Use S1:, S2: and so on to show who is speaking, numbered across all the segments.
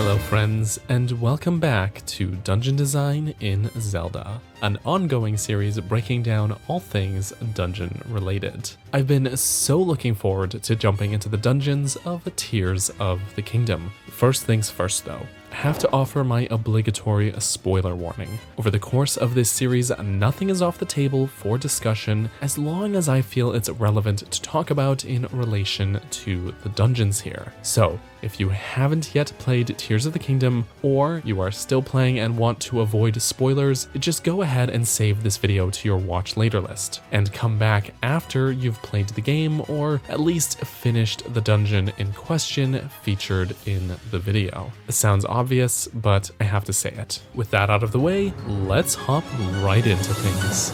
S1: Hello friends, and welcome back to Dungeon Design in Zelda, an ongoing series breaking down all things dungeon related. I've been so looking forward to jumping into the dungeons of Tears of the Kingdom. First things first though, I have to offer my obligatory spoiler warning. Over the course of this series, nothing is off the table for discussion as long as I feel it's relevant to talk about in relation to the dungeons here. So, if you haven't yet played Tears of the Kingdom, or you are still playing and want to avoid spoilers, just go ahead and save this video to your watch later list, and come back after you've played the game or at least finished the dungeon in question featured in the video. It sounds obvious, but I have to say it. With that out of the way, let's hop right into things.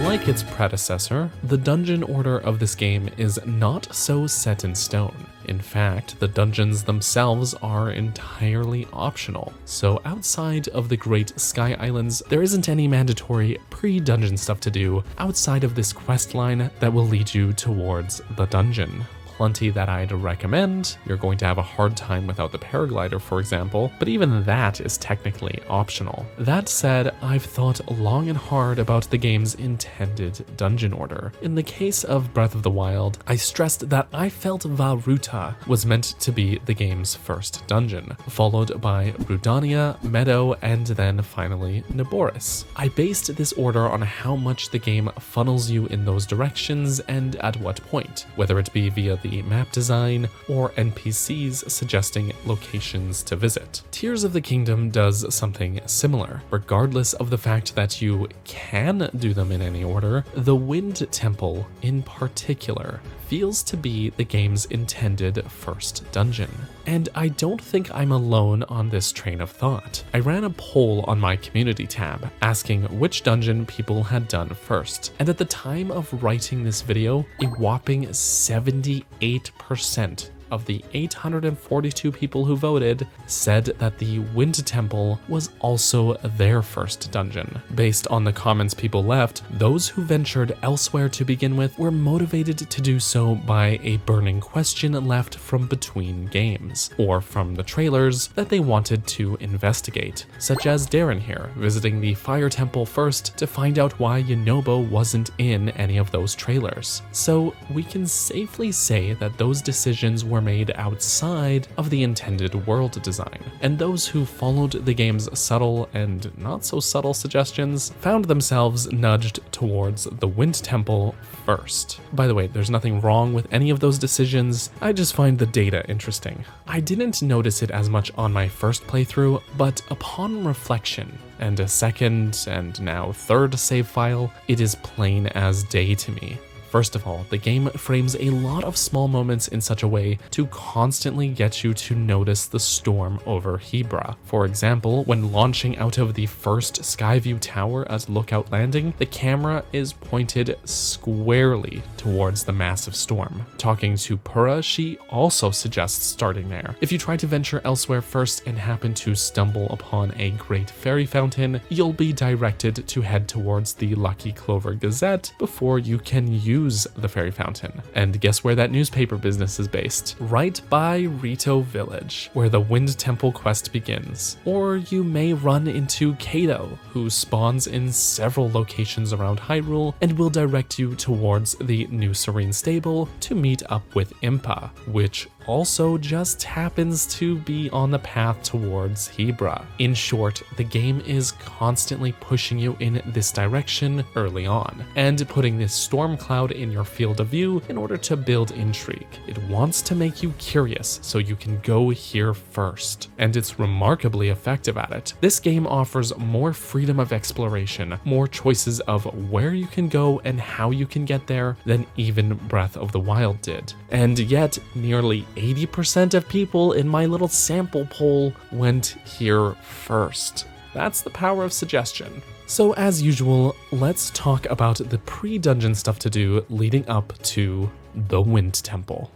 S1: Like its predecessor, the dungeon order of this game is not so set in stone. In fact, the dungeons themselves are entirely optional. So outside of the Great Sky Islands, there isn't any mandatory pre-dungeon stuff to do outside of this quest line that will lead you towards the dungeon. Plenty that I'd recommend. You're going to have a hard time without the paraglider, for example, but even that is technically optional. That said, I've thought long and hard about the game's intended dungeon order. In the case of Breath of the Wild, I stressed that I felt Vah Ruta was meant to be the game's first dungeon, followed by Rudania, Meadow, and then finally Naboris. I based this order on how much the game funnels you in those directions and at what point, whether it be via the map design or NPCs suggesting locations to visit. Tears of the Kingdom does something similar. Regardless of the fact that you can do them in any order, the Wind Temple in particular feels to be the game's intended first dungeon. And I don't think I'm alone on this train of thought. I ran a poll on my community tab asking which dungeon people had done first, and at the time of writing this video, a whopping 78% of the 842 people who voted said that the Wind Temple was also their first dungeon. Based on the comments people left, those who ventured elsewhere to begin with were motivated to do so by a burning question left from between games, or from the trailers that they wanted to investigate, such as Darren here, visiting the Fire Temple first to find out why Yunobo wasn't in any of those trailers. So we can safely say that those decisions were made outside of the intended world design, and those who followed the game's subtle and not so subtle suggestions found themselves nudged towards the Wind Temple first. By the way, there's nothing wrong with any of those decisions, I just find the data interesting. I didn't notice it as much on my first playthrough, but upon reflection, and a second and now third save file, it is plain as day to me. First of all, the game frames a lot of small moments in such a way to constantly get you to notice the storm over Hebra. For example, when launching out of the first Skyview Tower at Lookout Landing, the camera is pointed squarely towards the massive storm. Talking to Pura, she also suggests starting there. If you try to venture elsewhere first and happen to stumble upon a great fairy fountain, you'll be directed to head towards the Lucky Clover Gazette before you can use the fairy fountain. And guess where that newspaper business is based? Right by Rito Village, where the Wind Temple quest begins. Or you may run into Kato, who spawns in several locations around Hyrule and will direct you towards the New Serene Stable to meet up with Impa, which also just happens to be on the path towards Hebra. In short, the game is constantly pushing you in this direction early on, and putting this storm cloud in your field of view in order to build intrigue. It wants to make you curious so you can go here first, and it's remarkably effective at it. This game offers more freedom of exploration, more choices of where you can go and how you can get there than even Breath of the Wild did. And yet, nearly 80% of people in my little sample poll went here first. That's the power of suggestion. So as usual, let's talk about the pre-dungeon stuff to do leading up to the Wind Temple.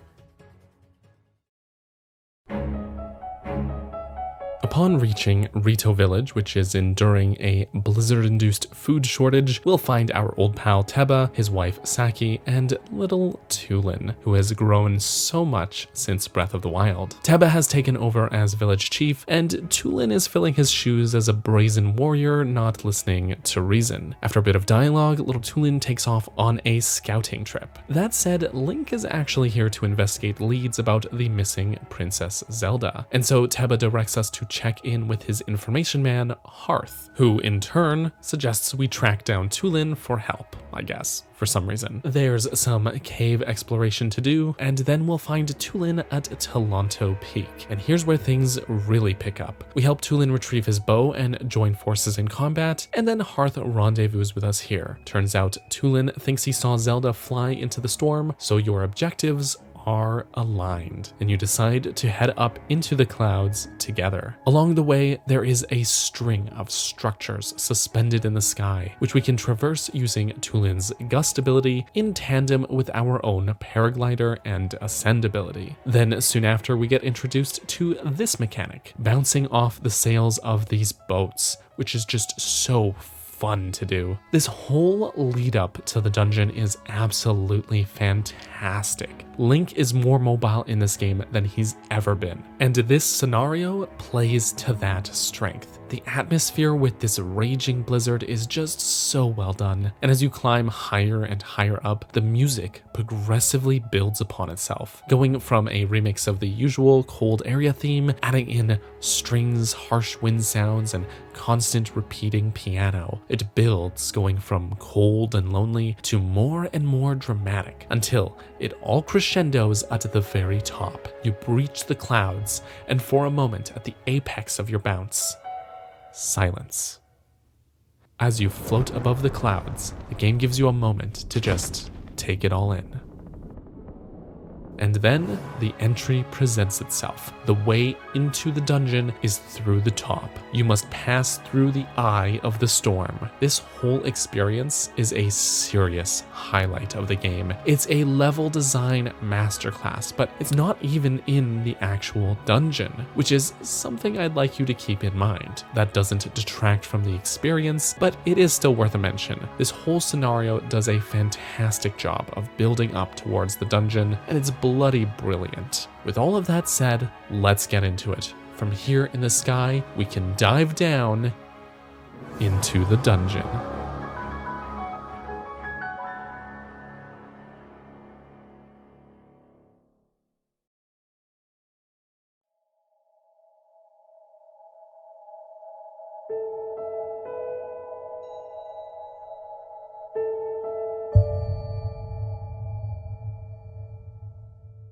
S1: Upon reaching Rito Village, which is enduring a blizzard-induced food shortage, we'll find our old pal Teba, his wife Saki, and little Tulin, who has grown so much since Breath of the Wild. Teba has taken over as village chief, and Tulin is filling his shoes as a brazen warrior not listening to reason. After a bit of dialogue, little Tulin takes off on a scouting trip. That said, Link is actually here to investigate leads about the missing Princess Zelda, and so Teba directs us to check in with his information man, Hearth, who in turn suggests we track down Tulin for help, I guess, for some reason. There's some cave exploration to do, and then we'll find Tulin at Talanto Peak. And here's where things really pick up. We help Tulin retrieve his bow and join forces in combat, and then Hearth rendezvous with us here. Turns out Tulin thinks he saw Zelda fly into the storm, so your objectives are aligned, and you decide to head up into the clouds together. Along the way, there is a string of structures suspended in the sky, which we can traverse using Tulin's gust ability in tandem with our own paraglider and ascend ability. Then soon after, we get introduced to this mechanic, bouncing off the sails of these boats, which is just so fun to do. This whole lead up to the dungeon is absolutely fantastic. Link is more mobile in this game than he's ever been, and this scenario plays to that strength. The atmosphere with this raging blizzard is just so well done, and as you climb higher and higher up, the music progressively builds upon itself, going from a remix of the usual cold area theme, adding in strings, harsh wind sounds, and constant repeating piano. It builds, going from cold and lonely to more and more dramatic, until it all crescendos at the very top. You breach the clouds, and for a moment at the apex of your bounce, silence. As you float above the clouds, the game gives you a moment to just take it all in. And then the entry presents itself. The way into the dungeon is through the top. You must pass through the eye of the storm. This whole experience is a serious highlight of the game. It's a level design masterclass, but it's not even in the actual dungeon, which is something I'd like you to keep in mind. That doesn't detract from the experience, but it is still worth a mention. This whole scenario does a fantastic job of building up towards the dungeon, and it's bloody brilliant. With all of that said, let's get into it. From here in the sky, we can dive down into the dungeon.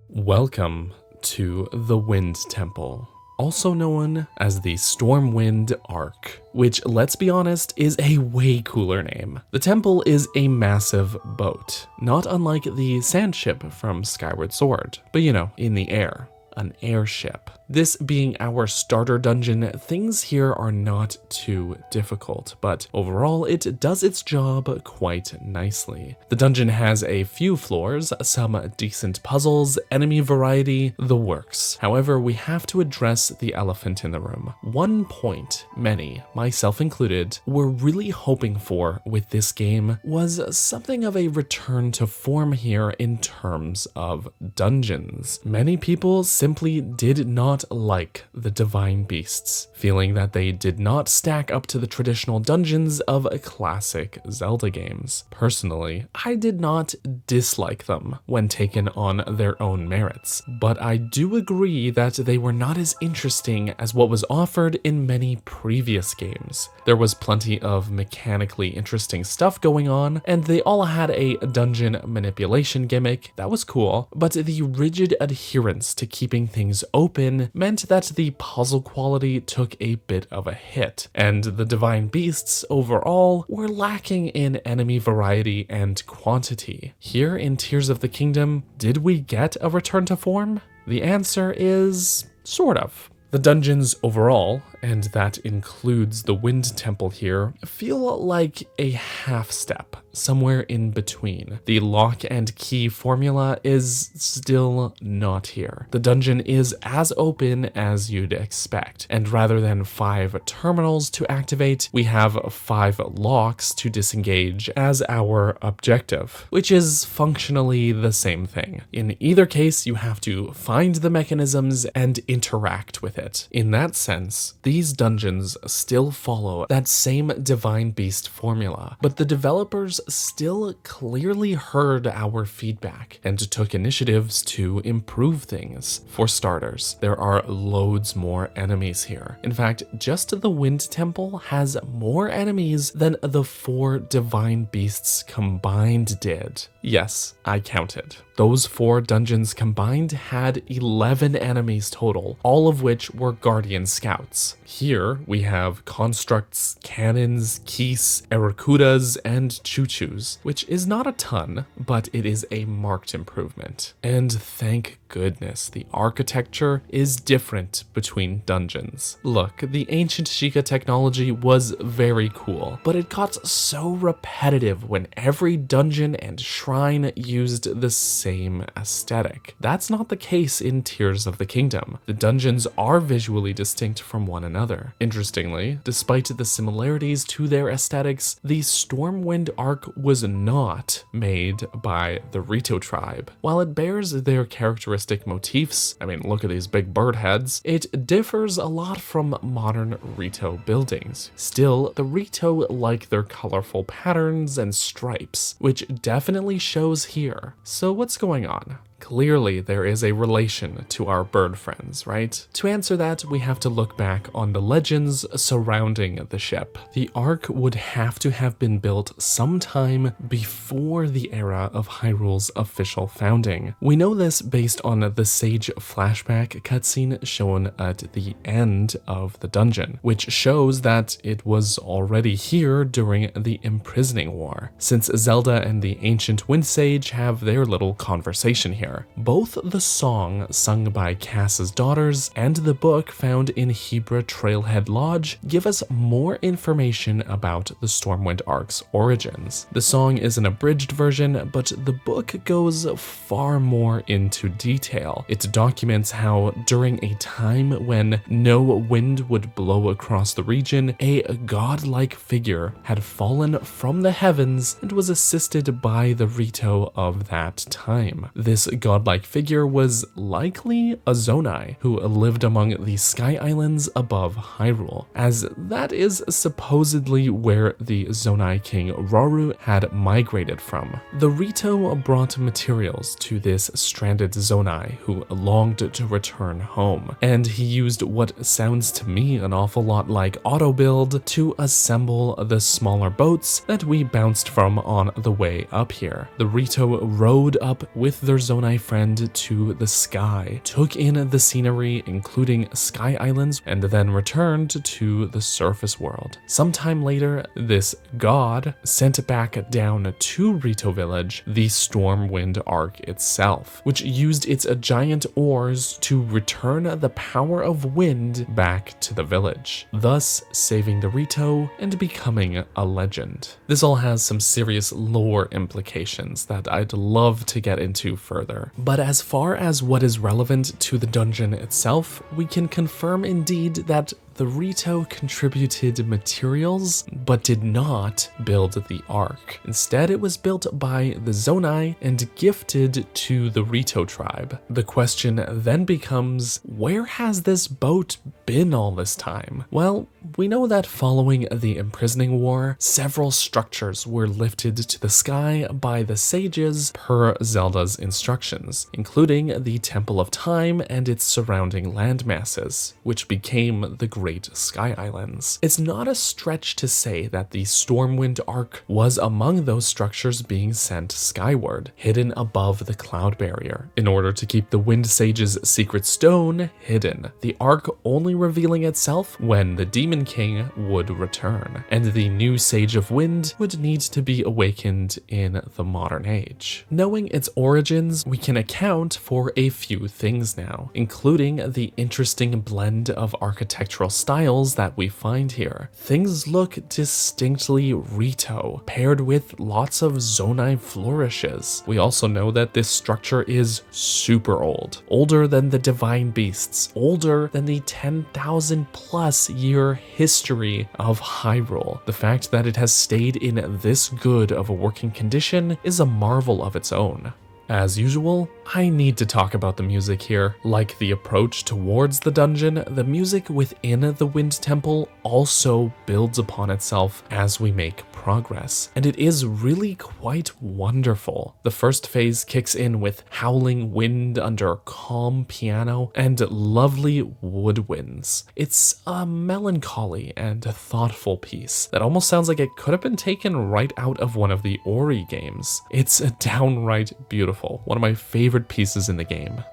S1: Welcome to the Wind Temple, also known as the Stormwind Ark, which, let's be honest, is a way cooler name. The temple is a massive boat, not unlike the sand ship from Skyward Sword, but you know, in the air. An airship. This being our starter dungeon, things here are not too difficult, but overall it does its job quite nicely. The dungeon has a few floors, some decent puzzles, enemy variety, the works. However, we have to address the elephant in the room. One point many, myself included, were really hoping for with this game was something of a return to form here in terms of dungeons. Many people simply did not like the divine beasts, feeling that they did not stack up to the traditional dungeons of classic Zelda games. Personally, I did not dislike them when taken on their own merits, but I do agree that they were not as interesting as what was offered in many previous games. There was plenty of mechanically interesting stuff going on, and they all had a dungeon manipulation gimmick that was cool, but the rigid adherence to keeping things open meant that the puzzle quality took a bit of a hit, and the divine beasts overall were lacking in enemy variety and quantity. Here in Tears of the Kingdom, did we get a return to form? The answer is sort of. The dungeons overall, and that includes the Wind Temple here, feel like a half step somewhere in between. The lock and key formula is still not here. The dungeon is as open as you'd expect, and rather than 5 terminals to activate, we have 5 locks to disengage as our objective, which is functionally the same thing. In either case, you have to find the mechanisms and interact with it. In that sense, these dungeons still follow that same Divine Beast formula, but the developers still clearly heard our feedback and took initiatives to improve things. For starters, there are loads more enemies here. In fact, just the Wind Temple has more enemies than the 4 Divine Beasts combined did. Yes, I counted. Those 4 dungeons combined had 11 enemies total, all of which were Guardian Scouts. Here, we have constructs, cannons, keys, Arakudas, and Choo-Choos, which is not a ton, but it is a marked improvement. And thank goodness, the architecture is different between dungeons. Look, the ancient Sheikah technology was very cool, but it got so repetitive when every dungeon and shrine used the same aesthetic. That's not the case in Tears of the Kingdom. The dungeons are visually distinct from one another. Interestingly, despite the similarities to their aesthetics, the Stormwind Arc was not made by the Rito tribe. While it bears their characteristic motifs, I mean, look at these big bird heads, it differs a lot from modern Rito buildings. Still, the Rito like their colorful patterns and stripes, which definitely shows here. So what's going on? Clearly, there is a relation to our bird friends, right? To answer that, we have to look back on the legends surrounding the ship. The Ark would have to have been built sometime before the era of Hyrule's official founding. We know this based on the Sage flashback cutscene shown at the end of the dungeon, which shows that it was already here during the Imprisoning War, since Zelda and the Ancient Wind Sage have their little conversation here. Both the song sung by Cass's daughters and the book found in Hebra Trailhead Lodge give us more information about the Stormwind Ark's origins. The song is an abridged version, but the book goes far more into detail. It documents how, during a time when no wind would blow across the region, a godlike figure had fallen from the heavens and was assisted by the Rito of that time. This godlike figure was likely a Zonai who lived among the Sky Islands above Hyrule, as that is supposedly where the Zonai king Rauru had migrated from. The Rito brought materials to this stranded Zonai who longed to return home, and he used what sounds to me an awful lot like auto build to assemble the smaller boats that we bounced from on the way up here. The Rito rode up with their Zonai friend to the sky, took in the scenery including Sky Islands, and then returned to the surface world. Sometime later, this god sent back down to Rito Village the Stormwind Arc itself, which used its giant oars to return the power of wind back to the village, thus saving the Rito and becoming a legend. This all has some serious lore implications that I'd love to get into further. But as far as what is relevant to the dungeon itself, we can confirm indeed that the Rito contributed materials, but did not build the Ark. Instead, it was built by the Zonai and gifted to the Rito tribe. The question then becomes, where has this boat been all this time? Well, we know that following the Imprisoning War, several structures were lifted to the sky by the sages per Zelda's instructions, including the Temple of Time and its surrounding landmasses, which became the Great Sky Islands. It's not a stretch to say that the Stormwind Arc was among those structures being sent skyward, hidden above the cloud barrier, in order to keep the Wind Sage's secret stone hidden, the Arc only revealing itself when the demon Demon King would return, and the new Sage of Wind would need to be awakened in the modern age. Knowing its origins, we can account for a few things now, including the interesting blend of architectural styles that we find here. Things look distinctly Rito, paired with lots of Zonai flourishes. We also know that this structure is super old, older than the divine beasts, older than the 10,000 plus year history of Hyrule. The fact that it has stayed in this good of a working condition is a marvel of its own. As usual, I need to talk about the music here. Like the approach towards the dungeon, the music within the Wind Temple also builds upon itself as we make progress, and it is really quite wonderful. The first phase kicks in with howling wind under calm piano and lovely woodwinds. It's a melancholy and thoughtful piece that almost sounds like it could have been taken right out of one of the Ori games. It's downright beautiful, one of my favorite pieces in the game.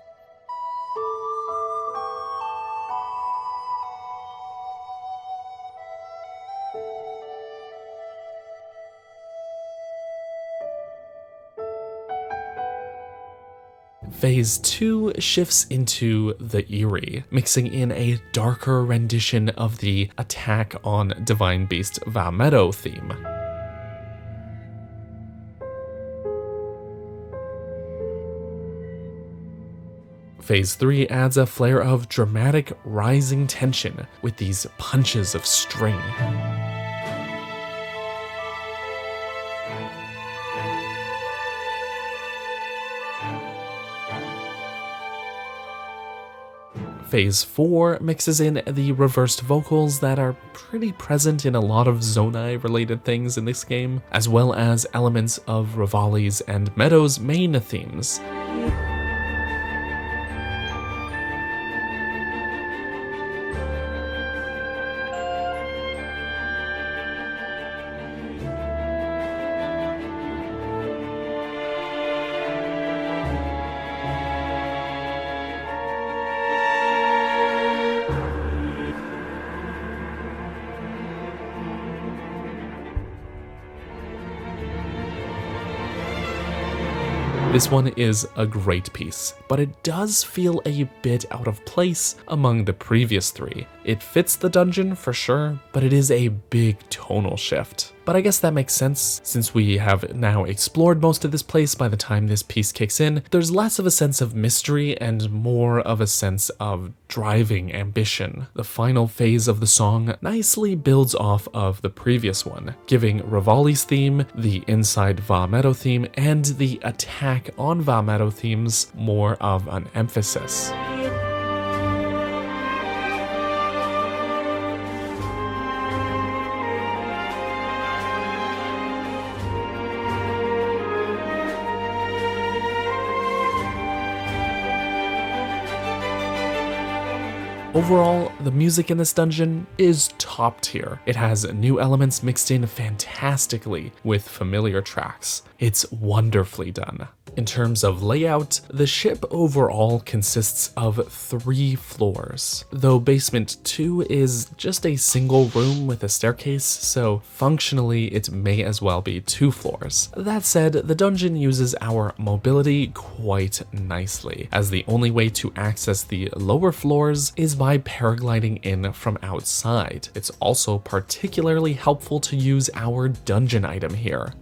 S1: Phase 2 shifts into the eerie, mixing in a darker rendition of the Attack on Divine Beast Valmedo theme. Phase 3 adds a flare of dramatic rising tension with these punches of string. Phase 4 mixes in the reversed vocals that are pretty present in a lot of Zonai related things in this game, as well as elements of Revali's and Meadow's main themes. This one is a great piece, but it does feel a bit out of place among the previous three. It fits the dungeon for sure, but it is a big tonal shift. But I guess that makes sense, since we have now explored most of this place by the time this piece kicks in. There's less of a sense of mystery and more of a sense of driving ambition. The final phase of the song nicely builds off of the previous one, giving Revali's theme, the Inside Valmedo theme, and the Attack on Valmedo themes more of an emphasis. Overall, the music in this dungeon is top tier. It has new elements mixed in fantastically with familiar tracks. It's wonderfully done. In terms of layout, the ship overall consists of 3 floors, though basement 2 is just a single room with a staircase, so functionally it may as well be 2 floors. That said, the dungeon uses our mobility quite nicely, as the only way to access the lower floors is by paragliding in from outside. It's also particularly helpful to use our dungeon item here.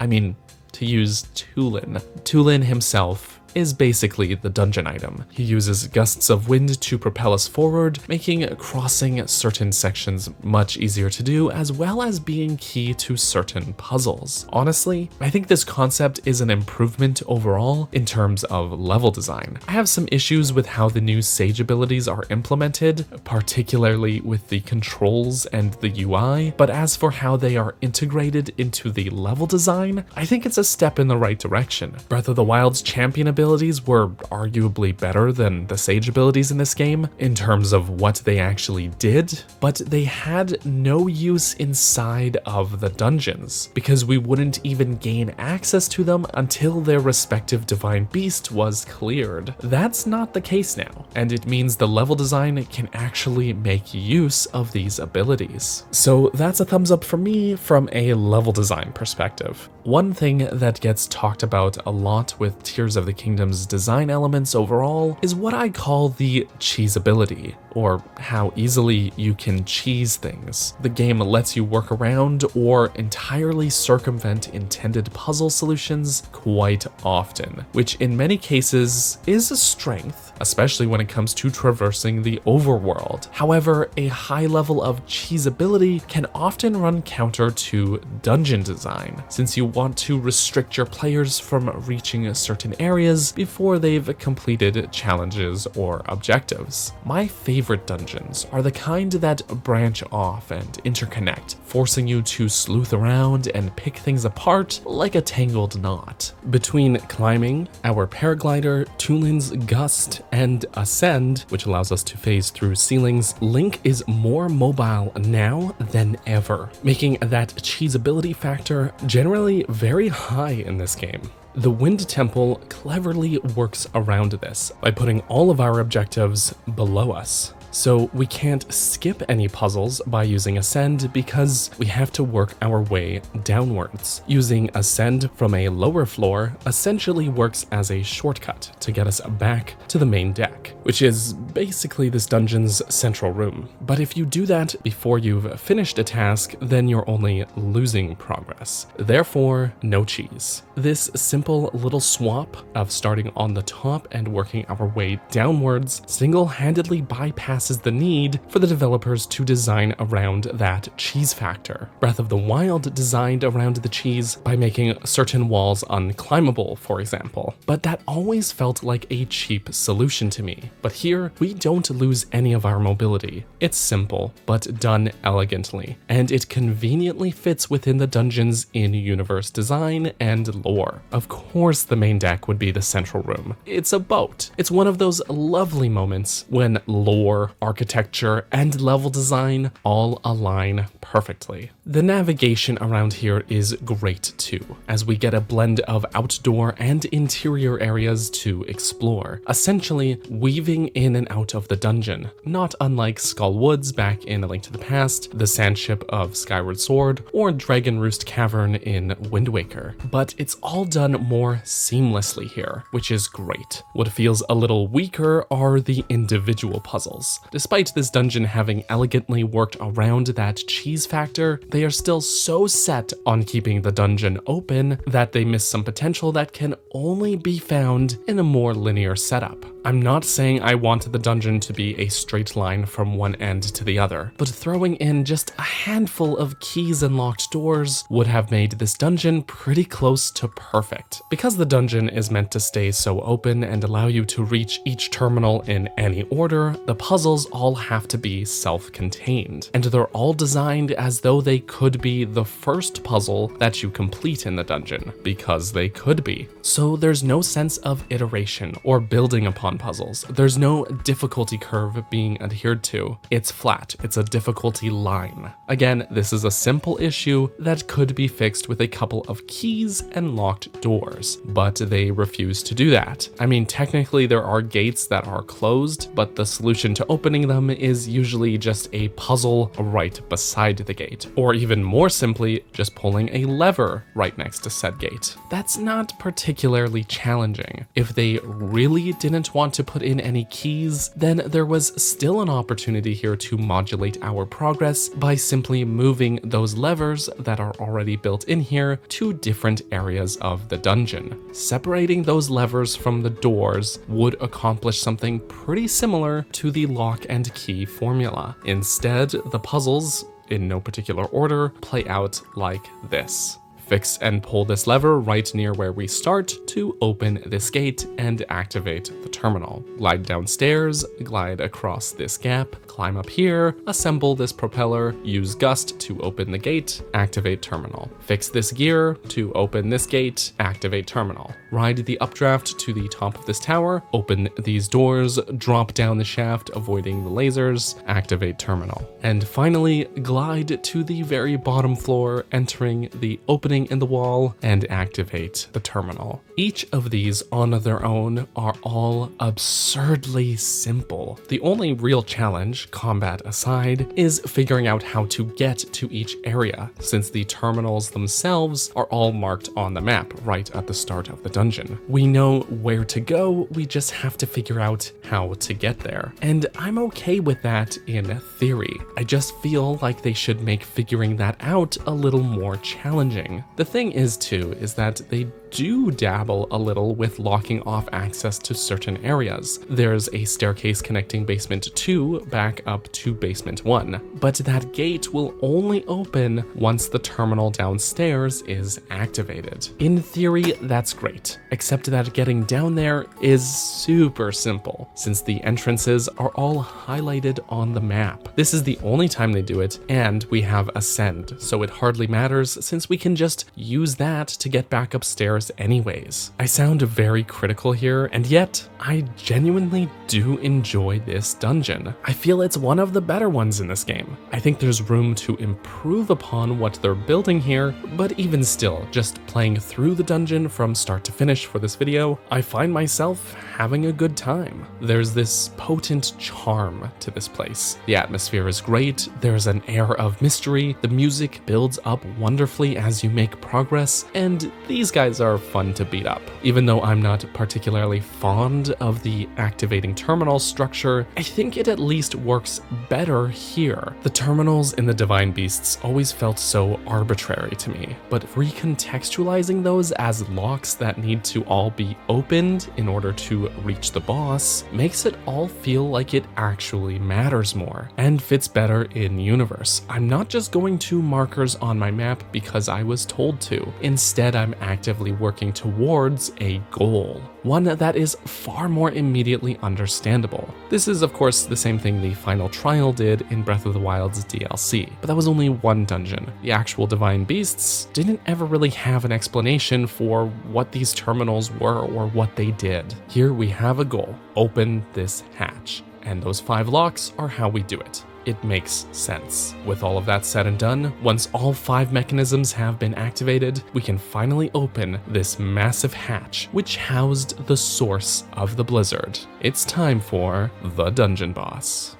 S1: I mean, to use Tulin. Tulin himself is basically the dungeon item. He uses gusts of wind to propel us forward, making crossing certain sections much easier to do, as well as being key to certain puzzles. Honestly, I think this concept is an improvement overall in terms of level design. I have some issues with how the new Sage abilities are implemented, particularly with the controls and the UI, but as for how they are integrated into the level design, I think it's a step in the right direction. Breath of the Wild's champion ability abilities were arguably better than the Sage abilities in this game in terms of what they actually did, but they had no use inside of the dungeons because we wouldn't even gain access to them until their respective divine beast was cleared. That's not the case now, and it means the level design can actually make use of these abilities. So that's a thumbs up for me from a level design perspective. One thing that gets talked about a lot with Tears of the Kingdom's design elements overall is what I call the cheesability, or how easily you can cheese things. The game lets you work around or entirely circumvent intended puzzle solutions quite often, which in many cases is a strength, especially when it comes to traversing the overworld. However, a high level of cheesability can often run counter to dungeon design, since you want to restrict your players from reaching certain areas before they've completed challenges or objectives. My favorite dungeons are the kind that branch off and interconnect, forcing you to sleuth around and pick things apart like a tangled knot. Between climbing, our paraglider, Tulin's Gust, and Ascend, which allows us to phase through ceilings, Link is more mobile now than ever, making that cheesability factor generally very high in this game. The Wind Temple cleverly works around this by putting all of our objectives below us. So we can't skip any puzzles by using Ascend because we have to work our way downwards. Using Ascend from a lower floor essentially works as a shortcut to get us back to the main deck, which is basically this dungeon's central room. But if you do that before you've finished a task, then you're only losing progress. Therefore, no cheese. This simple little swap of starting on the top and working our way downwards single-handedly bypasses the need for the developers to design around that cheese factor. Breath of the Wild designed around the cheese by making certain walls unclimbable, for example, but that always felt like a cheap solution to me. But here, we don't lose any of our mobility. It's simple, but done elegantly, and it conveniently fits within the dungeon's in-universe design and lore. Of course, the main deck would be the central room. It's a boat. It's one of those lovely moments when lore, architecture, and level design all align perfectly. The navigation around here is great too, as we get a blend of outdoor and interior areas to explore, essentially weaving in and out of the dungeon, not unlike Skull Woods back in A Link to the Past, the Sandship of Skyward Sword, or Dragon Roost Cavern in Wind Waker. But it's all done more seamlessly here, which is great. What feels a little weaker are the individual puzzles. Despite this dungeon having elegantly worked around that cheese factor, they are still so set on keeping the dungeon open that they miss some potential that can only be found in a more linear setup. I'm not saying I want the dungeon to be a straight line from one end to the other, but throwing in just a handful of keys and locked doors would have made this dungeon pretty close to perfect. Because the dungeon is meant to stay so open and allow you to reach each terminal in any order, the puzzles all have to be self-contained, and they're all designed as though they could be the first puzzle that you complete in the dungeon, because they could be. So there's no sense of iteration or building upon puzzles. There's no difficulty curve being adhered to. It's flat. It's a difficulty line. Again, this is a simple issue that could be fixed with a couple of keys and locked doors, but they refuse to do that. I mean, technically there are gates that are closed, but the solution to opening them is usually just a puzzle right beside the gate, or even more simply, just pulling a lever right next to said gate. That's not particularly challenging. If they really didn't want to put in any keys, then there was still an opportunity here to modulate our progress by simply moving those levers that are already built in here to different areas of the dungeon. Separating those levers from the doors would accomplish something pretty similar to the lock and key formula. Instead, the puzzles, in no particular order, play out like this. Fix and pull this lever right near where we start to open this gate and activate the terminal. Glide downstairs, glide across this gap, climb up here, assemble this propeller, use Gust to open the gate, activate terminal. Fix this gear to open this gate, activate terminal. Ride the updraft to the top of this tower, open these doors, drop down the shaft, avoiding the lasers, activate terminal. And finally, glide to the very bottom floor, entering the opening in the wall, and activate the terminal. Each of these on their own are all absurdly simple. The only real challenge, combat aside, is figuring out how to get to each area, since the terminals themselves are all marked on the map right at the start of the dungeon. We know where to go, we just have to figure out how to get there. And I'm okay with that in theory. I just feel like they should make figuring that out a little more challenging. The thing is too, is that they do dabble a little with locking off access to certain areas. There's a staircase connecting basement 2 back up to basement 1, but that gate will only open once the terminal downstairs is activated. In theory, that's great, except that getting down there is super simple, since the entrances are all highlighted on the map. This is the only time they do it, and we have Ascend, so it hardly matters since we can just use that to get back upstairs anyways. I sound very critical here, and yet I genuinely do enjoy this dungeon. I feel it's one of the better ones in this game. I think there's room to improve upon what they're building here, but even still, just playing through the dungeon from start to finish for this video, I find myself having a good time. There's this potent charm to this place. The atmosphere is great, there's an air of mystery, the music builds up wonderfully as you make progress, and these guys are fun to beat up. Even though I'm not particularly fond of the activating terminal structure, I think it at least works better here. The terminals in the Divine Beasts always felt so arbitrary to me, but recontextualizing those as locks that need to all be opened in order to reach the boss makes it all feel like it actually matters more and fits better in universe. I'm not just going to markers on my map because I was told to. Instead, I'm actively working towards a goal, one that is far more immediately understandable. This is of course the same thing the final trial did in Breath of the Wild's DLC, but that was only one dungeon. The actual Divine Beasts didn't ever really have an explanation for what these terminals were or what they did. Here we have a goal: open this hatch, and those 5 locks are how we do it. It makes sense. With all of that said and done, once all 5 mechanisms have been activated, we can finally open this massive hatch which housed the source of the blizzard. It's time for the dungeon boss.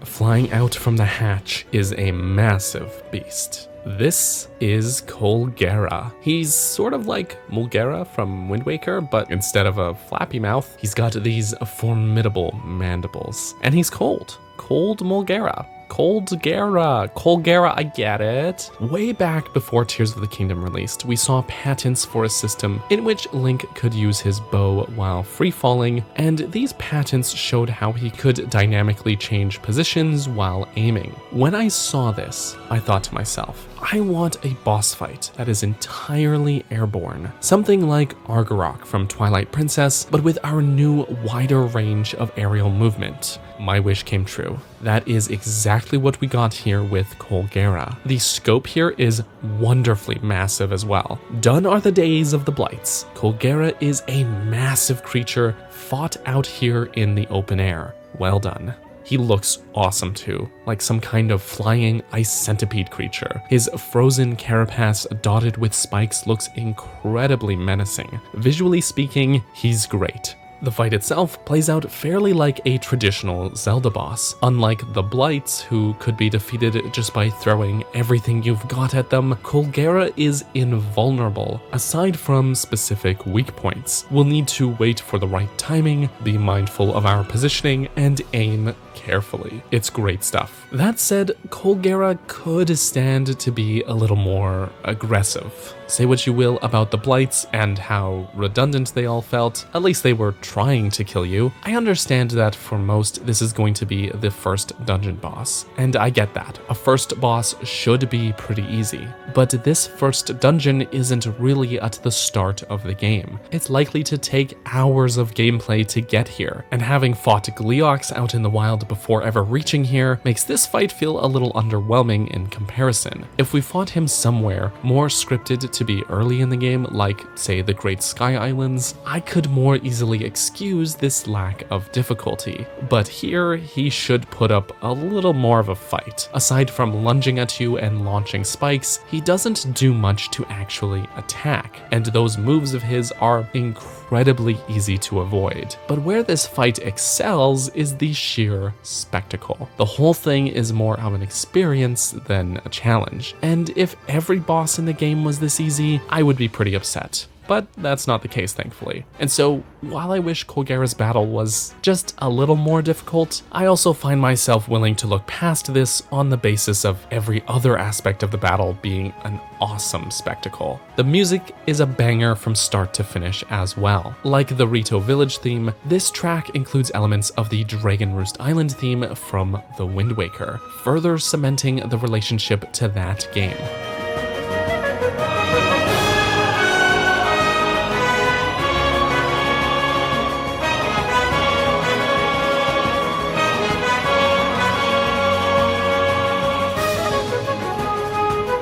S1: Flying out from the hatch is a massive beast. This is Colgera. He's sort of like Mulgera from Wind Waker, but instead of a flappy mouth, he's got these formidable mandibles. And he's cold. Cold Mulgera. Colgera, I get it. Way back before Tears of the Kingdom released, we saw patents for a system in which Link could use his bow while free-falling, and these patents showed how he could dynamically change positions while aiming. When I saw this, I thought to myself, I want a boss fight that is entirely airborne. Something like Argarok from Twilight Princess, but with our new wider range of aerial movement. My wish came true. That is exactly what we got here with Colgera. The scope here is wonderfully massive as well. Done are the days of the blights. Colgera is a massive creature fought out here in the open air. Well done. He looks awesome too, like some kind of flying ice centipede creature. His frozen carapace dotted with spikes looks incredibly menacing. Visually speaking, he's great. The fight itself plays out fairly like a traditional Zelda boss. Unlike the Blights, who could be defeated just by throwing everything you've got at them, Colgera is invulnerable, aside from specific weak points. We'll need to wait for the right timing, be mindful of our positioning, and aim carefully. It's great stuff. That said, Colgera could stand to be a little more aggressive. Say what you will about the blights and how redundant they all felt, at least they were trying to kill you. I understand that for most this is going to be the first dungeon boss, and I get that. A first boss should be pretty easy, but this first dungeon isn't really at the start of the game. It's likely to take hours of gameplay to get here, and having fought Gleeox out in the wild before ever reaching here makes this fight feel a little underwhelming in comparison. If we fought him somewhere more scripted to be early in the game, like say the Great Sky Islands, I could more easily excuse this lack of difficulty. But here, he should put up a little more of a fight. Aside from lunging at you and launching spikes, he doesn't do much to actually attack, and those moves of his are incredibly easy to avoid. But where this fight excels is the sheer spectacle. The whole thing is more of an experience than a challenge, and if every boss in the game was this easy, I would be pretty upset. But that's not the case, thankfully. And so, while I wish Colgera's battle was just a little more difficult, I also find myself willing to look past this on the basis of every other aspect of the battle being an awesome spectacle. The music is a banger from start to finish as well. Like the Rito Village theme, this track includes elements of the Dragon Roost Island theme from The Wind Waker, further cementing the relationship to that game.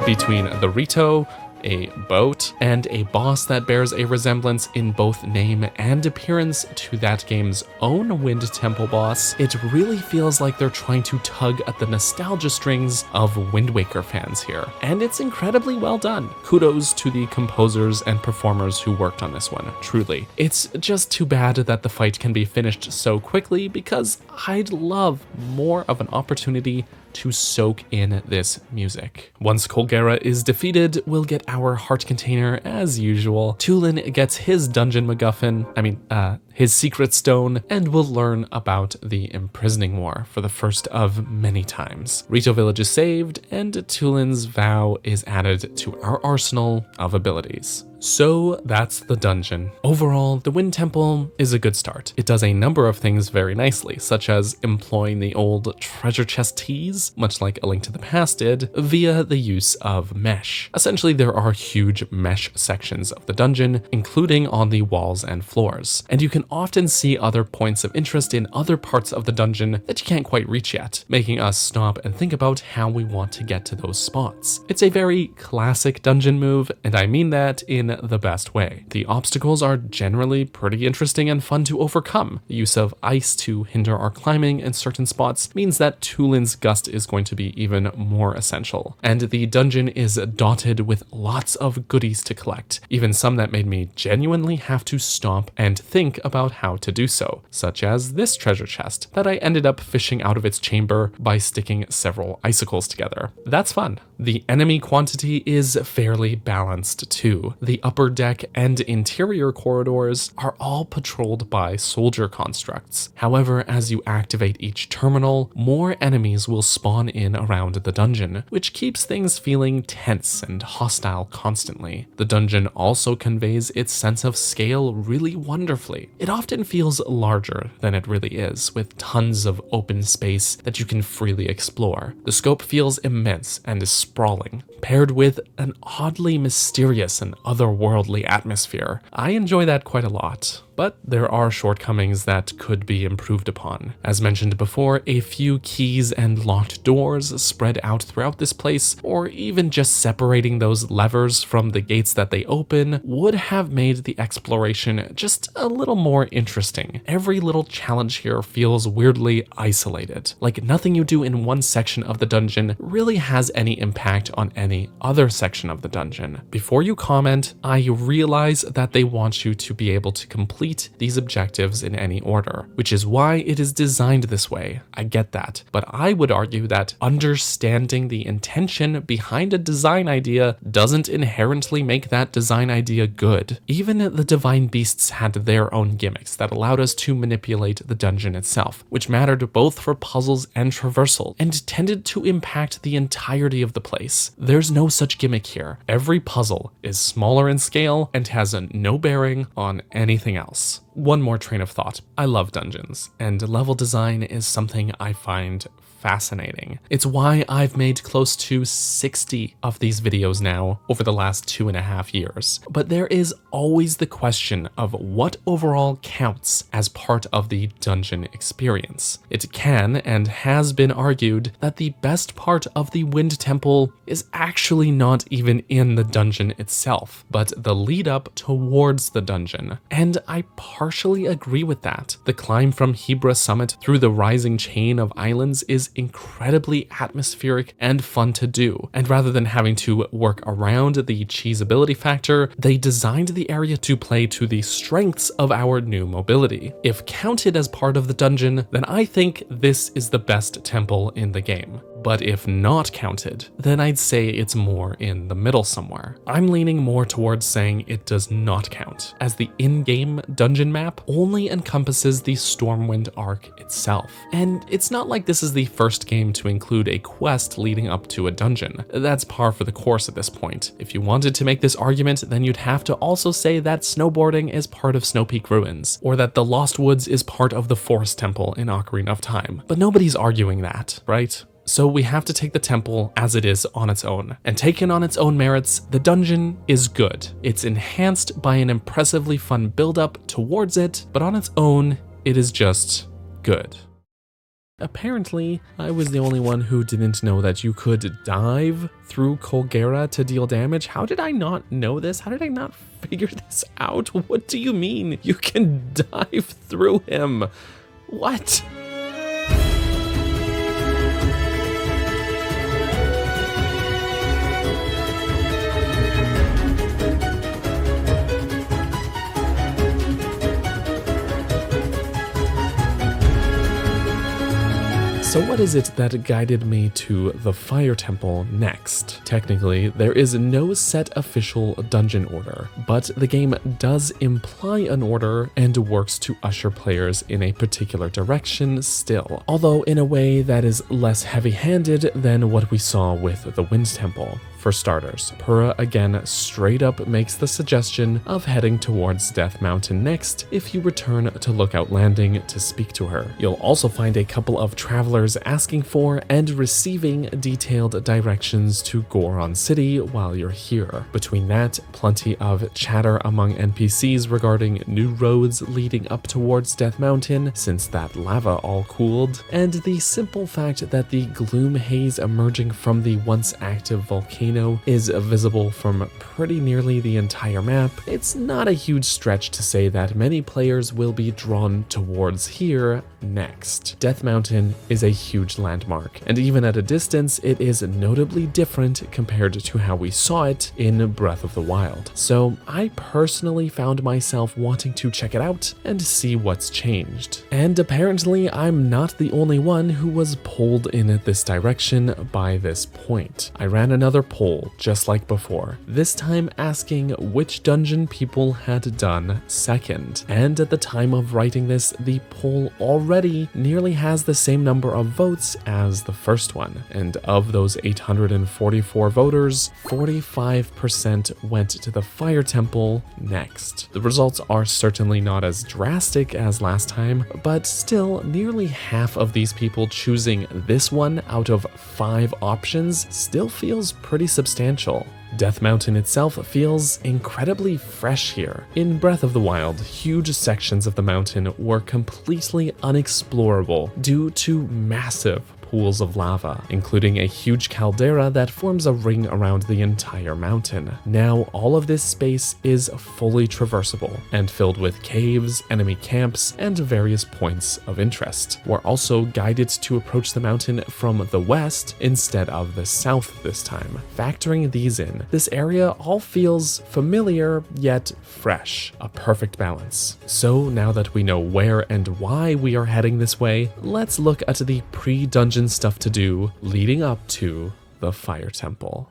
S1: Between the Rito, a boat, and a boss that bears a resemblance in both name and appearance to that game's own Wind Temple boss, it really feels like they're trying to tug at the nostalgia strings of Wind Waker fans here. And it's incredibly well done. Kudos to the composers and performers who worked on this one, truly. It's just too bad that the fight can be finished so quickly, because I'd love more of an opportunity to soak in this music. Once Colgera is defeated, we'll get our heart container as usual. Tulin gets his dungeon MacGuffin, his secret stone, and we'll learn about the imprisoning war for the first of many times. Rito Village is saved, and Tulin's vow is added to our arsenal of abilities. So that's the dungeon. Overall, the Wind Temple is a good start. It does a number of things very nicely, such as employing the old treasure chest tease, much like A Link to the Past did, via the use of mesh. Essentially, there are huge mesh sections of the dungeon, including on the walls and floors, and you can often see other points of interest in other parts of the dungeon that you can't quite reach yet, making us stop and think about how we want to get to those spots. It's a very classic dungeon move, and I mean that in the best way. The obstacles are generally pretty interesting and fun to overcome. The use of ice to hinder our climbing in certain spots means that Tulin's Gust is going to be even more essential. And the dungeon is dotted with lots of goodies to collect, even some that made me genuinely have to stop and think about how to do so, such as this treasure chest that I ended up fishing out of its chamber by sticking several icicles together. That's fun. The enemy quantity is fairly balanced too. The upper deck and interior corridors are all patrolled by soldier constructs. However, as you activate each terminal, more enemies will spawn in around the dungeon, which keeps things feeling tense and hostile constantly. The dungeon also conveys its sense of scale really wonderfully. It often feels larger than it really is, with tons of open space that you can freely explore. The scope feels immense and is sprawling, paired with an oddly mysterious and otherworldly atmosphere. I enjoy that quite a lot. But there are shortcomings that could be improved upon. As mentioned before, a few keys and locked doors spread out throughout this place, or even just separating those levers from the gates that they open, would have made the exploration just a little more interesting. Every little challenge here feels weirdly isolated, like nothing you do in one section of the dungeon really has any impact on any other section of the dungeon. Before you comment, I realize that they want you to be able to complete these objectives in any order, which is why it is designed this way. I get that, but I would argue that understanding the intention behind a design idea doesn't inherently make that design idea good. Even the Divine Beasts had their own gimmicks that allowed us to manipulate the dungeon itself, which mattered both for puzzles and traversal, and tended to impact the entirety of the place. There there's no such gimmick here. Every puzzle is smaller in scale and has no bearing on anything else. One more train of thought. I love dungeons, and level design is something I find fascinating. It's why I've made close to 60 of these videos now over the last 2.5 years. But there is always the question of what overall counts as part of the dungeon experience. It can and has been argued that the best part of the Wind Temple is actually not even in the dungeon itself, but the lead up towards the dungeon. And I partially agree with that. The climb from Hebra Summit through the rising chain of islands is incredibly atmospheric and fun to do, and rather than having to work around the cheesability factor, they designed the area to play to the strengths of our new mobility. If counted as part of the dungeon, then I think this is the best temple in the game. But if not counted, then I'd say it's more in the middle somewhere. I'm leaning more towards saying it does not count, as the in-game dungeon map only encompasses the Stormwind arc itself. And it's not like this is the first game to include a quest leading up to a dungeon. That's par for the course at this point. If you wanted to make this argument, then you'd have to also say that snowboarding is part of Snow Peak Ruins, or that the Lost Woods is part of the Forest Temple in Ocarina of Time. But nobody's arguing that, right? So we have to take the temple as it is on its own. And taken on its own merits, the dungeon is good. It's enhanced by an impressively fun build-up towards it, but on its own, it is just good. Apparently, I was the only one who didn't know that you could dive through Colgera to deal damage. How did I not know this? How did I not figure this out? What do you mean you can dive through him? What? So what is it that guided me to the Fire Temple next? Technically, there is no set official dungeon order, but the game does imply an order and works to usher players in a particular direction still, although in a way that is less heavy-handed than what we saw with the Wind Temple. For starters, Purah again straight up makes the suggestion of heading towards Death Mountain next if you return to Lookout Landing to speak to her. You'll also find a couple of travelers asking for and receiving detailed directions to Goron City while you're here. Between that, plenty of chatter among NPCs regarding new roads leading up towards Death Mountain since that lava all cooled, and the simple fact that the gloom haze emerging from the once active volcano is visible from pretty nearly the entire map. It's not a huge stretch to say that many players will be drawn towards here next. Death Mountain is a huge landmark, and even at a distance, it is notably different compared to how we saw it in Breath of the Wild. So I personally found myself wanting to check it out and see what's changed. And apparently I'm not the only one who was pulled in this direction by this point. I ran another poll just like before, this time asking which dungeon people had done second. And at the time of writing this, the poll already nearly has the same number of votes as the first one. And of those 844 voters, 45% went to the Fire Temple next. The results are certainly not as drastic as last time, but still nearly half of these people choosing this one out of 5 options still feels pretty substantial. Death Mountain itself feels incredibly fresh here. In Breath of the Wild, huge sections of the mountain were completely unexplorable due to massive pools of lava, including a huge caldera that forms a ring around the entire mountain. Now, all of this space is fully traversable and filled with caves, enemy camps, and various points of interest. We're also guided to approach the mountain from the west instead of the south this time. Factoring these in, this area all feels familiar yet fresh, a perfect balance. So now that we know where and why we are heading this way, let's look at the pre-dungeon stuff to do leading up to the Fire Temple.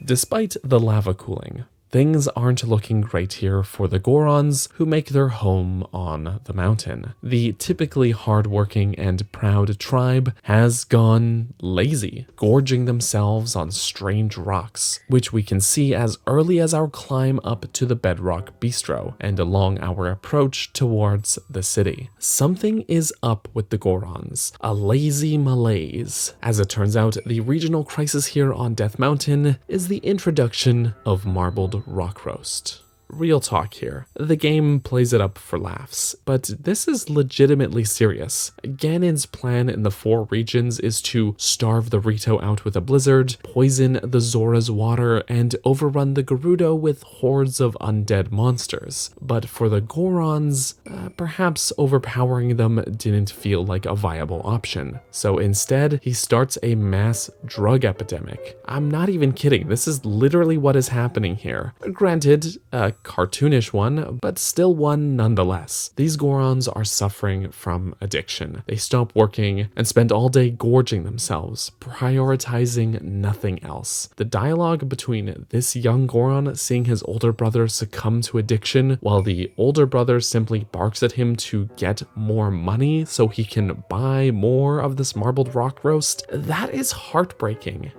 S1: Despite the lava cooling, things aren't looking great here for the Gorons who make their home on the mountain. The typically hardworking and proud tribe has gone lazy, gorging themselves on strange rocks, which we can see as early as our climb up to the Bedrock Bistro and along our approach towards the city. Something is up with the Gorons, a lazy malaise. As it turns out, the regional crisis here on Death Mountain is the introduction of marbled rock roast. Real talk here. The game plays it up for laughs, but this is legitimately serious. Ganon's plan in the 4 regions is to starve the Rito out with a blizzard, poison the Zora's water, and overrun the Gerudo with hordes of undead monsters. But for the Gorons, perhaps overpowering them didn't feel like a viable option. So instead, he starts a mass drug epidemic. I'm not even kidding, this is literally what is happening here. Granted, cartoonish one, but still one nonetheless. These Gorons are suffering from addiction. They stop working and spend all day gorging themselves, prioritizing nothing else. The dialogue between this young Goron seeing his older brother succumb to addiction, while the older brother simply barks at him to get more money so he can buy more of this marbled rock roast, that is heartbreaking.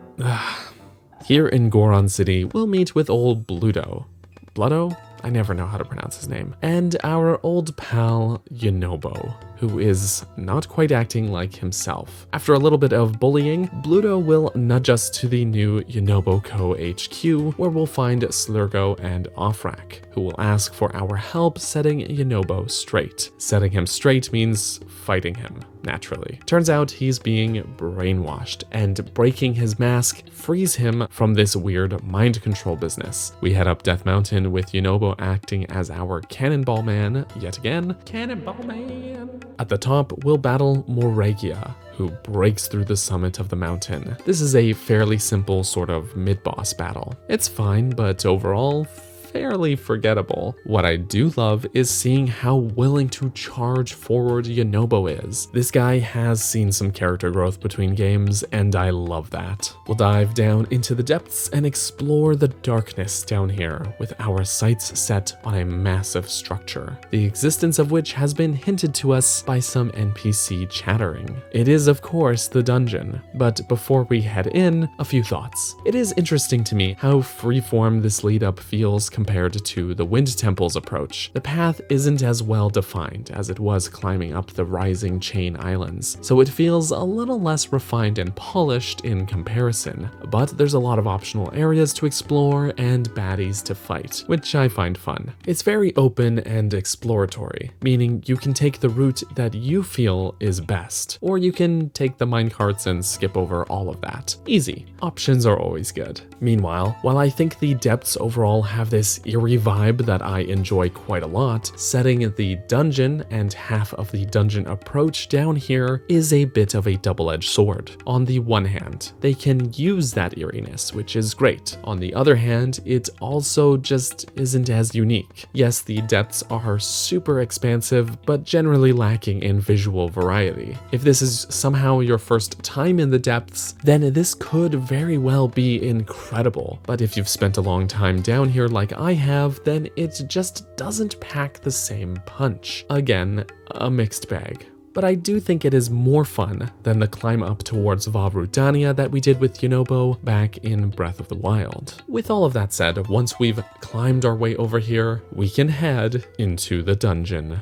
S1: Here in Goron City, we'll meet with old Bluto. Bloodo? I never know how to pronounce his name. And our old pal, Yunobo, who is not quite acting like himself. After a little bit of bullying, Bluto will nudge us to the new Yunobo Co. HQ, where we'll find Slurgo and Offrak, who will ask for our help setting Yunobo straight. Setting him straight means fighting him, naturally. Turns out he's being brainwashed, and breaking his mask frees him from this weird mind control business. We head up Death Mountain with Yunobo acting as our Cannonball Man, yet again. Cannonball Man! At the top, we'll battle Moragia, who breaks through the summit of the mountain. This is a fairly simple sort of mid-boss battle. It's fine, but overall, fairly forgettable. What I do love is seeing how willing to charge forward Yunobo is. This guy has seen some character growth between games, and I love that. We'll dive down into the depths and explore the darkness down here, with our sights set on a massive structure, the existence of which has been hinted to us by some NPC chattering. It is, of course, the dungeon, but before we head in, a few thoughts. It is interesting to me how freeform this lead up feels compared to the Wind Temple's approach. The path isn't as well defined as it was climbing up the rising chain islands, so it feels a little less refined and polished in comparison, but there's a lot of optional areas to explore and baddies to fight, which I find fun. It's very open and exploratory, meaning you can take the route that you feel is best, or you can take the minecarts and skip over all of that. Easy. Options are always good. Meanwhile, while I think the depths overall have this eerie vibe that I enjoy quite a lot, setting the dungeon and half of the dungeon approach down here is a bit of a double-edged sword. On the one hand, they can use that eeriness, which is great. On the other hand, it also just isn't as unique. Yes, the depths are super expansive, but generally lacking in visual variety. If this is somehow your first time in the depths, then this could very well be incredible. But if you've spent a long time down here like I have, then it just doesn't pack the same punch. Again, a mixed bag. But I do think it is more fun than the climb up towards Vavrudania that we did with Yunobo back in Breath of the Wild. With all of that said, once we've climbed our way over here, we can head into the dungeon.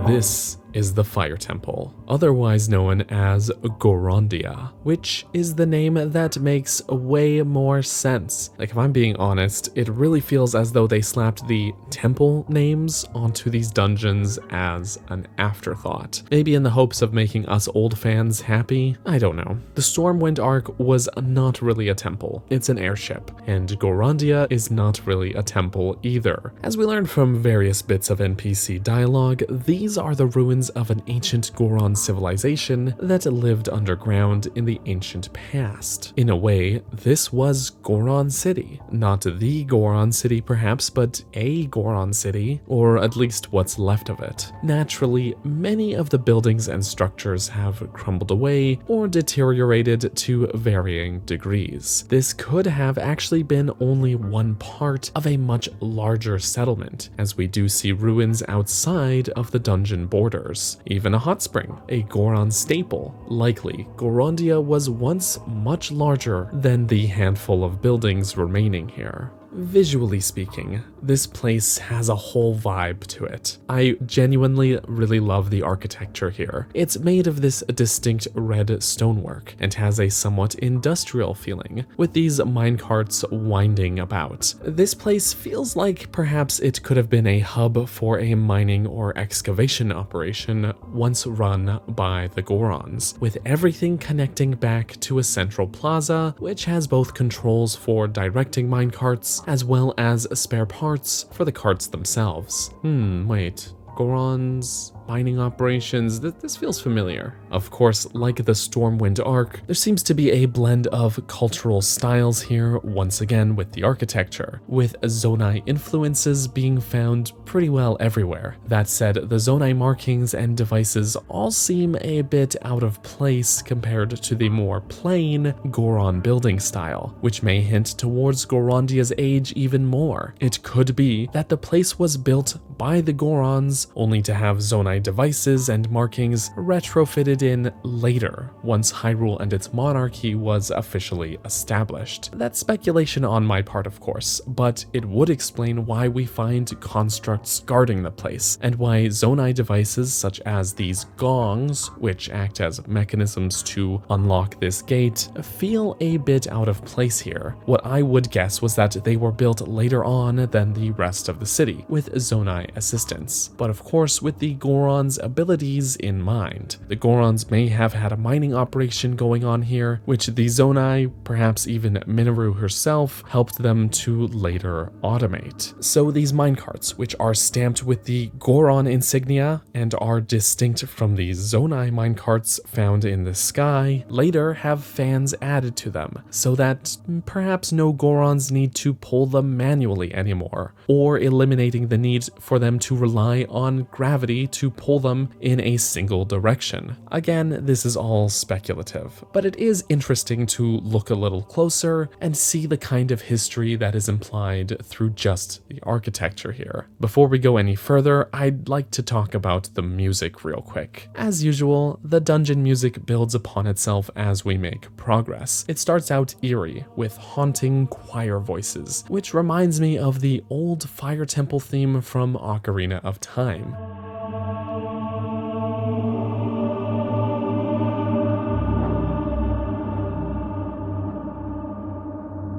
S1: This is the Fire Temple, otherwise known as Gorondia, which is the name that makes way more sense. Like, if I'm being honest, it really feels as though they slapped the temple names onto these dungeons as an afterthought. Maybe in the hopes of making us old fans happy? I don't know. The Stormwind Arc was not really a temple, it's an airship, and Gorondia is not really a temple either. As we learned from various bits of NPC dialogue, these are the ruins ruins of an ancient Goron civilization that lived underground in the ancient past. In a way, this was Goron City. Not the Goron City perhaps, but a Goron City, or at least what's left of it. Naturally, many of the buildings and structures have crumbled away or deteriorated to varying degrees. This could have actually been only one part of a much larger settlement, as we do see ruins outside of the dungeon borders. Even a hot spring, a Goron staple. Likely, Gorondia was once much larger than the handful of buildings remaining here. Visually speaking, this place has a whole vibe to it. I genuinely really love the architecture here. It's made of this distinct red stonework and has a somewhat industrial feeling, with these minecarts winding about. This place feels like perhaps it could have been a hub for a mining or excavation operation once run by the Gorons, with everything connecting back to a central plaza, which has both controls for directing minecarts as well as spare parts for the carts themselves. Wait. Goron's mining operations, this feels familiar. Of course, like the Stormwind arc, there seems to be a blend of cultural styles here once again with the architecture, with Zonai influences being found pretty well everywhere. That said, the Zonai markings and devices all seem a bit out of place compared to the more plain Goron building style, which may hint towards Gorondia's age even more. It could be that the place was built by the Gorons only to have Zonai devices and markings retrofitted in later, once Hyrule and its monarchy was officially established. That's speculation on my part, of course, but it would explain why we find constructs guarding the place, and why Zonai devices such as these gongs, which act as mechanisms to unlock this gate, feel a bit out of place here. What I would guess was that they were built later on than the rest of the city, with Zonai assistance, but of course with the Goron's abilities in mind. The Gorons may have had a mining operation going on here, which the Zonai, perhaps even Minoru herself, helped them to later automate. So these minecarts, which are stamped with the Goron insignia and are distinct from the Zonai minecarts found in the sky, later have fans added to them, so that perhaps no Gorons need to pull them manually anymore, or eliminating the need for them to rely on gravity to pull them in a single direction. Again, this is all speculative, but it is interesting to look a little closer and see the kind of history that is implied through just the architecture here. Before we go any further, I'd like to talk about the music real quick. As usual, the dungeon music builds upon itself as we make progress. It starts out eerie, with haunting choir voices, which reminds me of the old Fire Temple theme from Ocarina of Time.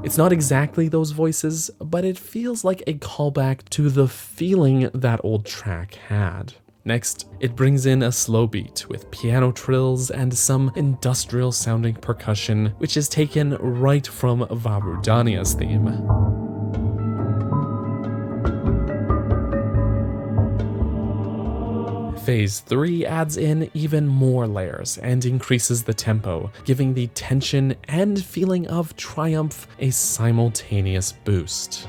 S1: It's not exactly those voices, but it feels like a callback to the feeling that old track had. Next, it brings in a slow beat with piano trills and some industrial sounding percussion, which is taken right from Varudania's theme. Phase 3 adds in even more layers and increases the tempo, giving the tension and feeling of triumph a simultaneous boost.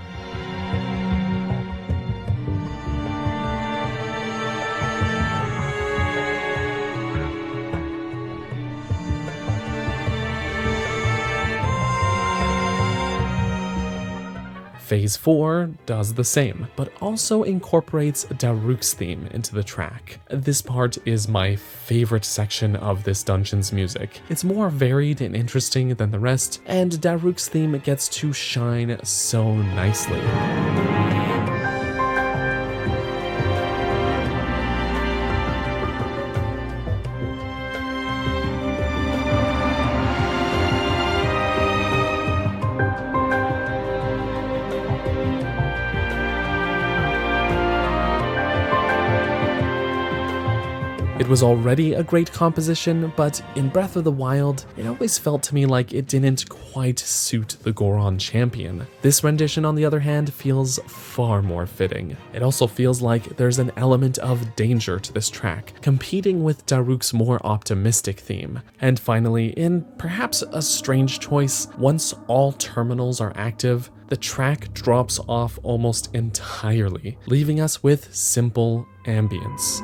S1: Phase 4 does the same, but also incorporates Daruk's theme into the track. This part is my favorite section of this dungeon's music. It's more varied and interesting than the rest, and Daruk's theme gets to shine so nicely. It was already a great composition, but in Breath of the Wild, it always felt to me like it didn't quite suit the Goron champion. This rendition, on the other hand, feels far more fitting. It also feels like there's an element of danger to this track, competing with Daruk's more optimistic theme. And finally, in perhaps a strange choice, once all terminals are active, the track drops off almost entirely, leaving us with simple ambience.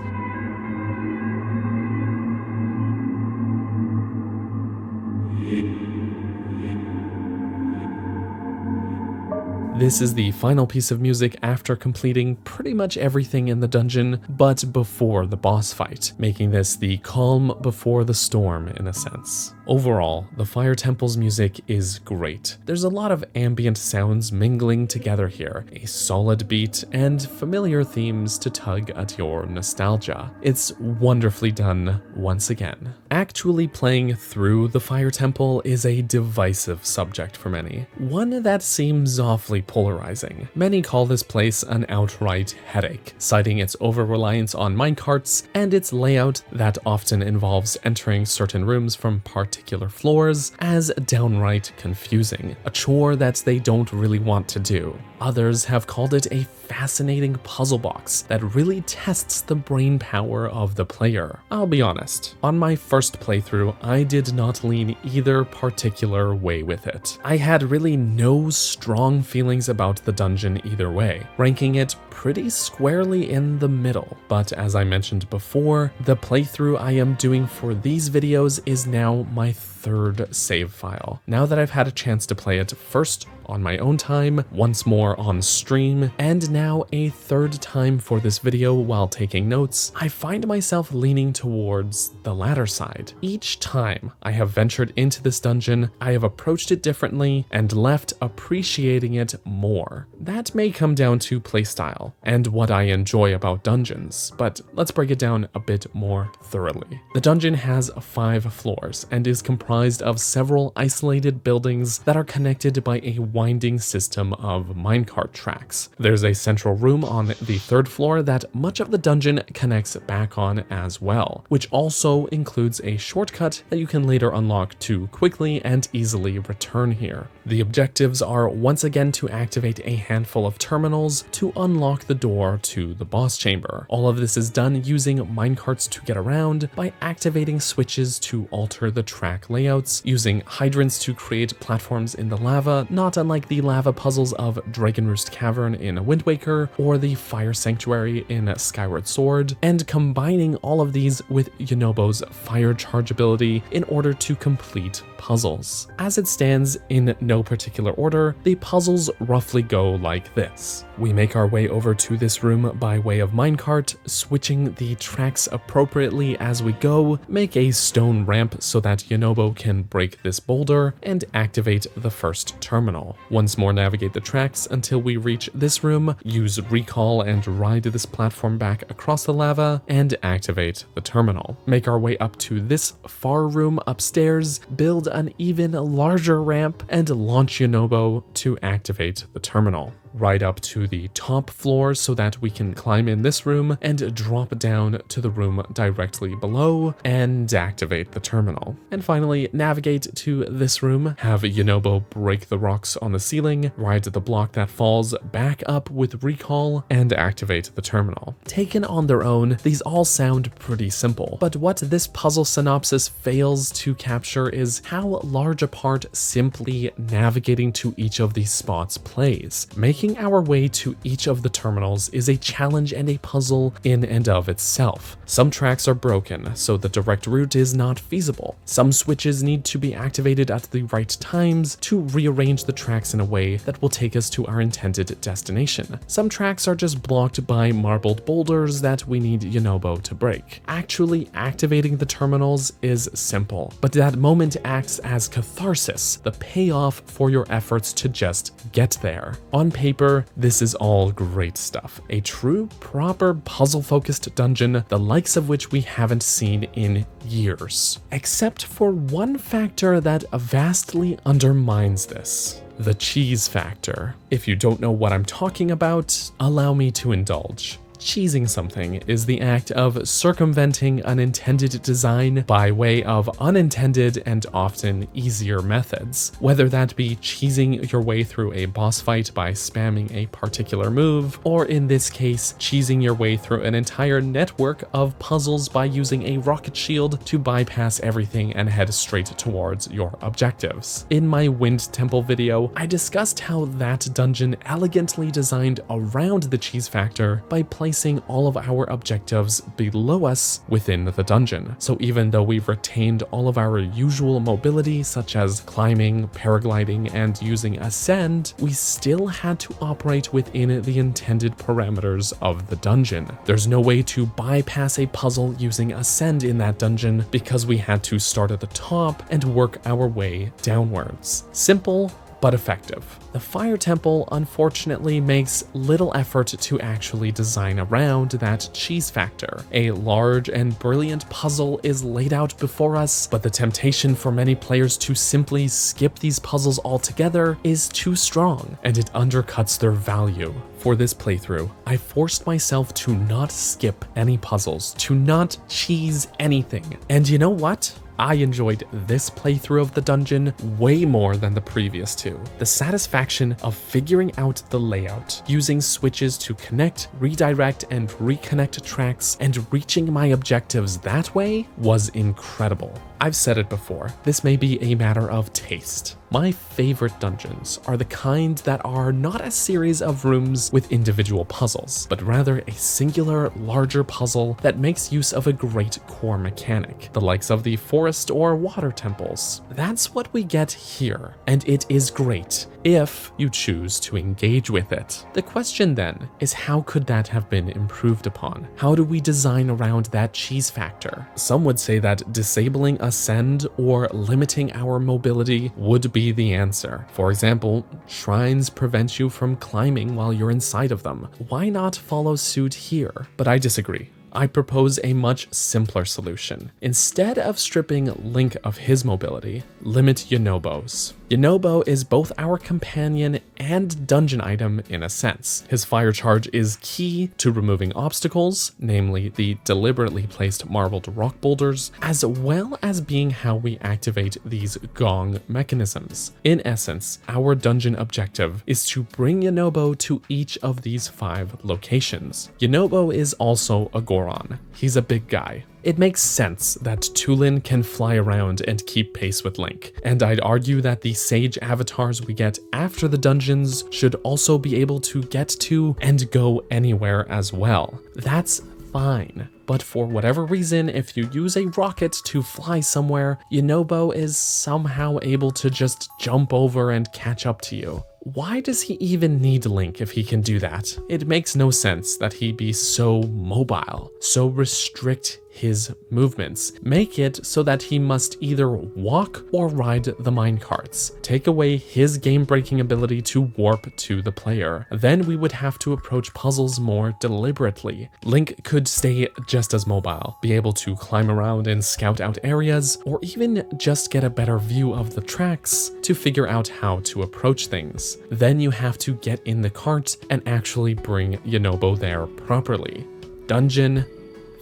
S1: This is the final piece of music after completing pretty much everything in the dungeon, but before the boss fight, making this the calm before the storm in a sense. Overall, the Fire Temple's music is great. There's a lot of ambient sounds mingling together here, a solid beat, and familiar themes to tug at your nostalgia. It's wonderfully done once again. Actually playing through the Fire Temple is a divisive subject for many, one that seems awfully polarizing. Many call this place an outright headache, citing its over-reliance on minecarts and its layout that often involves entering certain rooms from particular floors as downright confusing, a chore that they don't really want to do. Others have called it a fascinating puzzle box that really tests the brain power of the player. I'll be honest, on my first playthrough, I did not lean either particular way with it. I had really no strong feelings about the dungeon either way, ranking it pretty squarely in the middle. But as I mentioned before, the playthrough I am doing for these videos is now my third save file. Now that I've had a chance to play it first on my own time, once more on stream, and now a third time for this video while taking notes, I find myself leaning towards the latter side. Each time I have ventured into this dungeon, I have approached it differently and left appreciating it more. That may come down to playstyle and what I enjoy about dungeons, but let's break it down a bit more thoroughly. The dungeon has 5 floors and is comprised of several isolated buildings that are connected by a winding system of minecart tracks. There's a central room on the 3rd floor that much of the dungeon connects back on as well, which also includes a shortcut that you can later unlock to quickly and easily return here. The objectives are once again to activate a handful of terminals to unlock the door to the boss chamber. All of this is done using minecarts to get around by activating switches to alter the track layouts, using hydrants to create platforms in the lava, not unlike the lava puzzles of Drakenroost Cavern in Wind Waker or the Fire Sanctuary in Skyward Sword, and combining all of these with Yunobo's fire charge ability in order to complete puzzles. As it stands, in no particular order, the puzzles roughly go like this. We make our way over to this room by way of minecart, switching the tracks appropriately as we go, make a stone ramp so that Yunobo can break this boulder, and activate the first terminal. Once more, navigate the tracks until we reach this room, use recall and ride this platform back across the lava, and activate the terminal. Make our way up to this far room upstairs, build an even larger ramp, and launch Yunobo to activate the terminal. Right up to the top floor so that we can climb in this room and drop down to the room directly below and activate the terminal. And finally, navigate to this room, have Yunobo break the rocks on the ceiling, ride the block that falls back up with recall, and activate the terminal. Taken on their own, these all sound pretty simple, but what this puzzle synopsis fails to capture is how large a part simply navigating to each of these spots plays. Making our way to each of the terminals is a challenge and a puzzle in and of itself. Some tracks are broken, so the direct route is not feasible. Some switches need to be activated at the right times to rearrange the tracks in a way that will take us to our intended destination. Some tracks are just blocked by marbled boulders that we need Yunobo to break. Actually activating the terminals is simple, but that moment acts as catharsis, the payoff for your efforts to just get there. On paper, this is all great stuff. A true, proper puzzle-focused dungeon, the likes of which we haven't seen in years. Except for one factor that vastly undermines this. The cheese factor. If you don't know what I'm talking about, allow me to indulge. Cheesing something is the act of circumventing an intended design by way of unintended and often easier methods, whether that be cheesing your way through a boss fight by spamming a particular move, or in this case, cheesing your way through an entire network of puzzles by using a rocket shield to bypass everything and head straight towards your objectives. In my Wind Temple video, I discussed how that dungeon elegantly designed around the cheese factor by placing all of our objectives below us within the dungeon. So even though we've retained all of our usual mobility, such as climbing, paragliding, and using ascend, we still had to operate within the intended parameters of the dungeon. There's no way to bypass a puzzle using ascend in that dungeon because we had to start at the top and work our way downwards. Simple, but effective. The Fire Temple unfortunately makes little effort to actually design around that cheese factor. A large and brilliant puzzle is laid out before us, but the temptation for many players to simply skip these puzzles altogether is too strong, and it undercuts their value. For this playthrough, I forced myself to not skip any puzzles, to not cheese anything. And you know what? I enjoyed this playthrough of the dungeon way more than the previous two. The satisfaction of figuring out the layout, using switches to connect, redirect, and reconnect tracks, and reaching my objectives that way was incredible. I've said it before, this may be a matter of taste. My favorite dungeons are the kind that are not a series of rooms with individual puzzles, but rather a singular, larger puzzle that makes use of a great core mechanic, the likes of the forest or water temples. That's what we get here, and it is great if you choose to engage with it. The question then is, how could that have been improved upon? How do we design around that cheese factor? Some would say that disabling ascend or limiting our mobility would be the answer. For example, shrines prevent you from climbing while you're inside of them. Why not follow suit here? But I disagree. I propose a much simpler solution. Instead of stripping Link of his mobility, limit Yunobo's. Yunobo is both our companion and dungeon item in a sense. His fire charge is key to removing obstacles, namely the deliberately placed marbled rock boulders, as well as being how we activate these gong mechanisms. In essence, our dungeon objective is to bring Yunobo to each of these 5 locations. Yunobo is also a Goron. He's a big guy. It makes sense that Tulin can fly around and keep pace with Link, and I'd argue that the sage avatars we get after the dungeons should also be able to get to and go anywhere as well. That's fine. But for whatever reason, if you use a rocket to fly somewhere, Yunobo is somehow able to just jump over and catch up to you. Why does he even need Link if he can do that? It makes no sense that he be so mobile, so restrict his movements. Make it so that he must either walk or ride the minecarts. Take away his game-breaking ability to warp to the player. Then we would have to approach puzzles more deliberately. Link could stay just as mobile, be able to climb around and scout out areas, or even just get a better view of the tracks to figure out how to approach things. Then you have to get in the cart and actually bring Yunobo there properly. Dungeon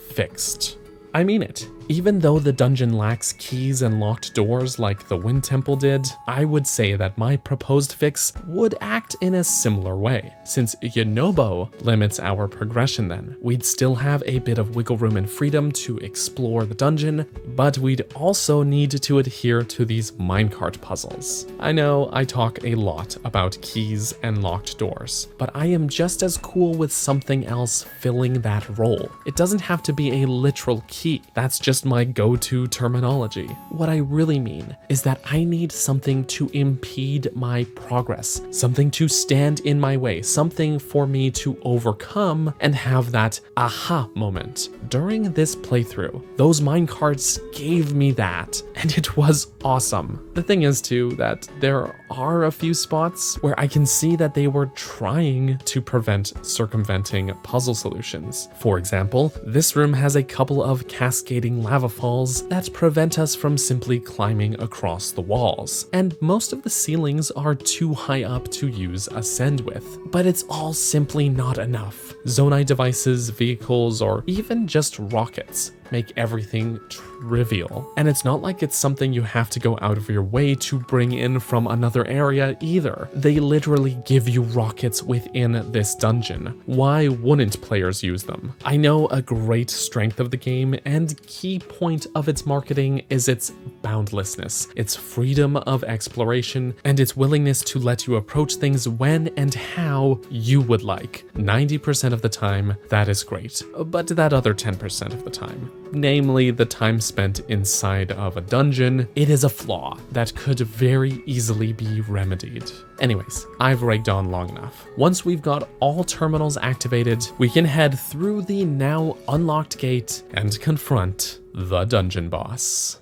S1: fixed. I mean it. Even though the dungeon lacks keys and locked doors like the Wind Temple did, I would say that my proposed fix would act in a similar way. Since Yunobo limits our progression then, we'd still have a bit of wiggle room and freedom to explore the dungeon, but we'd also need to adhere to these minecart puzzles. I know I talk a lot about keys and locked doors, but I am just as cool with something else filling that role. It doesn't have to be a literal key. That's just my go-to terminology. What I really mean is that I need something to impede my progress, something to stand in my way, something for me to overcome and have that aha moment. During this playthrough, those minecarts gave me that, and it was awesome. The thing is too that there are a few spots where I can see that they were trying to prevent circumventing puzzle solutions. For example, this room has a couple of cascading lava falls that prevent us from simply climbing across the walls, and most of the ceilings are too high up to use Ascend with, but it's all simply not enough. Zonai devices, vehicles, or even just rockets make everything trivial. And it's not like it's something you have to go out of your way to bring in from another area either. They literally give you rockets within this dungeon. Why wouldn't players use them? I know a great strength of the game and key point of its marketing is its boundlessness, its freedom of exploration, and its willingness to let you approach things when and how you would like. 90% of the time, that is great, but that other 10% of the time, namely the time spent inside of a dungeon, it is a flaw that could very easily be remedied. Anyways, I've ragged on long enough. Once we've got all terminals activated, we can head through the now unlocked gate and confront the dungeon boss.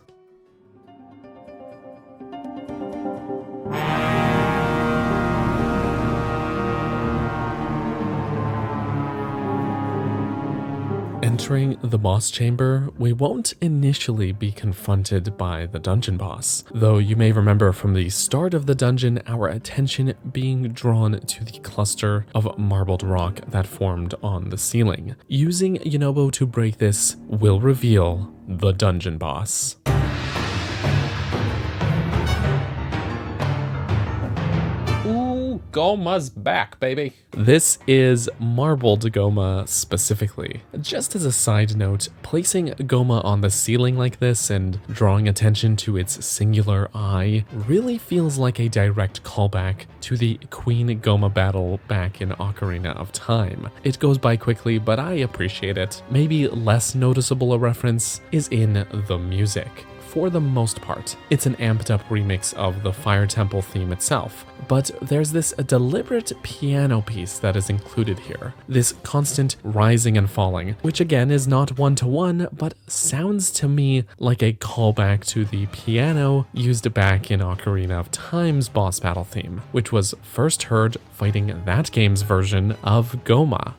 S1: Entering the boss chamber, we won't initially be confronted by the dungeon boss, though you may remember from the start of the dungeon our attention being drawn to the cluster of marbled rock that formed on the ceiling. Using Yunobo to break this will reveal the dungeon boss. Goma's back, baby. This is Marbled Goma specifically. Just as a side note, placing Goma on the ceiling like this and drawing attention to its singular eye really feels like a direct callback to the Queen Goma battle back in Ocarina of Time. It goes by quickly, but I appreciate it. Maybe less noticeable a reference is in the music. For the most part, it's an amped up remix of the Fire Temple theme itself, but there's this deliberate piano piece that is included here, this constant rising and falling, which again is not one-to-one, but sounds to me like a callback to the piano used back in Ocarina of Time's boss battle theme, which was first heard fighting that game's version of Goma.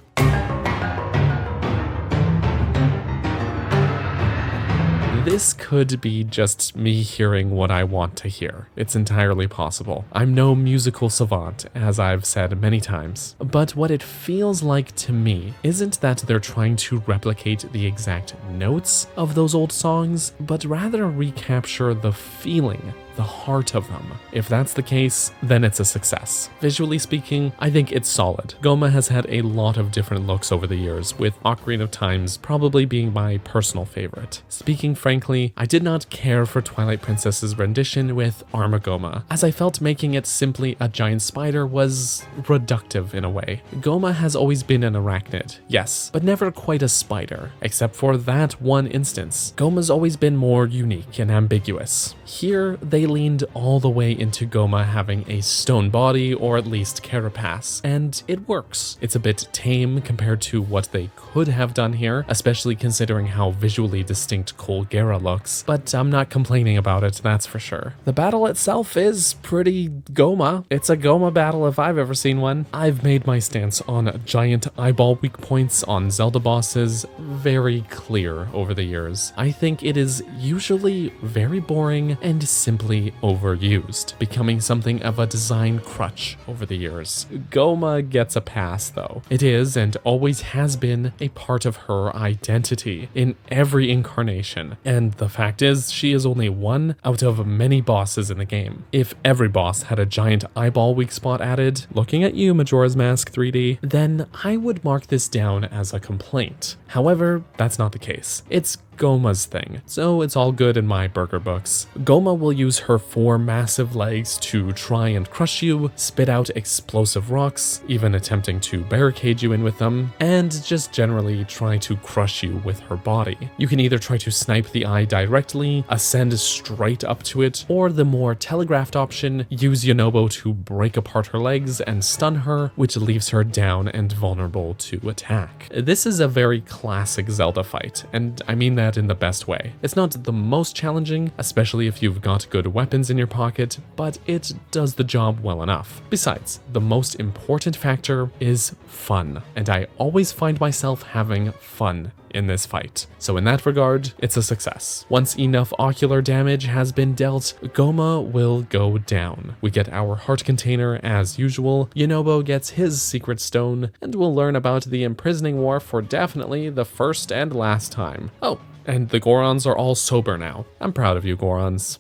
S1: This could be just me hearing what I want to hear. It's entirely possible. I'm no musical savant, as I've said many times. But what it feels like to me isn't that they're trying to replicate the exact notes of those old songs, but rather recapture the feeling, the heart of them. If that's the case, then it's a success. Visually speaking, I think it's solid. Goma has had a lot of different looks over the years, with Ocarina of Time's probably being my personal favorite. Speaking frankly, I did not care for Twilight Princess's rendition with Armagoma, as I felt making it simply a giant spider was reductive in a way. Goma has always been an arachnid, yes, but never quite a spider, except for that one instance. Goma's always been more unique and ambiguous. Here, they leaned all the way into Goma having a stone body, or at least carapace, and it works. It's a bit tame compared to what they could have done here, especially considering how visually distinct Colgera looks, but I'm not complaining about it, that's for sure. The battle itself is pretty Goma. It's a Goma battle if I've ever seen one. I've made my stance on giant eyeball weak points on Zelda bosses very clear over the years. I think it is usually very boring and simply overused, becoming something of a design crutch over the years. Goma gets a pass though. It is and always has been a part of her identity in every incarnation, and the fact is she is only one out of many bosses in the game. If every boss had a giant eyeball weak spot added, looking at you Majora's Mask 3D, then I would mark this down as a complaint. However, that's not the case. It's Goma's thing, so it's all good in my burger books. Goma will use her 4 massive legs to try and crush you, spit out explosive rocks, even attempting to barricade you in with them, and just generally try to crush you with her body. You can either try to snipe the eye directly, ascend straight up to it, or the more telegraphed option, use Yunobo to break apart her legs and stun her, which leaves her down and vulnerable to attack. This is a very classic Zelda fight, and I mean that in the best way. It's not the most challenging, especially if you've got good weapons in your pocket, but it does the job well enough. Besides, the most important factor is fun, and I always find myself having fun in this fight. So in that regard, it's a success. Once enough ocular damage has been dealt, Goma will go down. We get our heart container as usual, Yunobo gets his secret stone, and we'll learn about the imprisoning war for definitely the first and last time. Oh, and the Gorons are all sober now. I'm proud of you, Gorons.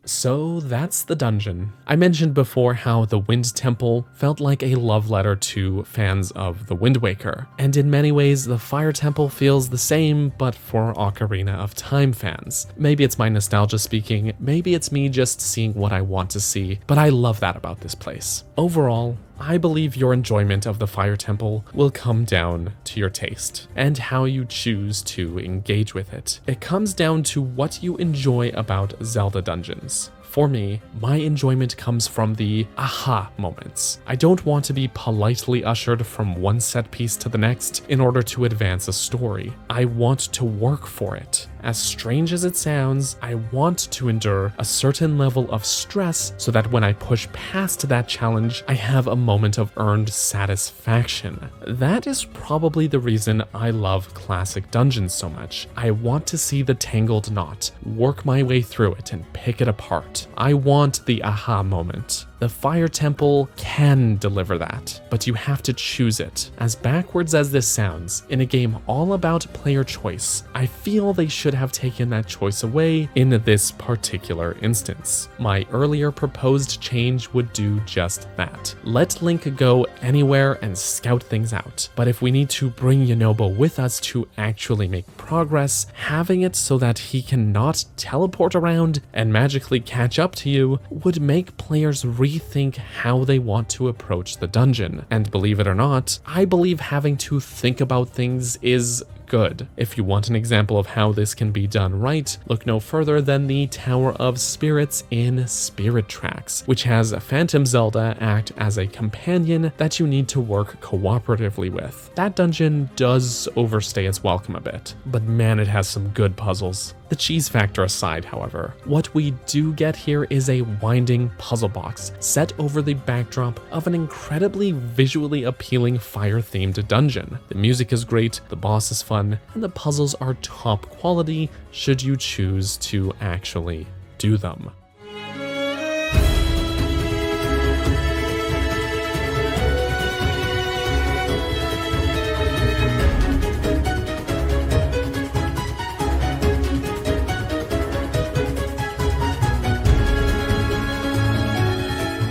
S1: So that's the dungeon. I mentioned before how the Wind Temple felt like a love letter to fans of the Wind Waker, and in many ways the Fire Temple feels the same, but for Ocarina of Time fans. Maybe it's my nostalgia speaking, maybe it's me just seeing what I want to see, but I love that about this place. Overall, I believe your enjoyment of the Fire Temple will come down to your taste and how you choose to engage with it. It comes down to what you enjoy about Zelda dungeons. For me, my enjoyment comes from the aha moments. I don't want to be politely ushered from one set piece to the next in order to advance a story. I want to work for it. As strange as it sounds, I want to endure a certain level of stress so that when I push past that challenge, I have a moment of earned satisfaction. That is probably the reason I love classic dungeons so much. I want to see the tangled knot, work my way through it, and pick it apart. I want the aha moment. The Fire Temple can deliver that, but you have to choose it. As backwards as this sounds, in a game all about player choice, I feel they should have taken that choice away in this particular instance. My earlier proposed change would do just that. Let Link go anywhere and scout things out, but if we need to bring Yunobo with us to actually make progress, having it so that he cannot teleport around and magically catch up to you would make players rethink how they want to approach the dungeon. And believe it or not, I believe having to think about things is good. If you want an example of how this can be done right, look no further than the Tower of Spirits in Spirit Tracks, which has Phantom Zelda act as a companion that you need to work cooperatively with. That dungeon does overstay its welcome a bit, but man, it has some good puzzles. The cheese factor aside, however, what we do get here is a winding puzzle box set over the backdrop of an incredibly visually appealing fire-themed dungeon. The music is great, the boss is fun, and the puzzles are top quality should you choose to actually do them.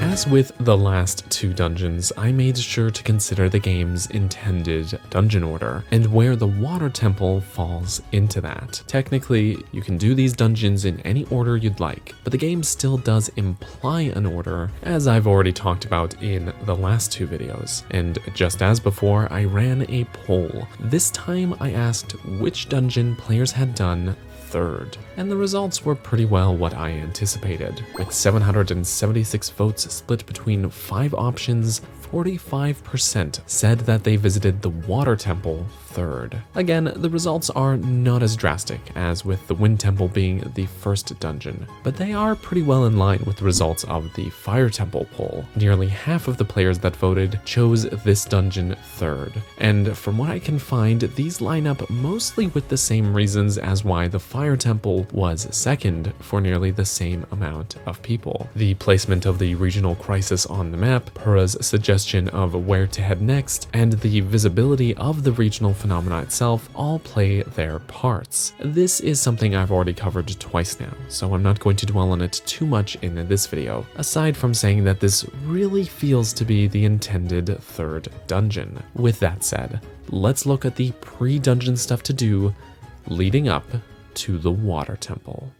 S1: As with the last two dungeons, I made sure to consider the game's intended dungeon order, and where the Water Temple falls into that. Technically, you can do these dungeons in any order you'd like, but the game still does imply an order, as I've already talked about in the last two videos. And just as before, I ran a poll. This time I asked which dungeon players had done third, and the results were pretty well what I anticipated. With 776 votes split between 5 options, 45% said that they visited the Water Temple third. Again, the results are not as drastic as with the Wind Temple being the first dungeon, but they are pretty well in line with the results of the Fire Temple poll. Nearly half of the players that voted chose this dungeon third, and from what I can find, these line up mostly with the same reasons as why the Fire Temple was second for nearly the same amount of people. The placement of the regional crisis on the map, Purah's suggestion of where to head next, and the visibility of the regional phenomena itself all play their parts. This is something I've already covered twice now, so I'm not going to dwell on it too much in this video, aside from saying that this really feels to be the intended third dungeon. With that said, let's look at the pre-dungeon stuff to do leading up to the Water Temple.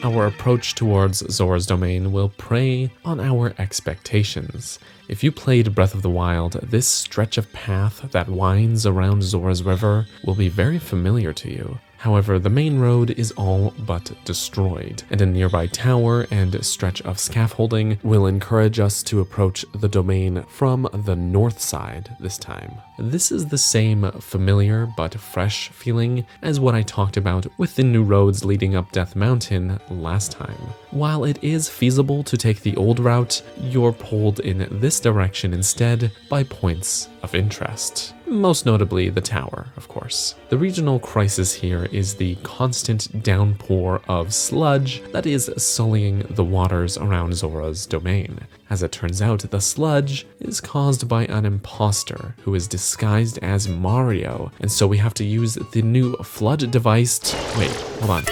S1: Our approach towards Zora's Domain will prey on our expectations. If you played Breath of the Wild, this stretch of path that winds around Zora's River will be very familiar to you. However, the main road is all but destroyed, and a nearby tower and stretch of scaffolding will encourage us to approach the domain from the north side this time. This is the same familiar but fresh feeling as what I talked about with the new roads leading up Death Mountain last time. While it is feasible to take the old route, you're pulled in this direction instead by points of interest. Most notably the tower, of course. The regional crisis here is the constant downpour of sludge that is sullying the waters around Zora's domain. As it turns out, the sludge is caused by an imposter who is disguised as Mario, and so we have to use the new flood device wait, hold on.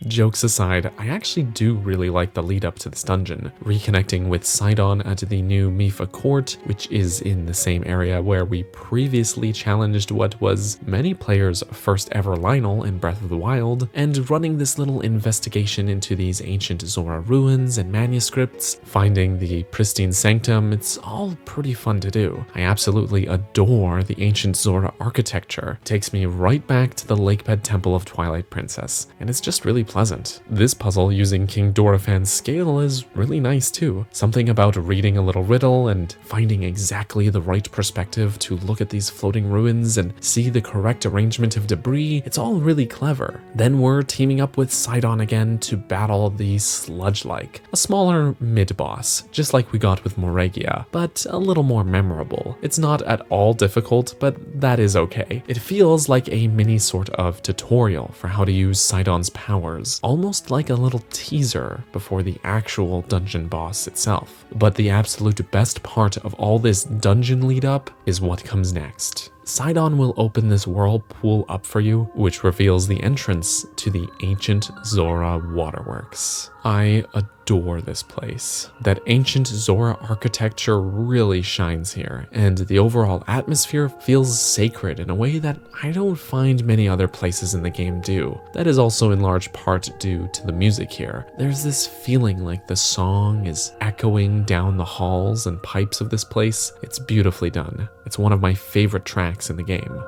S1: Jokes aside, I actually do really like the lead up to this dungeon, reconnecting with Sidon at the new Mifa Court, which is in the same area where we previously challenged what was many players' first ever Lionel in Breath of the Wild, and running this little investigation into these ancient Zora ruins and manuscripts, finding the pristine sanctum. It's all pretty fun to do. I absolutely adore the ancient Zora architecture. It takes me right back to the Lakebed Temple of Twilight Princess, and it's just really pleasant. This puzzle using King Dorephan's scale is really nice too. Something about reading a little riddle and finding exactly the right perspective to look at these floating ruins and see the correct arrangement of debris. It's all really clever. Then we're teaming up with Sidon again to battle the Sludge-like, a smaller mid-boss, just like we got with Moragia, but a little more memorable. It's not at all difficult, but that is okay. It feels like a mini sort of tutorial for how to use Sidon's powers, almost like a little teaser before the actual dungeon boss itself. But the absolute best part of all this dungeon lead up is what comes next. Sidon will open this whirlpool up for you, which reveals the entrance to the ancient Zora waterworks. I adore this place. That ancient Zora architecture really shines here, and the overall atmosphere feels sacred in a way that I don't find many other places in the game do. That is also in large part due to the music here. There's this feeling like the song is echoing down the halls and pipes of this place. It's beautifully done. It's one of my favorite tracks in the game.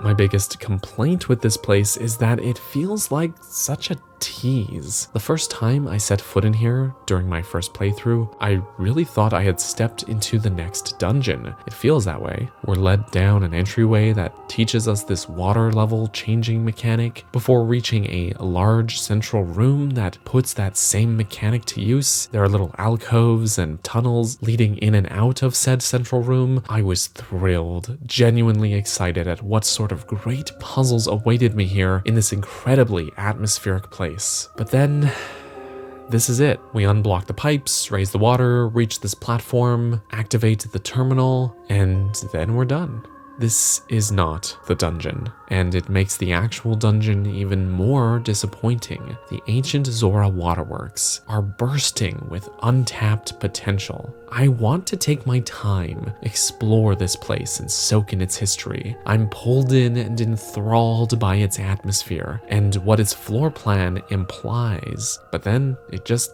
S1: My biggest complaint with this place is that it feels like such a tease. The first time I set foot in here during my first playthrough, I really thought I had stepped into the next dungeon. It feels that way. We're led down an entryway that teaches us this water level changing mechanic before reaching a large central room that puts that same mechanic to use. There are little alcoves and tunnels leading in and out of said central room. I was thrilled, genuinely excited at what sort of great puzzles awaited me here in this incredibly atmospheric place. But then, this is it. We unblock the pipes, raise the water, reach this platform, activate the terminal, and then we're done. This is not the dungeon, and it makes the actual dungeon even more disappointing. The ancient Zora waterworks are bursting with untapped potential. I want to take my time, explore this place, and soak in its history. I'm pulled in and enthralled by its atmosphere and what its floor plan implies, but then it just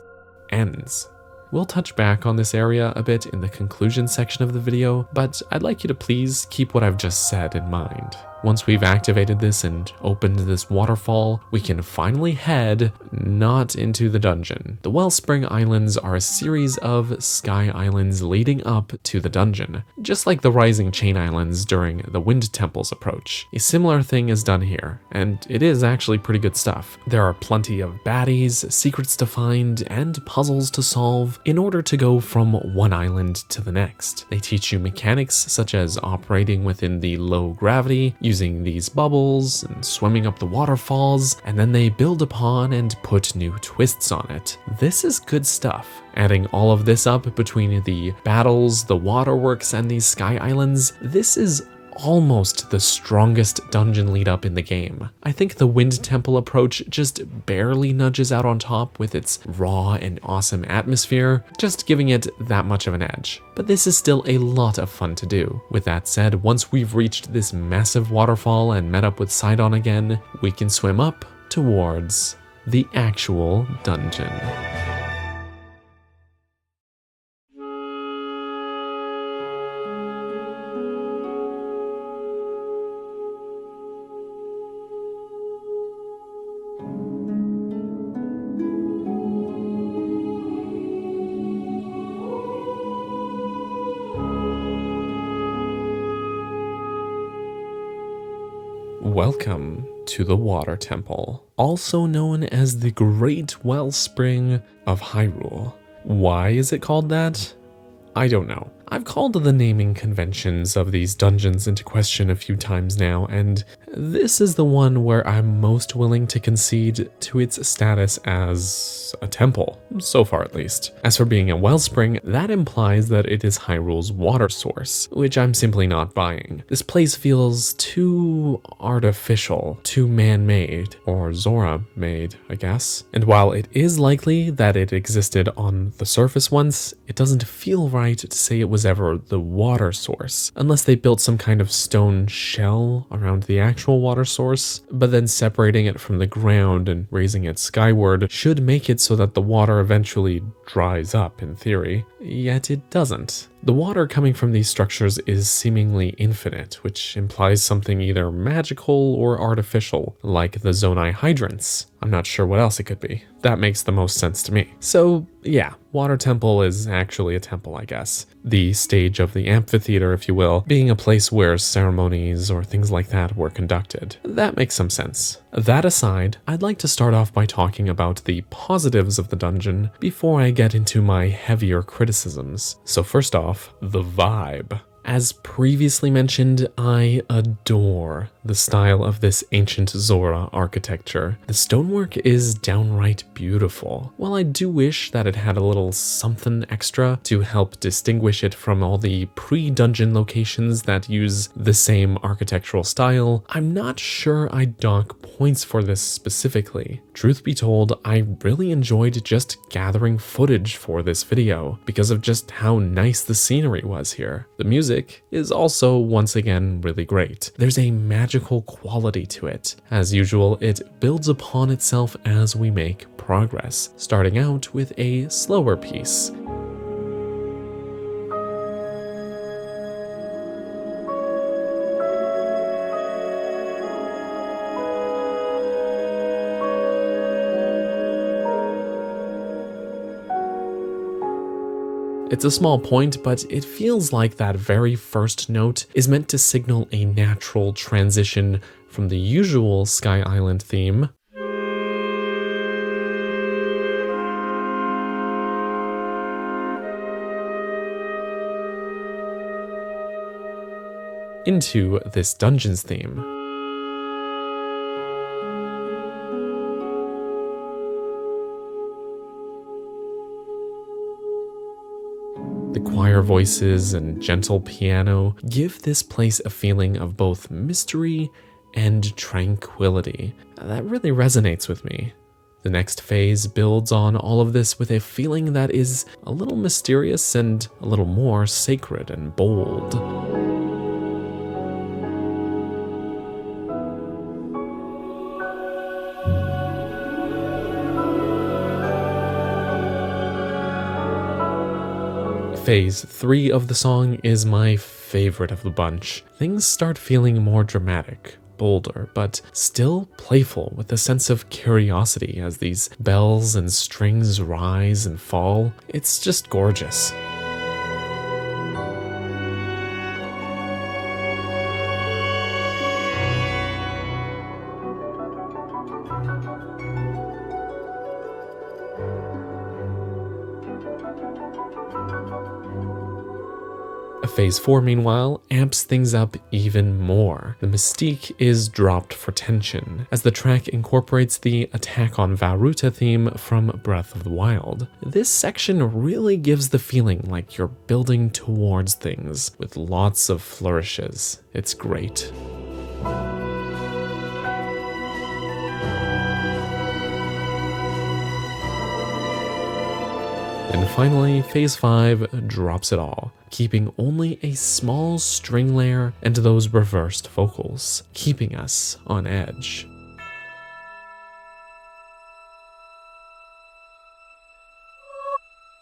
S1: ends. We'll touch back on this area a bit in the conclusion section of the video, but I'd like you to please keep what I've just said in mind. Once we've activated this and opened this waterfall, we can finally head not into the dungeon. The Wellspring Islands are a series of sky islands leading up to the dungeon, just like the Rising Chain Islands during the Wind Temple's approach. A similar thing is done here, and it is actually pretty good stuff. There are plenty of baddies, secrets to find, and puzzles to solve in order to go from one island to the next. They teach you mechanics such as operating within the low gravity, using these bubbles and swimming up the waterfalls, and then they build upon and put new twists on it. This is good stuff. Adding all of this up between the battles, the waterworks, and these sky islands, this is almost the strongest dungeon lead up in the game. I think the Wind Temple approach just barely nudges out on top with its raw and awesome atmosphere, just giving it that much of an edge. But this is still a lot of fun to do. With that said, once we've reached this massive waterfall and met up with Sidon again, we can swim up towards the actual dungeon. Welcome to the Water Temple, also known as the Great Wellspring of Hyrule. Why is it called that? I don't know. I've called the naming conventions of these dungeons into question a few times now, and this is the one where I'm most willing to concede to its status as a temple, so far at least. As for being a wellspring, that implies that it is Hyrule's water source, which I'm simply not buying. This place feels too artificial, too man-made, or Zora-made, I guess. And while it is likely that it existed on the surface once, it doesn't feel right to say it was ever the water source, unless they built some kind of stone shell around the actual water source, but then separating it from the ground and raising it skyward should make it so that the water eventually dries up in theory, yet it doesn't. The water coming from these structures is seemingly infinite, which implies something either magical or artificial, like the Zonai hydrants. I'm not sure what else it could be. That makes the most sense to me. So yeah, Water Temple is actually a temple, I guess. The stage of the amphitheater, if you will, being a place where ceremonies or things like that were conducted. That makes some sense. That aside, I'd like to start off by talking about the positives of the dungeon before I get into my heavier criticisms. So first off, the vibe. As previously mentioned, I adore the style of this ancient Zora architecture. The stonework is downright beautiful. While I do wish that it had a little something extra to help distinguish it from all the pre-dungeon locations that use the same architectural style, I'm not sure I'd dock points for this specifically. Truth be told, I really enjoyed just gathering footage for this video because of just how nice the scenery was here. The music is also once again really great. There's a magical quality to it. As usual, it builds upon itself as we make progress, starting out with a slower piece. It's a small point, but it feels like that very first note is meant to signal a natural transition from the usual Sky Island theme into this dungeon's theme. The choir voices and gentle piano give this place a feeling of both mystery and tranquility. That really resonates with me. The next phase builds on all of this with a feeling that is a little mysterious and a little more sacred and bold. Phase 3 of the song is my favorite of the bunch. Things start feeling more dramatic, bolder, but still playful with a sense of curiosity as these bells and strings rise and fall. It's just gorgeous. Phase 4, meanwhile, amps things up even more. The mystique is dropped for tension, as the track incorporates the Attack on Vauruta theme from Breath of the Wild. This section really gives the feeling like you're building towards things, with lots of flourishes. It's great. And finally, Phase 5 drops it all, keeping only a small string layer and those reversed vocals, keeping us on edge.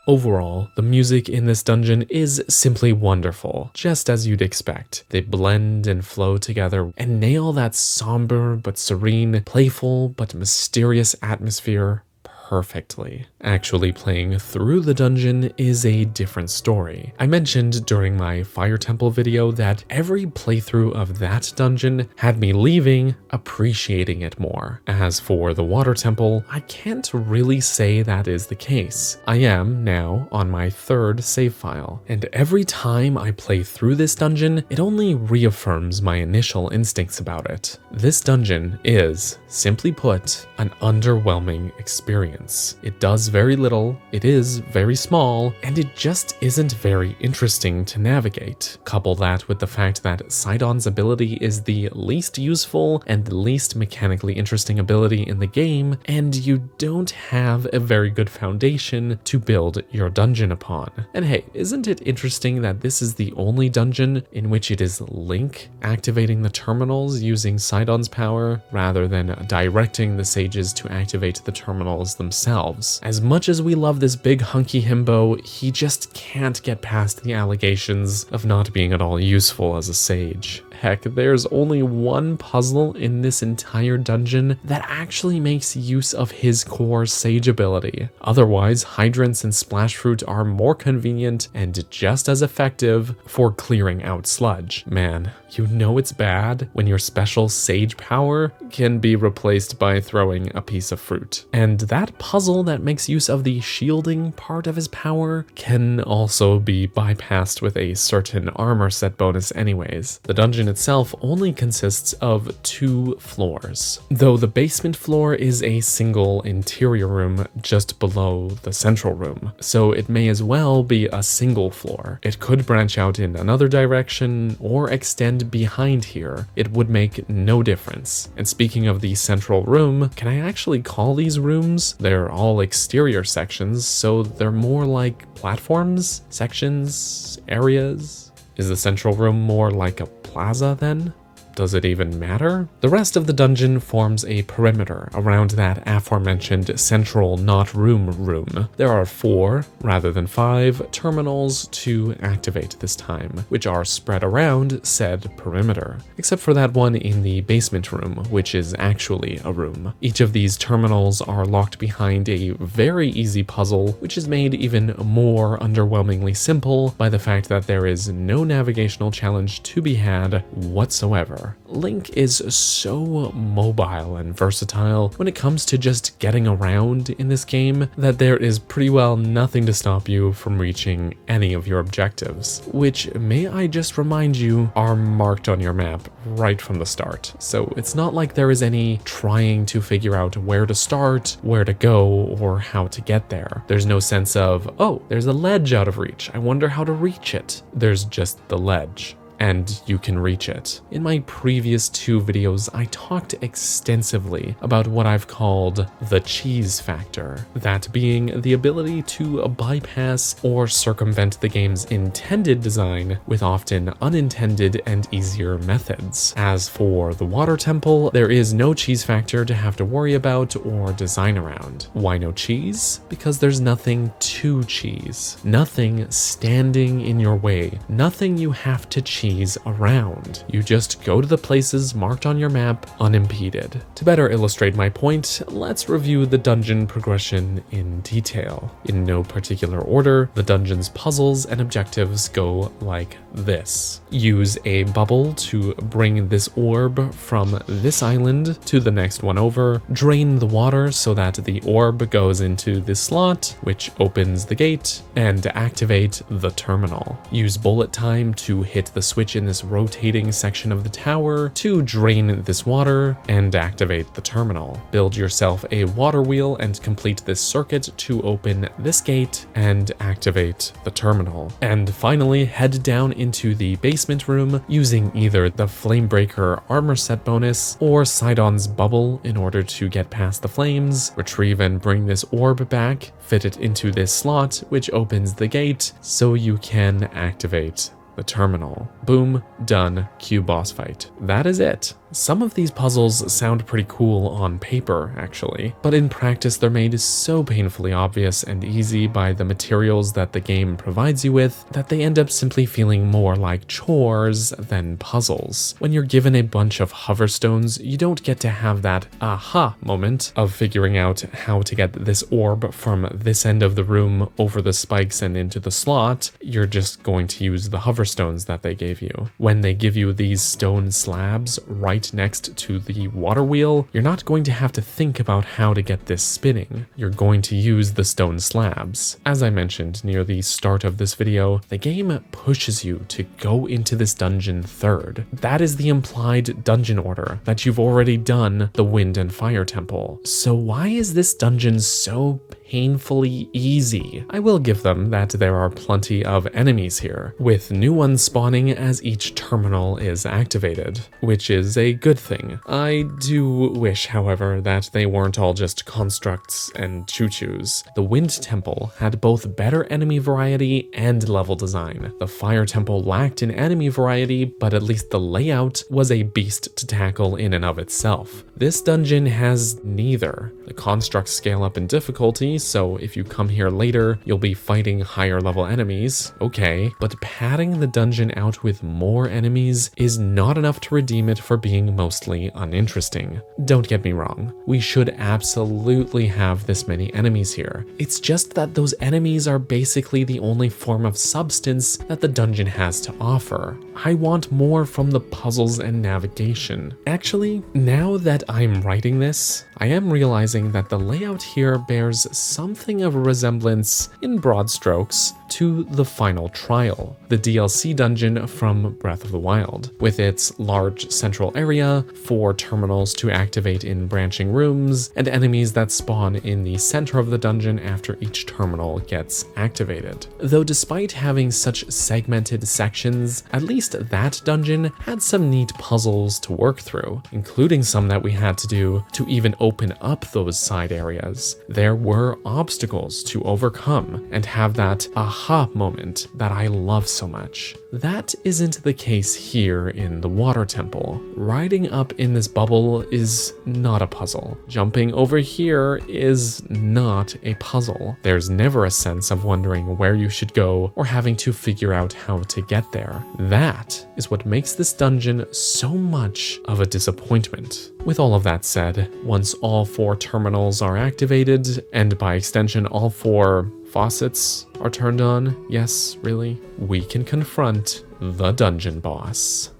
S1: Overall, the music in this dungeon is simply wonderful, just as you'd expect. They blend and flow together and nail that somber but serene, playful but mysterious atmosphere perfectly. Actually playing through the dungeon is a different story. I mentioned during my Fire Temple video that every playthrough of that dungeon had me leaving appreciating it more. As for the Water Temple, I can't really say that is the case. I am now on my 3rd save file, and every time I play through this dungeon, it only reaffirms my initial instincts about it. This dungeon is, simply put, an underwhelming experience. It does very little, it is very small, and it just isn't very interesting to navigate. Couple that with the fact that Sidon's ability is the least useful and the least mechanically interesting ability in the game, and you don't have a very good foundation to build your dungeon upon. And hey, isn't it interesting that this is the only dungeon in which it is Link activating the terminals using Sidon's power, rather than directing the sages to activate the terminals themselves? As much as we love this big hunky himbo, he just can't get past the allegations of not being at all useful as a sage. Heck, there's only one puzzle in this entire dungeon that actually makes use of his core sage ability. Otherwise, hydrants and splash fruit are more convenient and just as effective for clearing out sludge. Man, you know it's bad when your special sage power can be replaced by throwing a piece of fruit. And that puzzle that makes use of the shielding part of his power can also be bypassed with a certain armor set bonus anyways. The dungeon itself only consists of 2 floors, though the basement floor is a single interior room just below the central room, so it may as well be a single floor. It could branch out in another direction or extend behind here. It would make no difference. And speaking of the central room, can I actually call these rooms? They're all exterior sections, so they're more like platforms, sections, areas. Is the central room more like a plaza then? Does it even matter? The rest of the dungeon forms a perimeter around that aforementioned central not room. There are 4, rather than 5, terminals to activate this time, which are spread around said perimeter, except for that one in the basement room, which is actually a room. Each of these terminals are locked behind a very easy puzzle, which is made even more underwhelmingly simple by the fact that there is no navigational challenge to be had whatsoever. Link is so mobile and versatile when it comes to just getting around in this game that there is pretty well nothing to stop you from reaching any of your objectives, which, may I just remind you, are marked on your map right from the start. So it's not like there is any trying to figure out where to start, where to go, or how to get there. There's no sense of, oh, there's a ledge out of reach, I wonder how to reach it. There's just the ledge, and you can reach it. In my previous 2 videos, I talked extensively about what I've called the cheese factor, that being the ability to bypass or circumvent the game's intended design with often unintended and easier methods. As for the Water Temple, there is no cheese factor to have to worry about or design around. Why no cheese? Because there's nothing to cheese. Nothing standing in your way. Nothing you have to cheese around. You just go to the places marked on your map unimpeded. To better illustrate my point, let's review the dungeon progression in detail. In no particular order, the dungeon's puzzles and objectives go like this. Use a bubble to bring this orb from this island to the next one over. Drain the water so that the orb goes into this slot, which opens the gate, and activate the terminal. Use bullet time to hit the switch in this rotating section of the tower to drain this water and activate the terminal. Build yourself a water wheel and complete this circuit to open this gate and activate the terminal. And finally, head down into the basement room using either the Flamebreaker armor set bonus or Sidon's bubble in order to get past the flames, retrieve and bring this orb back, fit it into this slot, which opens the gate so you can activate the terminal. Boom, done, cue boss fight. That is it. Some of these puzzles sound pretty cool on paper, actually, but in practice they're made so painfully obvious and easy by the materials that the game provides you with that they end up simply feeling more like chores than puzzles. When you're given a bunch of hoverstones, you don't get to have that aha moment of figuring out how to get this orb from this end of the room over the spikes and into the slot. You're just going to use the hoverstones that they gave you. When they give you these stone slabs right next to the water wheel, you're not going to have to think about how to get this spinning. You're going to use the stone slabs. As I mentioned near the start of this video, the game pushes you to go into this dungeon third. That is the implied dungeon order, that you've already done the Wind and Fire Temple. So why is this dungeon so painfully easy? I will give them that there are plenty of enemies here, with new ones spawning as each terminal is activated, which is a good thing. I do wish, however, that they weren't all just constructs and choo-choos. The Wind Temple had both better enemy variety and level design. The Fire Temple lacked in enemy variety, but at least the layout was a beast to tackle in and of itself. This dungeon has neither. The constructs scale up in difficulty, so if you come here later, you'll be fighting higher level enemies, okay, but padding the dungeon out with more enemies is not enough to redeem it for being mostly uninteresting. Don't get me wrong, we should absolutely have this many enemies here. It's just that those enemies are basically the only form of substance that the dungeon has to offer. I want more from the puzzles and navigation. Actually, now that I'm writing this, I am realizing that the layout here bears something of a resemblance, in broad strokes, to the final trial, the DLC dungeon from Breath of the Wild, with its large central area, 4 terminals to activate in branching rooms, and enemies that spawn in the center of the dungeon after each terminal gets activated. Though despite having such segmented sections, at least that dungeon had some neat puzzles to work through, including some that we had to do to even open up those side areas. There were obstacles to overcome and have that aha moment that I love so much. That isn't the case here in the Water Temple. Riding up in this bubble is not a puzzle. Jumping over here is not a puzzle. There's never a sense of wondering where you should go or having to figure out how to get there. That is what makes this dungeon so much of a disappointment. With all of that said, once all 4 terminals are activated, and by extension all 4 faucets are turned on, yes, really, we can confront the dungeon boss.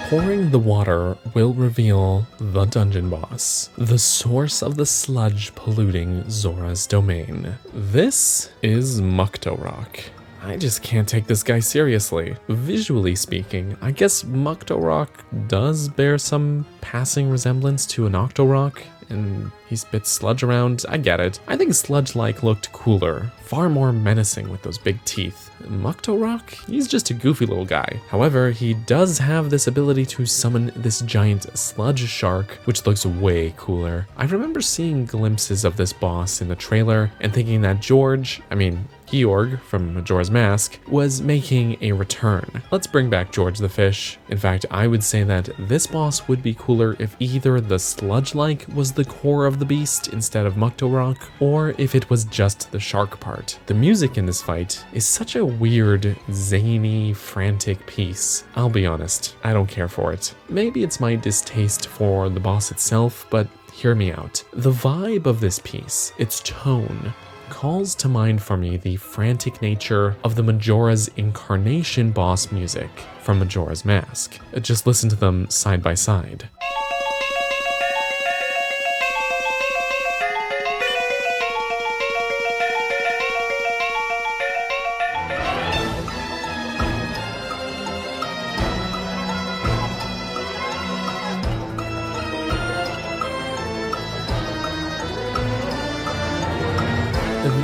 S1: Pouring the water will reveal the dungeon boss, the source of the sludge polluting Zora's domain. This is Muktorok. I just can't take this guy seriously. Visually speaking, I guess Muktorok does bear some passing resemblance to an Octorok, and he spits sludge around. I get it. I think Sludge-like looked cooler, far more menacing with those big teeth. Muktorok? He's just a goofy little guy. However, he does have this ability to summon this giant sludge shark, which looks way cooler. I remember seeing glimpses of this boss in the trailer and thinking that Georg from Majora's Mask was making a return. Let's bring back George the fish. In fact, I would say that this boss would be cooler if either the sludge-like was the core of the beast instead of Muktorok, or if it was just the shark part. The music in this fight is such a weird, zany, frantic piece. I'll be honest, I don't care for it. Maybe it's my distaste for the boss itself, but hear me out. The vibe of this piece, its tone, calls to mind for me the frantic nature of the Majora's Incarnation boss music from Majora's Mask. Just listen to them side by side.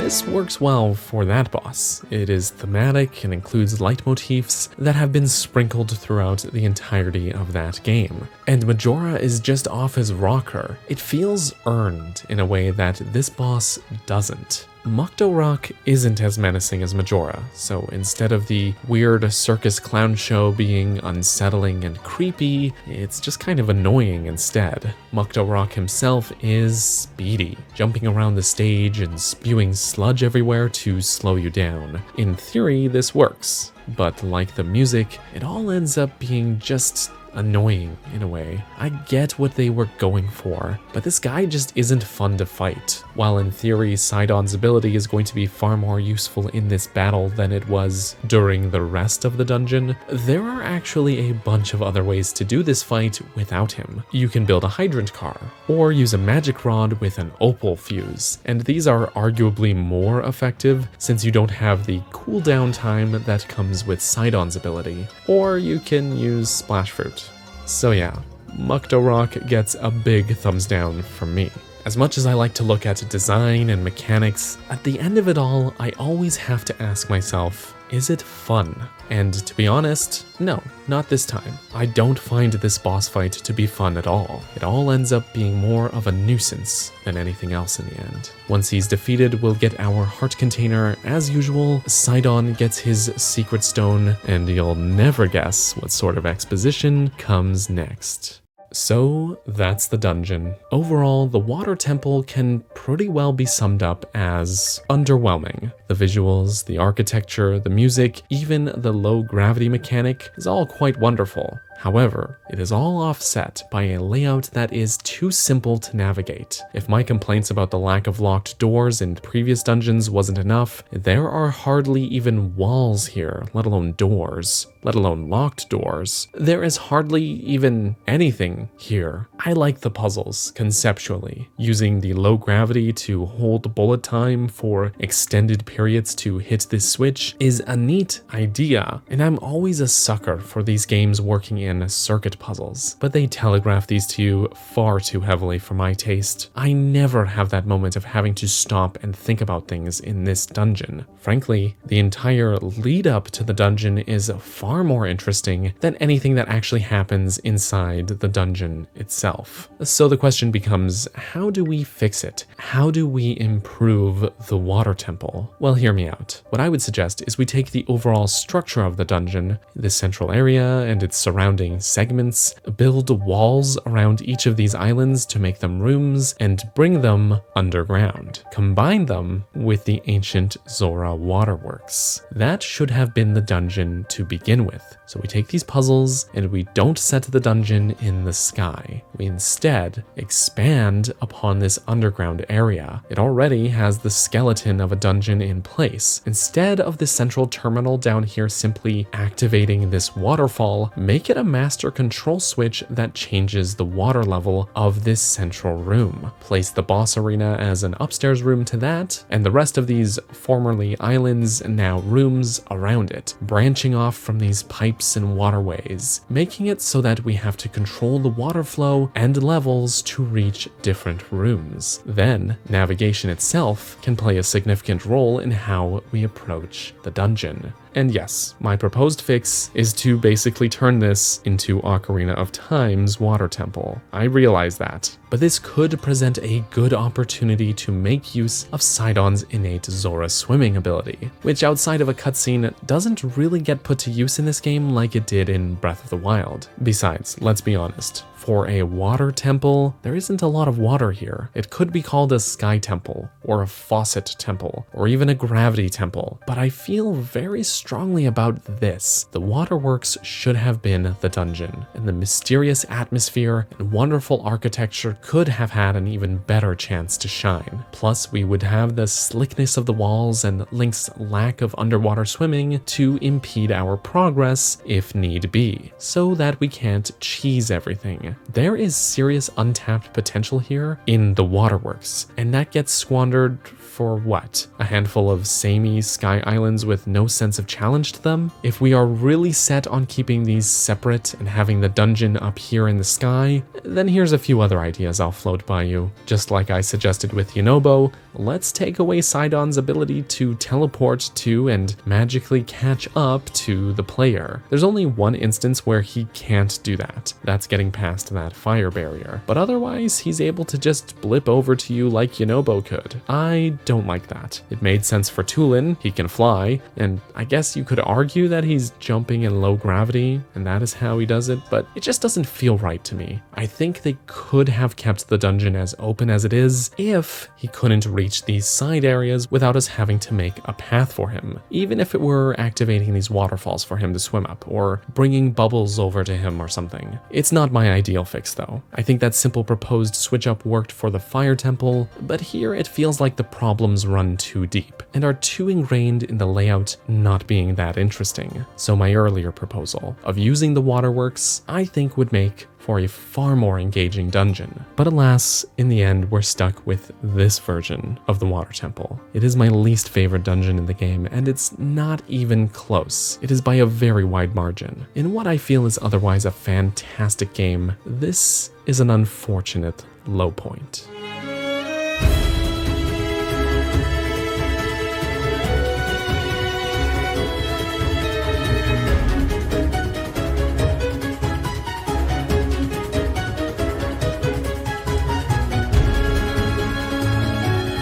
S1: this works well for that boss. It is thematic and includes leitmotifs that have been sprinkled throughout the entirety of that game. And Majora is just off his rocker. It feels earned in a way that this boss doesn't. Mukto Rock isn't as menacing as Majora, so instead of the weird circus clown show being unsettling and creepy, it's just kind of annoying instead. Mukto Rock himself is speedy, jumping around the stage and spewing sludge everywhere to slow you down. In theory, this works, but like the music, it all ends up being just annoying in a way. I get what they were going for, but this guy just isn't fun to fight. While in theory, Sidon's ability is going to be far more useful in this battle than it was during the rest of the dungeon, there are actually a bunch of other ways to do this fight without him. You can build a hydrant car, or use a magic rod with an opal fuse, and these are arguably more effective since you don't have the cooldown time that comes with Sidon's ability, or you can use Splash Fruit. So yeah, Mukto Rock gets a big thumbs down from me. As much as I like to look at design and mechanics, at the end of it all, I always have to ask myself, is it fun? And to be honest, no, not this time. I don't find this boss fight to be fun at all. It all ends up being more of a nuisance than anything else in the end. Once he's defeated, we'll get our heart container. As usual, Sidon gets his secret stone, and you'll never guess what sort of exposition comes next. So that's the dungeon. Overall, the water temple can pretty well be summed up as underwhelming. The visuals, the architecture, the music, even the low gravity mechanic is all quite wonderful. However, it is all offset by a layout that is too simple to navigate. If my complaints about the lack of locked doors in previous dungeons wasn't enough, there are hardly even walls here, let alone doors, let alone locked doors. There is hardly even anything here. I like the puzzles, conceptually. Using the low gravity to hold bullet time for extended periods to hit this switch is a neat idea, and I'm always a sucker for these games working in circuit puzzles, but they telegraph these to you far too heavily for my taste. I never have that moment of having to stop and think about things in this dungeon. Frankly, the entire lead up to the dungeon is far more interesting than anything that actually happens inside the dungeon itself. So the question becomes, how do we fix it? How do we improve the water temple? Well, hear me out. What I would suggest is we take the overall structure of the dungeon, the central area and its surrounding segments, build walls around each of these islands to make them rooms, and bring them underground. Combine them with the ancient Zora waterworks. That should have been the dungeon to begin with. So we take these puzzles and we don't set the dungeon in the sky. We instead expand upon this underground area. It already has the skeleton of a dungeon in place. Instead of the central terminal down here simply activating this waterfall, make it a master control switch that changes the water level of this central room. Place the boss arena as an upstairs room to that, and the rest of these formerly islands now rooms around it, branching off from these pipes and waterways, making it so that we have to control the water flow and levels to reach different rooms. Then, navigation itself can play a significant role in how we approach the dungeon. And yes, my proposed fix is to basically turn this into Ocarina of Time's water temple. I realize that, but this could present a good opportunity to make use of Sidon's innate Zora swimming ability, which outside of a cutscene doesn't really get put to use in this game like it did in Breath of the Wild. Besides, let's be honest, for a water temple, there isn't a lot of water here. It could be called a sky temple, or a faucet temple, or even a gravity temple, but I feel very strongly about this. The waterworks should have been the dungeon, and the mysterious atmosphere and wonderful architecture could have had an even better chance to shine. Plus, we would have the slickness of the walls and Link's lack of underwater swimming to impede our progress if need be, so that we can't cheese everything. There is serious untapped potential here in the waterworks, and that gets squandered for what? A handful of samey sky islands with no sense of challenge to them? If we are really set on keeping these separate and having the dungeon up here in the sky, then here's a few other ideas I'll float by you. Just like I suggested with Yunobo, let's take away Sidon's ability to teleport to and magically catch up to the player. There's only one instance where he can't do that. That's getting past that fire barrier. But otherwise, he's able to just blip over to you like Yunobo could. I don't like that. It made sense for Tulin, he can fly, and I guess you could argue that he's jumping in low gravity, and that is how he does it, but it just doesn't feel right to me. I think they could have kept the dungeon as open as it is if he couldn't reach these side areas without us having to make a path for him, even if it were activating these waterfalls for him to swim up, or bringing bubbles over to him or something. It's not my ideal fix though. I think that simple proposed switch up worked for the fire temple, but here it feels like the problems run too deep and are too ingrained in the layout not being that interesting. So my earlier proposal of using the waterworks, I think would make for a far more engaging dungeon. But alas, in the end, we're stuck with this version of the Water Temple. It is my least favorite dungeon in the game, and it's not even close. It is by a very wide margin. In what I feel is otherwise a fantastic game, this is an unfortunate low point.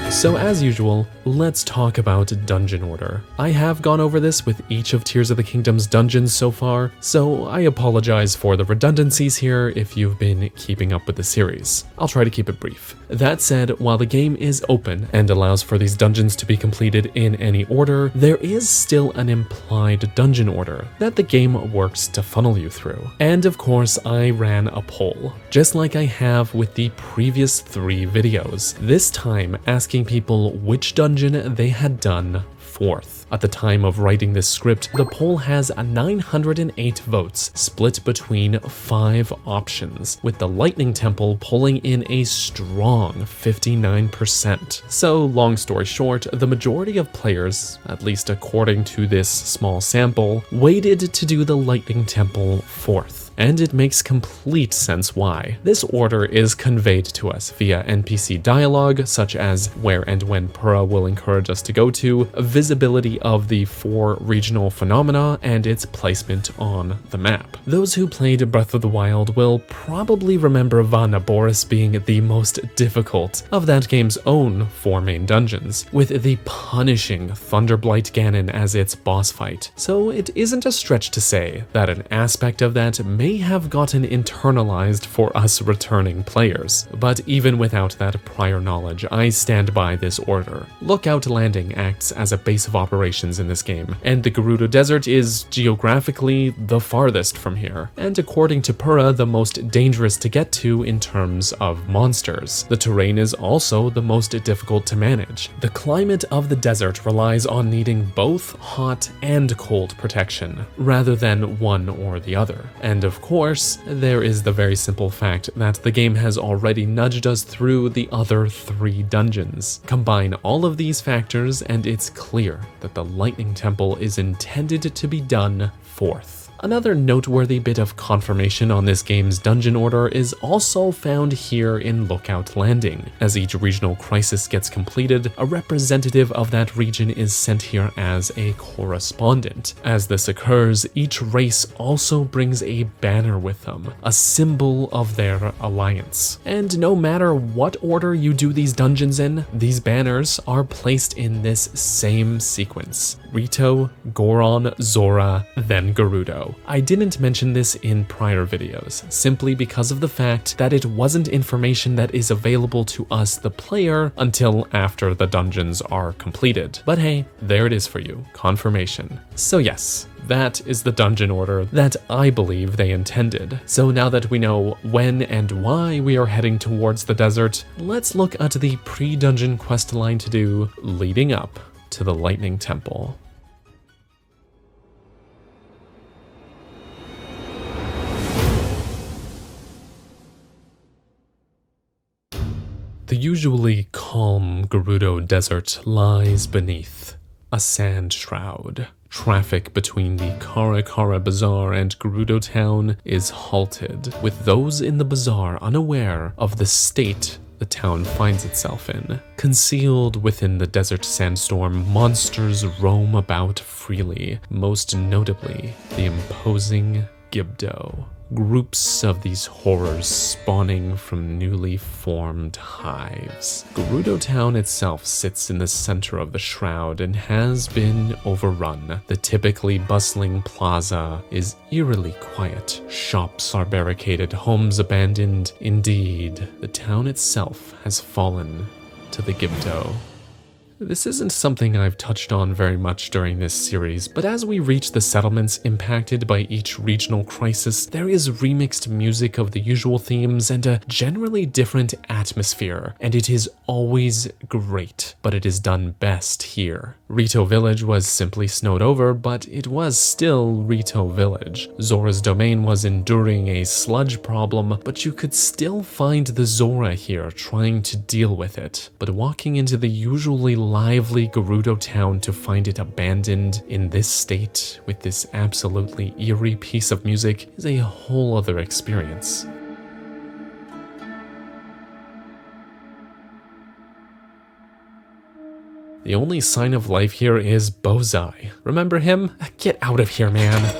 S1: So as usual, let's talk about dungeon order. I have gone over this with each of Tears of the Kingdom's dungeons so far, so I apologize for the redundancies here if you've been keeping up with the series. I'll try to keep it brief. That said, while the game is open and allows for these dungeons to be completed in any order, there is still an implied dungeon order that the game works to funnel you through. And of course, I ran a poll, just like I have with the previous 3 videos, this time asking people which dungeon they had done fourth. At the time of writing this script, the poll has 908 votes split between 5 options, with the Lightning Temple pulling in a strong 59%. So long story short, the majority of players, at least according to this small sample, waited to do the Lightning Temple fourth. And it makes complete sense why. This order is conveyed to us via NPC dialogue, such as where and when Pura will encourage us to go to, visibility of the 4 regional phenomena, and its placement on the map. Those who played Breath of the Wild will probably remember Vana Boris being the most difficult of that game's own 4 main dungeons, with the punishing Thunderblight Ganon as its boss fight. So it isn't a stretch to say that an aspect of that may have gotten internalized for us returning players. But even without that prior knowledge, I stand by this order. Lookout Landing acts as a base of operations in this game, and the Gerudo Desert is geographically the farthest from here, and according to Pura, the most dangerous to get to in terms of monsters. The terrain is also the most difficult to manage. The climate of the desert relies on needing both hot and cold protection, rather than one or the other. And of course, there is the very simple fact that the game has already nudged us through the other 3 dungeons. Combine all of these factors and it's clear that the Lightning Temple is intended to be done fourth. Another noteworthy bit of confirmation on this game's dungeon order is also found here in Lookout Landing. As each regional crisis gets completed, a representative of that region is sent here as a correspondent. As this occurs, each race also brings a banner with them, a symbol of their alliance. And no matter what order you do these dungeons in, these banners are placed in this same sequence: Rito, Goron, Zora, then Gerudo. I didn't mention this in prior videos, simply because of the fact that it wasn't information that is available to us, the player, until after the dungeons are completed. But hey, there it is for you, confirmation. So yes, that is the dungeon order that I believe they intended. So now that we know when and why we are heading towards the desert, let's look at the pre-dungeon questline to do leading up to the Lightning Temple. The The usually calm Gerudo Desert lies beneath a sand shroud. Traffic between the Kara Bazaar and Gerudo Town is halted, with those in the bazaar unaware of the state the town finds itself in. Concealed within the desert sandstorm, monsters roam about freely, most notably the imposing Gibdo. Groups of these horrors spawning from newly formed hives. Gerudo Town itself sits in the center of the shroud and has been overrun. The typically bustling plaza is eerily quiet. Shops are barricaded, homes abandoned. Indeed, the town itself has fallen to the Gibdo. This isn't something I've touched on very much during this series, but as we reach the settlements impacted by each regional crisis, there is remixed music of the usual themes and a generally different atmosphere, and it is always great, but it is done best here. Rito Village was simply snowed over, but it was still Rito Village. Zora's domain was enduring a sludge problem, but you could still find the Zora here trying to deal with it. But walking into the usually lively Gerudo Town to find it abandoned in this state with this absolutely eerie piece of music is a whole other experience. The only sign of life here is Bozai. Remember him? Get out of here, man.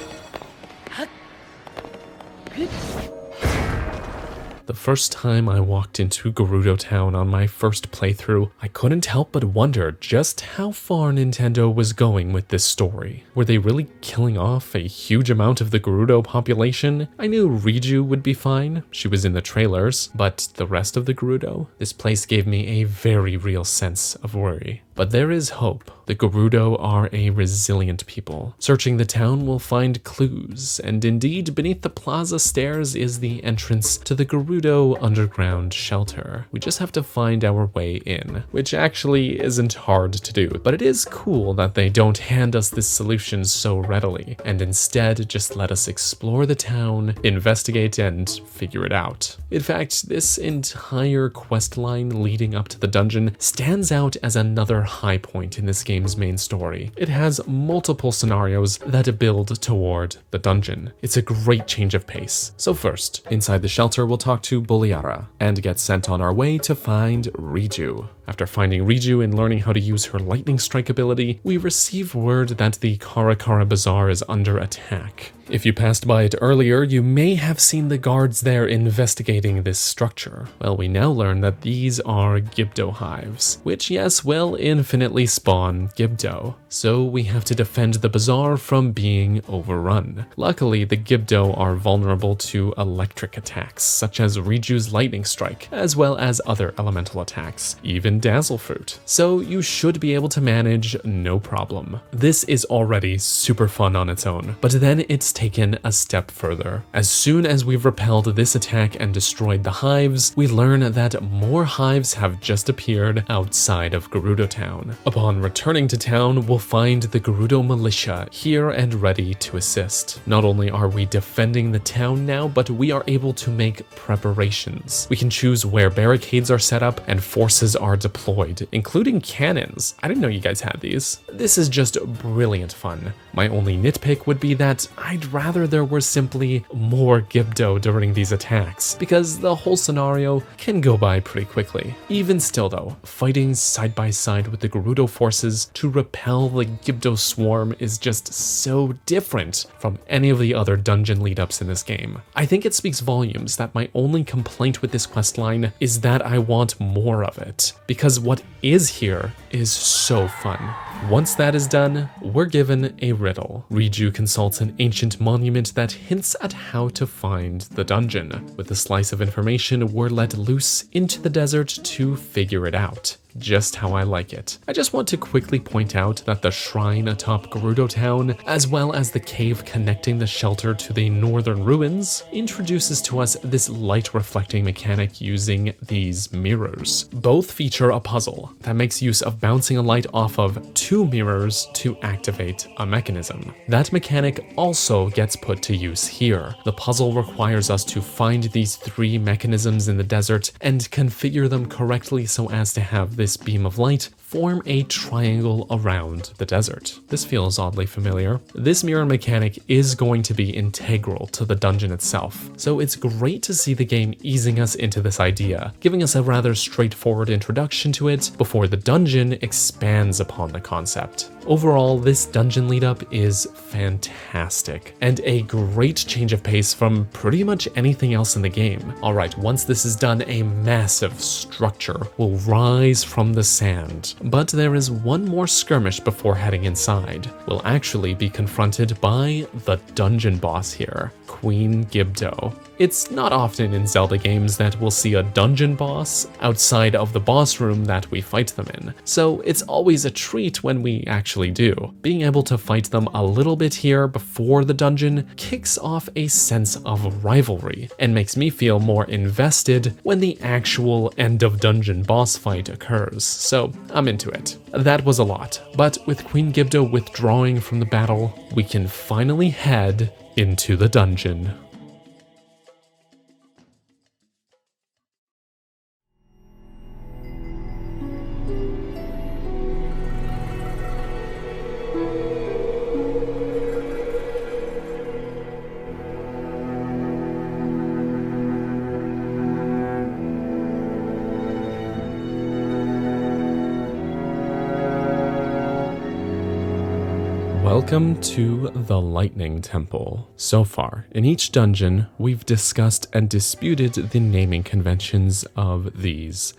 S1: The first time I walked into Gerudo Town on my first playthrough, I couldn't help but wonder just how far Nintendo was going with this story. Were they really killing off a huge amount of the Gerudo population? I knew Riju would be fine, she was in the trailers, but the rest of the Gerudo? This place gave me a very real sense of worry. But there is hope. The Gerudo are a resilient people. Searching the town will find clues, and indeed beneath the plaza stairs is the entrance to the Gerudo underground shelter. We just have to find our way in, which actually isn't hard to do, but it is cool that they don't hand us this solution so readily, and instead just let us explore the town, investigate, and figure it out. In fact, this entire quest line leading up to the dungeon stands out as another high point in this game's main story. It has multiple scenarios that build toward the dungeon. It's a great change of pace. So first, inside the shelter, we'll talk to Boliara and get sent on our way to find Riju. After finding Riju and learning how to use her lightning strike ability, we receive word that the Kara Bazaar is under attack. If you passed by it earlier, you may have seen the guards there investigating this structure. Well, we now learn that these are Gibdo hives, which yes, will infinitely spawn Gibdo. So we have to defend the bazaar from being overrun. Luckily, the Gibdo are vulnerable to electric attacks, such as Riju's lightning strike, as well as other elemental attacks, even Dazzle Fruit. So you should be able to manage no problem. This is already super fun on its own, but then it's taken a step further. As soon as we've repelled this attack and destroyed the hives, we learn that more hives have just appeared outside of Gerudo Town. Upon returning to town, we'll find the Gerudo militia here and ready to assist. Not only are we defending the town now, but we are able to make preparations. We can choose where barricades are set up and forces are deployed, including cannons. I didn't know you guys had these. This is just brilliant fun. My only nitpick would be that I'd rather there were simply more Gibdo during these attacks, because the whole scenario can go by pretty quickly. Even still though, fighting side by side with the Gerudo forces to repel the Gibdo swarm is just so different from any of the other dungeon lead-ups in this game. I think it speaks volumes that my only complaint with this questline is that I want more of it, because what is here is so fun. Once that is done, we're given a riddle. Riju consults an ancient monument that hints at how to find the dungeon. With a slice of information, we're let loose into the desert to figure it out. just how I like it. I just want to quickly point out that the shrine atop Gerudo Town, as well as the cave connecting the shelter to the northern ruins, introduces to us this light reflecting mechanic using these mirrors. Both feature a puzzle that makes use of bouncing a light off of 2 mirrors to activate a mechanism. That mechanic also gets put to use here. The puzzle requires us to find these 3 mechanisms in the desert and configure them correctly so as to have this beam of light form a triangle around the desert. This feels oddly familiar. This mirror mechanic is going to be integral to the dungeon itself, so it's great to see the game easing us into this idea, giving us a rather straightforward introduction to it before the dungeon expands upon the concept. Overall, this dungeon lead-up is fantastic, and a great change of pace from pretty much anything else in the game. Alright, once this is done, a massive structure will rise from the sand. But there is one more skirmish before heading inside. We'll actually be confronted by the dungeon boss here, Queen Gibdo. It's not often in Zelda games that we'll see a dungeon boss outside of the boss room that we fight them in, so it's always a treat when we actually do. Being able to fight them a little bit here before the dungeon kicks off a sense of rivalry and makes me feel more invested when the actual end of dungeon boss fight occurs, so I'm into it. That was a lot, but with Queen Gibdo withdrawing from the battle, we can finally head into the dungeon. Welcome to the Lightning Temple. So far, in each dungeon, we've discussed and disputed the naming conventions of these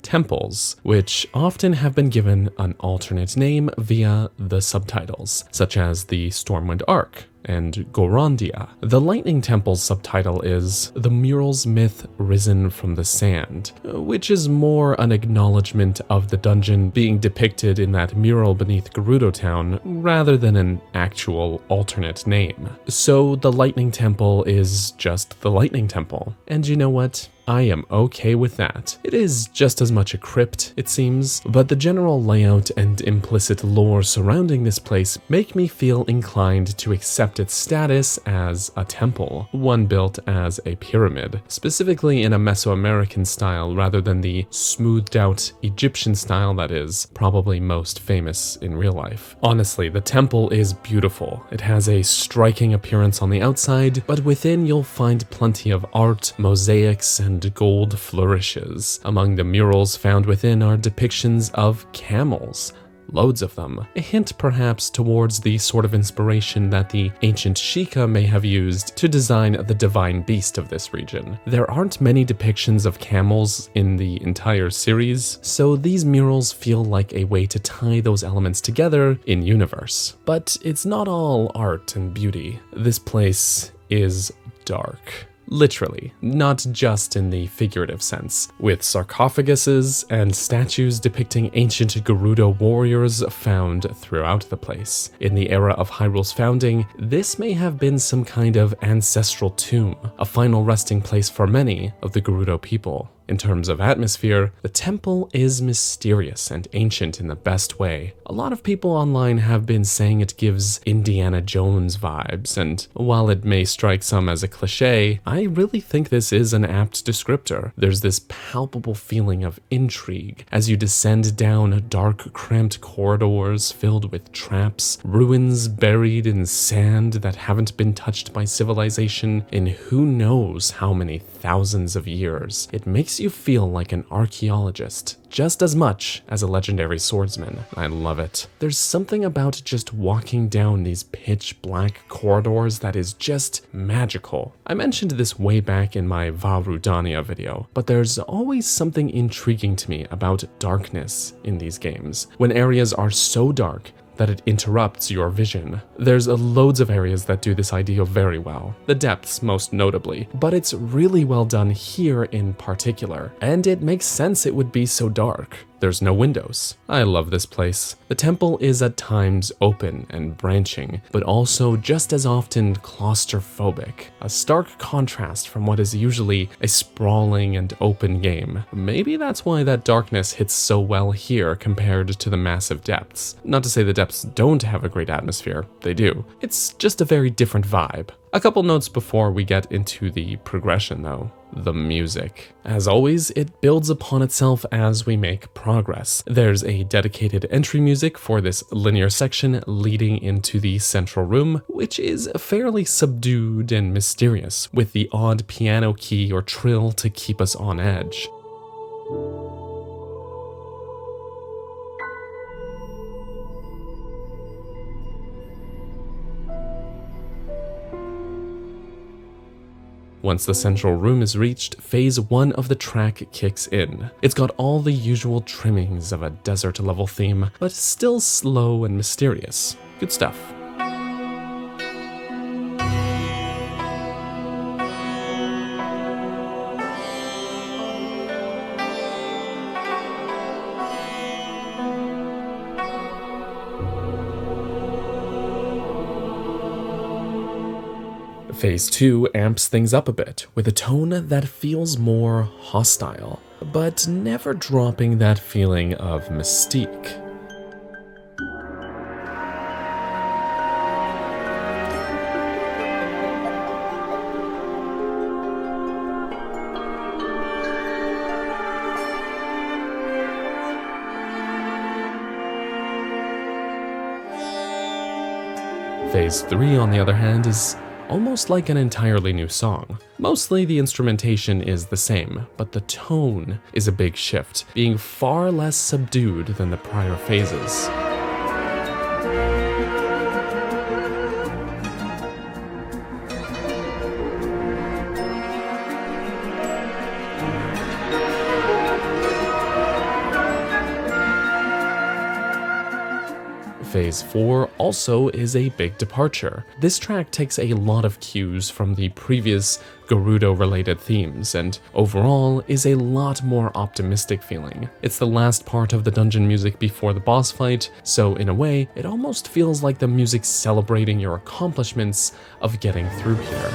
S1: temples, which often have been given an alternate name via the subtitles, such as the Stormwind Arc and Gorondia. The Lightning Temple's subtitle is The Mural's Myth Risen from the Sand, which is more an acknowledgement of the dungeon being depicted in that mural beneath Gerudo Town rather than an actual alternate name. So the Lightning Temple is just the Lightning Temple. And you know what? I am okay with that. It is just as much a crypt, it seems, but the general layout and implicit lore surrounding this place make me feel inclined to accept its status as a temple, one built as a pyramid, specifically in a Mesoamerican style rather than the smoothed out Egyptian style that is probably most famous in real life. Honestly, the temple is beautiful. It has a striking appearance on the outside, but within you'll find plenty of art, mosaics, and gold flourishes. Among the murals found within are depictions of camels, loads of them, a hint perhaps towards the sort of inspiration that the ancient Sheikah may have used to design the divine beast of this region. There aren't many depictions of camels in the entire series, so these murals feel like a way to tie those elements together in universe. But it's not all art and beauty. This place is dark. Literally, not just in the figurative sense, with sarcophaguses and statues depicting ancient Gerudo warriors found throughout the place. In the era of Hyrule's founding, this may have been some kind of ancestral tomb, a final resting place for many of the Gerudo people. In terms of atmosphere, the temple is mysterious and ancient in the best way. A lot of people online have been saying it gives Indiana Jones vibes, and while it may strike some as a cliche, I really think this is an apt descriptor. There's this palpable feeling of intrigue as you descend down dark, cramped corridors filled with traps, ruins buried in sand that haven't been touched by civilization in who knows how many thousands of years. It makes you feel like an archaeologist, just as much as a legendary swordsman. I love it. There's something about just walking down these pitch black corridors that is just magical. I mentioned this way back in my Vah Rudania video, but there's always something intriguing to me about darkness in these games. When areas are so dark that it interrupts your vision. There's loads of areas that do this idea very well, the depths most notably, but it's really well done here in particular, and it makes sense it would be so dark. there's no windows. I love this place. The temple is at times open and branching, but also just as often claustrophobic, a stark contrast from what is usually a sprawling and open game. Maybe that's why that darkness hits so well here compared to the massive depths. Not to say the depths don't have a great atmosphere, they do. It's just a very different vibe. A couple notes before we get into the progression though. The music. As always, it builds upon itself as we make progress. There's a dedicated entry music for this linear section leading into the central room, which is fairly subdued and mysterious, with the odd piano key or trill to keep us on edge. Once the central room is reached, phase 1 of the track kicks in. It's got all the usual trimmings of a desert level theme, but still slow and mysterious. Good stuff. Phase 2 amps things up a bit, with a tone that feels more hostile, but never dropping that feeling of mystique. Phase 3, on the other hand, is almost like an entirely new song. Mostly the instrumentation is the same, but the tone is a big shift, being far less subdued than the prior phases. Phase 4 also is a big departure. This track takes a lot of cues from the previous Gerudo-related themes, and overall is a lot more optimistic feeling. It's the last part of the dungeon music before the boss fight, so in a way, it almost feels like the music's celebrating your accomplishments of getting through here.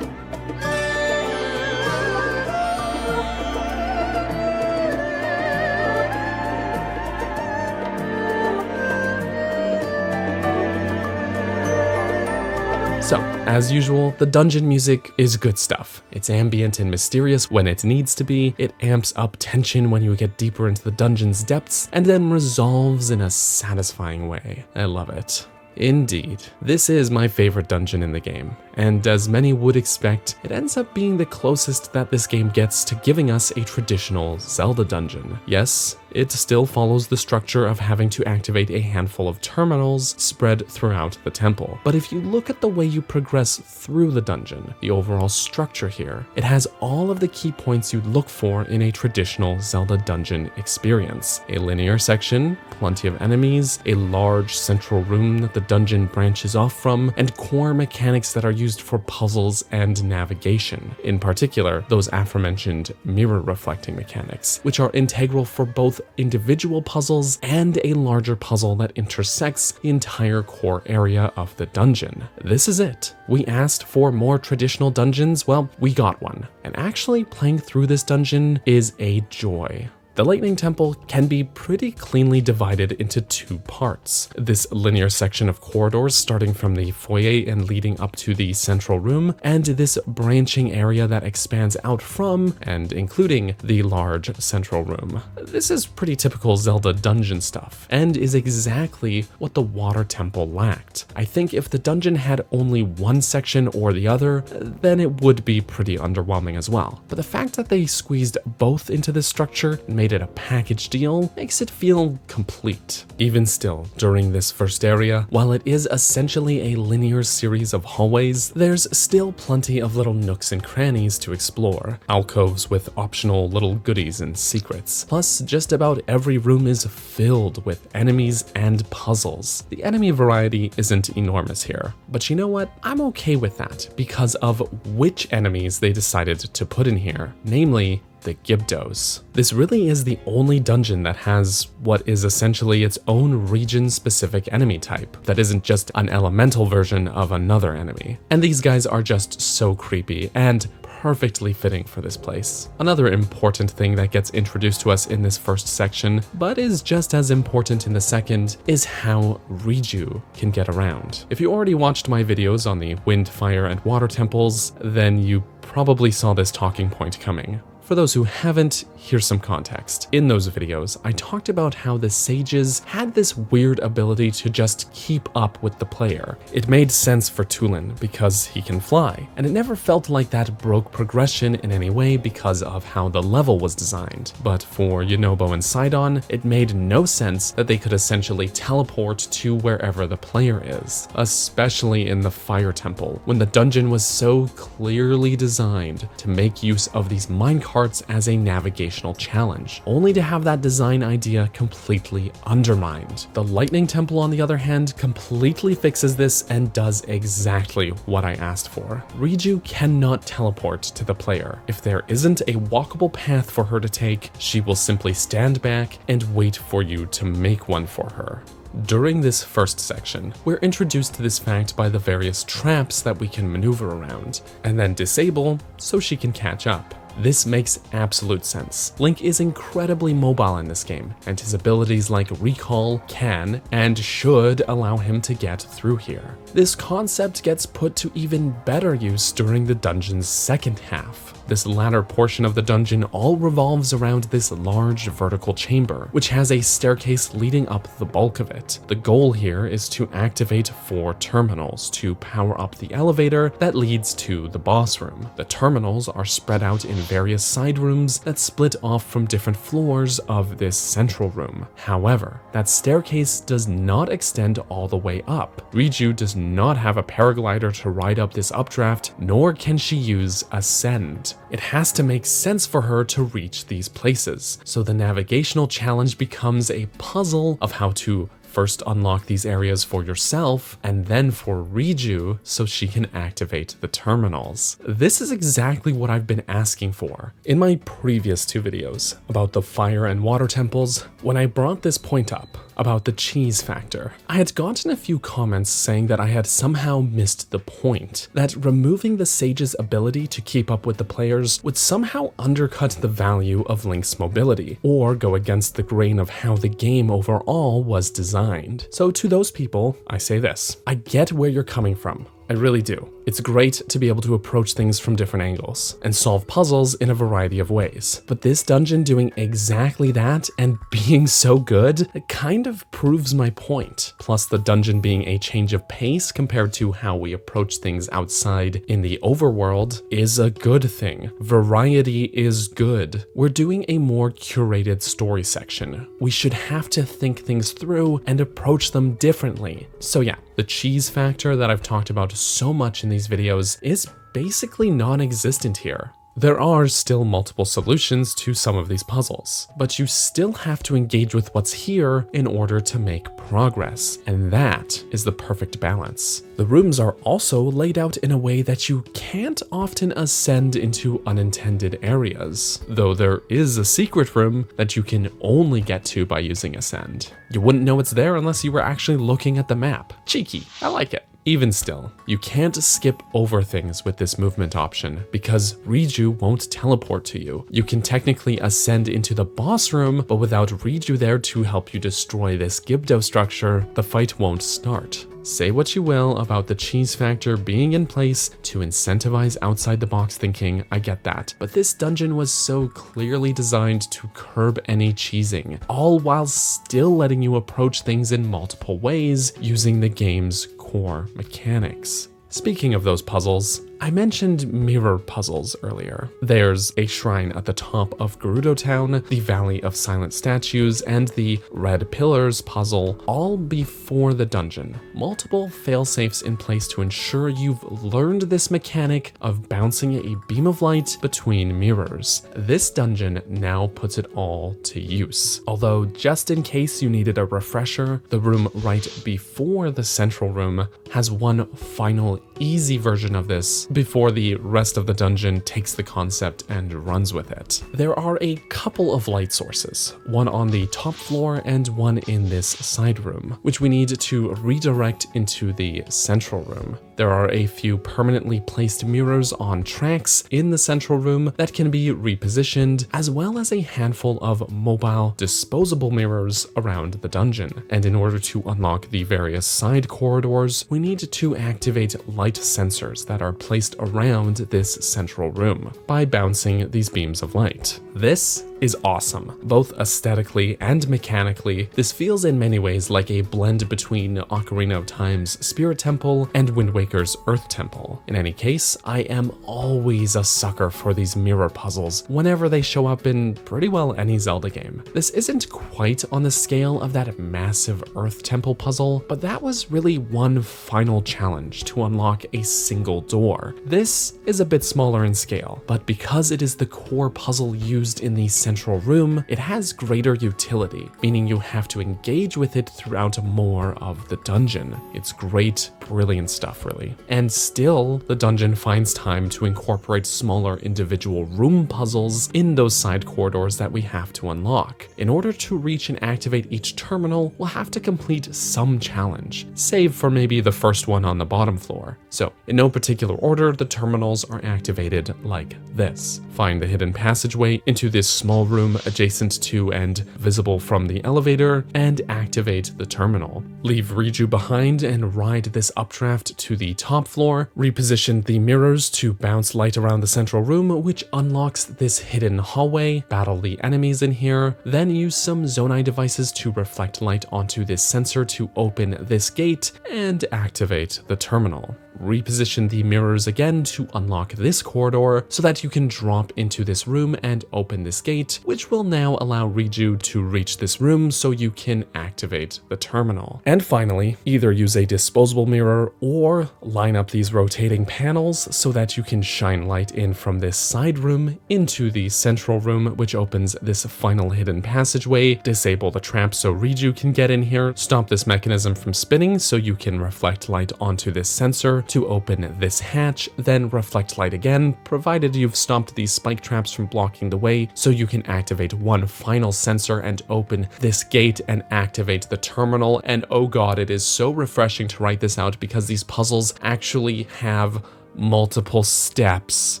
S1: So, as usual, the dungeon music is good stuff. It's ambient and mysterious when it needs to be, it amps up tension when you get deeper into the dungeon's depths, and then resolves in a satisfying way. I love it. Indeed, this is my favorite dungeon in the game, and as many would expect, it ends up being the closest that this game gets to giving us a traditional Zelda dungeon. Yes, it still follows the structure of having to activate a handful of terminals spread throughout the temple. But if you look at the way you progress through the dungeon, the overall structure here, it has all of the key points you'd look for in a traditional Zelda dungeon experience. A linear section, plenty of enemies, a large central room that the dungeon branches off from, and core mechanics that are used for puzzles and navigation. In particular, those aforementioned mirror reflecting mechanics, which are integral for both individual puzzles and a larger puzzle that intersects the entire core area of the dungeon. This is it. We asked for more traditional dungeons, well, we got one. And actually playing through this dungeon is a joy. The Lightning Temple can be pretty cleanly divided into two parts. This linear section of corridors starting from the foyer and leading up to the central room, and this branching area that expands out from and including the large central room. This is pretty typical Zelda dungeon stuff, and is exactly what the Water Temple lacked. I think if the dungeon had only one section or the other, then it would be pretty underwhelming as well. But the fact that they squeezed both into this structure made made it a package deal makes it feel complete. Even still, during this first area, while it is essentially a linear series of hallways, there's still plenty of little nooks and crannies to explore, alcoves with optional little goodies and secrets. Plus, just about every room is filled with enemies and puzzles. The enemy variety isn't enormous here, but you know what? I'm okay with that because of which enemies they decided to put in here, namely the Gibdos. This really is the only dungeon that has what is essentially its own region-specific enemy type that isn't just an elemental version of another enemy. And these guys are just so creepy and perfectly fitting for this place. Another important thing that gets introduced to us in this first section, but is just as important in the second, is how Riju can get around. If you already watched my videos on the wind, fire, and water temples, then you probably saw this talking point coming. For those who haven't, here's some context. In those videos, I talked about how the sages had this weird ability to just keep up with the player. It made sense for Tulin because he can fly, and it never felt like that broke progression in any way because of how the level was designed. But for Yunobo and Sidon, it made no sense that they could essentially teleport to wherever the player is, especially in the Fire Temple, when the dungeon was so clearly designed to make use of these minecarts as a navigational challenge, only to have that design idea completely undermined. The Lightning Temple, on the other hand, completely fixes this and does exactly what I asked for. Riju cannot teleport to the player. If there isn't a walkable path for her to take, she will simply stand back and wait for you to make one for her. During this first section, we're introduced to this fact by the various traps that we can maneuver around, and then disable so she can catch up. This makes absolute sense. Link is incredibly mobile in this game, and his abilities like recall can and should allow him to get through here. This concept gets put to even better use during the dungeon's second half. This latter portion of the dungeon all revolves around this large vertical chamber, which has a staircase leading up the bulk of it. The goal here is to activate 4 terminals to power up the elevator that leads to the boss room. The terminals are spread out in various side rooms that split off from different floors of this central room. However, that staircase does not extend all the way up. Riju does not have a paraglider to ride up this updraft, nor can she use Ascend. It has to make sense for her to reach these places, so the navigational challenge becomes a puzzle of how to first unlock these areas for yourself, and then for Riju so she can activate the terminals. This is exactly what I've been asking for. In my previous 2 videos about the fire and water temples, when I brought this point up about the cheese factor, I had gotten a few comments saying that I had somehow missed the point, that removing the sage's ability to keep up with the players would somehow undercut the value of Link's mobility, or go against the grain of how the game overall was designed. So to those people, I say this: I get where you're coming from. I really do. It's great to be able to approach things from different angles and solve puzzles in a variety of ways. But this dungeon doing exactly that and being so good, it kind of proves my point. Plus the dungeon being a change of pace compared to how we approach things outside in the overworld is a good thing. Variety is good. We're doing a more curated story section. We should have to think things through and approach them differently. So yeah, the cheese factor that I've talked about so much in these videos is basically non-existent here. There are still multiple solutions to some of these puzzles, but you still have to engage with what's here in order to make progress, and that is the perfect balance. The rooms are also laid out in a way that you can't often ascend into unintended areas, though there is a secret room that you can only get to by using Ascend. You wouldn't know it's there unless you were actually looking at the map. Cheeky, I like it. Even still, you can't skip over things with this movement option because Riju won't teleport to you. You can technically ascend into the boss room, but without Riju there to help you destroy this Gibdo structure, the fight won't start. Say what you will about the cheese factor being in place to incentivize outside the box thinking, I get that, but this dungeon was so clearly designed to curb any cheesing, all while still letting you approach things in multiple ways using the game's core mechanics. Speaking of those puzzles, I mentioned mirror puzzles earlier. There's a shrine at the top of Gerudo Town, the Valley of Silent Statues, and the Red Pillars puzzle, all before the dungeon. Multiple failsafes in place to ensure you've learned this mechanic of bouncing a beam of light between mirrors. This dungeon now puts it all to use. Although, just in case you needed a refresher, the room right before the central room has one final easy version of this before the rest of the dungeon takes the concept and runs with it. There are a couple of light sources, one on the top floor and one in this side room, which we need to redirect into the central room. There are a few permanently placed mirrors on tracks in the central room that can be repositioned, as well as a handful of mobile, disposable mirrors around the dungeon. And in order to unlock the various side corridors, we need to activate light sensors that are placed around this central room by bouncing these beams of light. This is awesome. Both aesthetically and mechanically, this feels in many ways like a blend between Ocarina of Time's Spirit Temple and Wind Waker's Earth Temple. In any case, I am always a sucker for these mirror puzzles whenever they show up in pretty well any Zelda game. This isn't quite on the scale of that massive Earth Temple puzzle, but that was really one final challenge to unlock a single door. This is a bit smaller in scale, but because it is the core puzzle used in the central room, it has greater utility, meaning you have to engage with it throughout more of the dungeon. It's great, brilliant stuff, really. And still, the dungeon finds time to incorporate smaller individual room puzzles in those side corridors that we have to unlock. In order to reach and activate each terminal, we'll have to complete some challenge, save for maybe the first one on the bottom floor. So, in no particular order, the terminals are activated like this. Find the hidden passageway into this small room adjacent to and visible from the elevator, and activate the terminal. Leave Riju behind and ride this updraft to the top floor, reposition the mirrors to bounce light around the central room, which unlocks this hidden hallway, battle the enemies in here, then use some Zonai devices to reflect light onto this sensor to open this gate, and activate the terminal. Reposition the mirrors again to unlock this corridor so that you can drop into this room and open this gate, which will now allow Riju to reach this room so you can activate the terminal. And finally, either use a disposable mirror or line up these rotating panels so that you can shine light in from this side room into the central room, which opens this final hidden passageway, disable the trap so Riju can get in here, stop this mechanism from spinning so you can reflect light onto this sensor to open this hatch, then reflect light again, provided you've stopped these spike traps from blocking the way, so you can activate one final sensor and open this gate and activate the terminal. And oh god, it is so refreshing to write this out because these puzzles actually have multiple steps.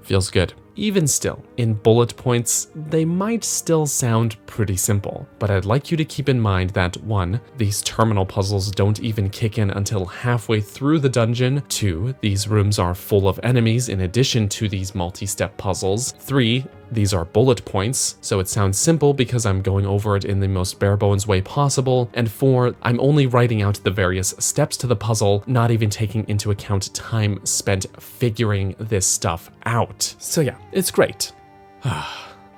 S1: Feels good. Even still, in bullet points, they might still sound pretty simple, but I'd like you to keep in mind that 1. These terminal puzzles don't even kick in until halfway through the dungeon. 2. These rooms are full of enemies in addition to these multi-step puzzles. 3. These are bullet points, so it sounds simple because I'm going over it in the most bare bones way possible. And 4, I'm only writing out the various steps to the puzzle, not even taking into account time spent figuring this stuff out. So yeah, it's great.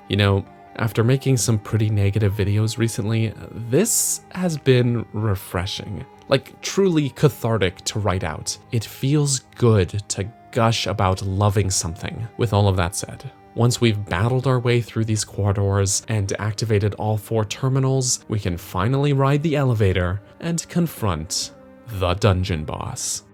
S1: You know, after making some pretty negative videos recently, this has been refreshing. Like, truly cathartic to write out. It feels good to gush about loving something. With all of that said, once we've battled our way through these corridors and activated all 4 terminals, we can finally ride the elevator and confront the dungeon boss.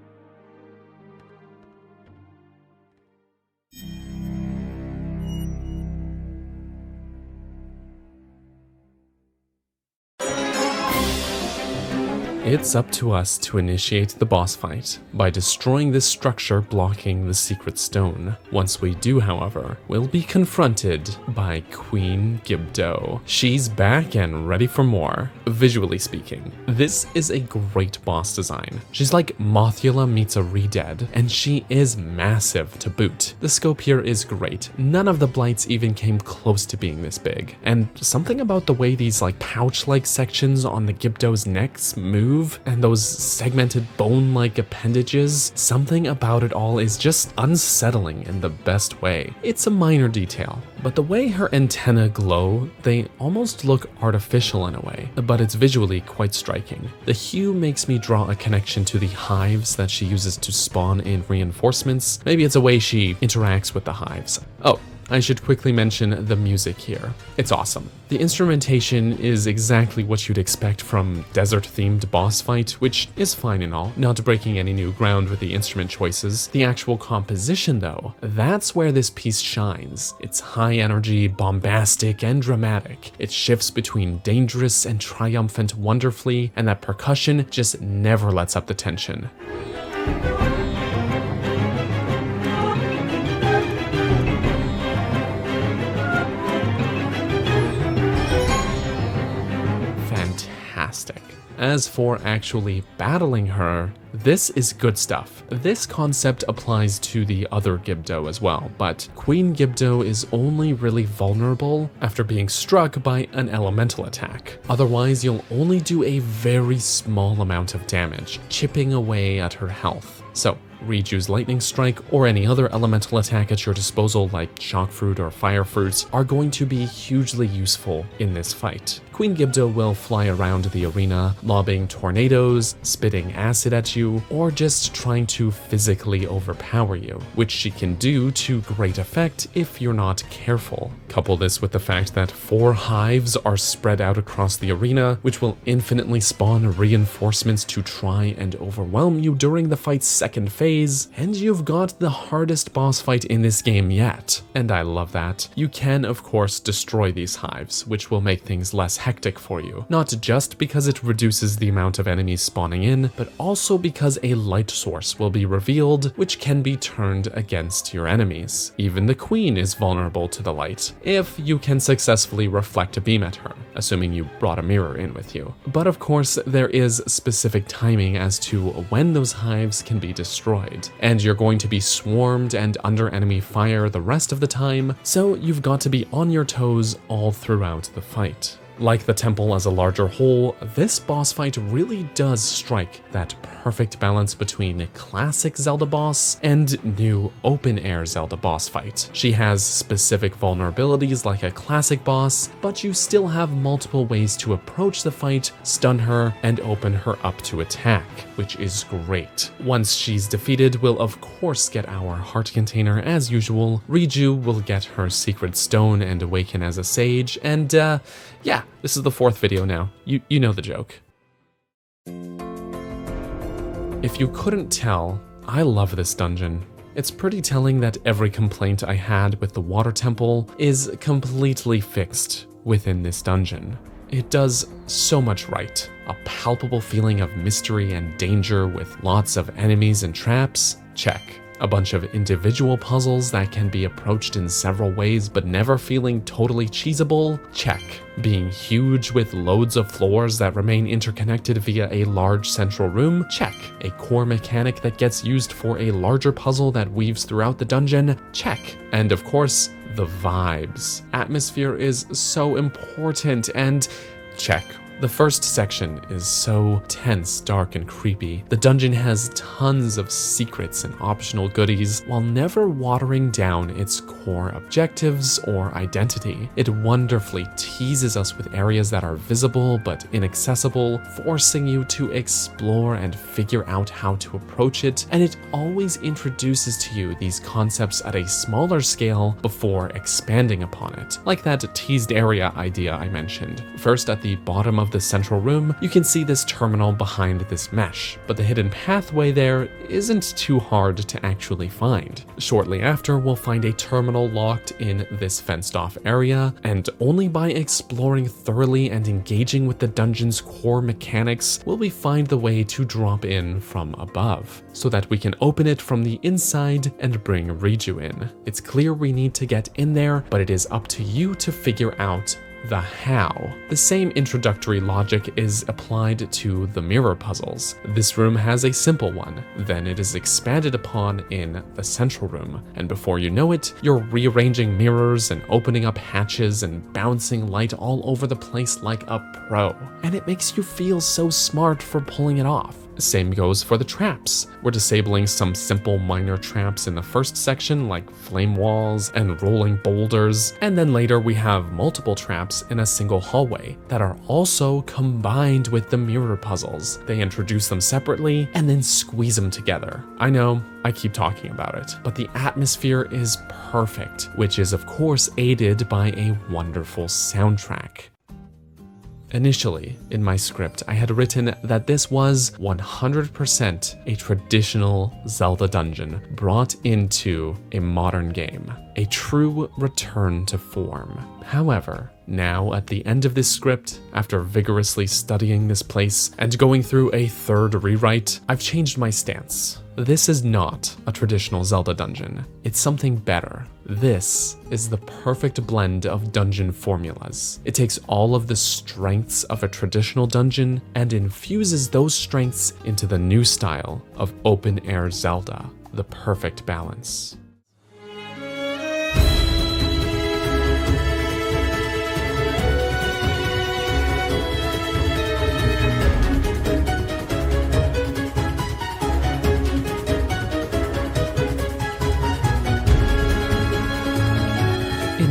S1: It's up to us to initiate the boss fight by destroying this structure blocking the secret stone. Once we do, however, we'll be confronted by Queen Gibdo. She's back and ready for more. Visually speaking, this is a great boss design. She's like Mothula meets a Redead, and she is massive to boot. The scope here is great. None of the blights even came close to being this big. And something about the way these like pouch-like sections on the Gibdo's necks move groove and those segmented bone-like appendages, something about it all is just unsettling in the best way. It's a minor detail, but the way her antennae glow, they almost look artificial in a way, but it's visually quite striking. The hue makes me draw a connection to the hives that she uses to spawn in reinforcements. Maybe it's a way she interacts with the hives. Oh, I should quickly mention the music here. It's awesome. The instrumentation is exactly what you'd expect from desert-themed boss fight, which is fine and all, not breaking any new ground with the instrument choices. The actual composition though, that's where this piece shines. It's high energy, bombastic, and dramatic. It shifts between dangerous and triumphant wonderfully, and that percussion just never lets up the tension. Fantastic. As for actually battling her, this is good stuff. This concept applies to the other Gibdo as well, but Queen Gibdo is only really vulnerable after being struck by an elemental attack. Otherwise, you'll only do a very small amount of damage, chipping away at her health. So, Riju's Lightning Strike or any other elemental attack at your disposal like Shock Fruit or Fire Fruit are going to be hugely useful in this fight. Queen Gibdo will fly around the arena, lobbing tornadoes, spitting acid at you, or just trying to physically overpower you, which she can do to great effect if you're not careful. Couple this with the fact that 4 hives are spread out across the arena, which will infinitely spawn reinforcements to try and overwhelm you during the fight's second phase, and you've got the hardest boss fight in this game yet. And I love that. You can, of course, destroy these hives, which will make things less hectic for you. Not just because it reduces the amount of enemies spawning in, but also because a light source will be revealed, which can be turned against your enemies. Even the queen is vulnerable to the light, if you can successfully reflect a beam at her, assuming you brought a mirror in with you. But of course, there is specific timing as to when those hives can be destroyed, and you're going to be swarmed and under enemy fire the rest of the time, so you've got to be on your toes all throughout the fight. Like the temple as a larger whole, this boss fight really does strike that perfect balance between a classic Zelda boss and new open-air Zelda boss fight. She has specific vulnerabilities like a classic boss, but you still have multiple ways to approach the fight, stun her, and open her up to attack, which is great. Once she's defeated, we'll of course get our heart container as usual. Riju will get her secret stone and awaken as a sage, and yeah, this is the 4th video now. You know the joke. If you couldn't tell, I love this dungeon. It's pretty telling that every complaint I had with the water temple is completely fixed within this dungeon. It does so much right. A palpable feeling of mystery and danger with lots of enemies and traps? Check. A bunch of individual puzzles that can be approached in several ways but never feeling totally cheesable? Check. Being huge with loads of floors that remain interconnected via a large central room? Check. A core mechanic that gets used for a larger puzzle that weaves throughout the dungeon? Check. And of course, the vibes. Atmosphere is so important, and check. The first section is so tense, dark, and creepy. The dungeon has tons of secrets and optional goodies, while never watering down its core objectives or identity. It wonderfully teases us with areas that are visible but inaccessible, forcing you to explore and figure out how to approach it, and it always introduces to you these concepts at a smaller scale before expanding upon it, like that teased area idea I mentioned. First, at the bottom of the central room, you can see this terminal behind this mesh, but the hidden pathway there isn't too hard to actually find. Shortly after, we'll find a terminal locked in this fenced-off area, and only by exploring thoroughly and engaging with the dungeon's core mechanics will we find the way to drop in from above, so that we can open it from the inside and bring Riju in. It's clear we need to get in there, but it is up to you to figure out the how. The same introductory logic is applied to the mirror puzzles. This room has a simple one, then it is expanded upon in the central room, and before you know it, you're rearranging mirrors and opening up hatches and bouncing light all over the place like a pro. And it makes you feel so smart for pulling it off. Same goes for the traps. We're disabling some simple minor traps in the first section like flame walls and rolling boulders, and then later we have multiple traps in a single hallway that are also combined with the mirror puzzles. They introduce them separately and then squeeze them together. I know, I keep talking about it, but the atmosphere is perfect, which is of course aided by a wonderful soundtrack. Initially, in my script, I had written that this was 100% a traditional Zelda dungeon brought into a modern game, a true return to form. However, now at the end of this script, after vigorously studying this place and going through a third rewrite, I've changed my stance. This is not a traditional Zelda dungeon. It's something better. This is the perfect blend of dungeon formulas. It takes all of the strengths of a traditional dungeon and infuses those strengths into the new style of open-air Zelda, the perfect balance.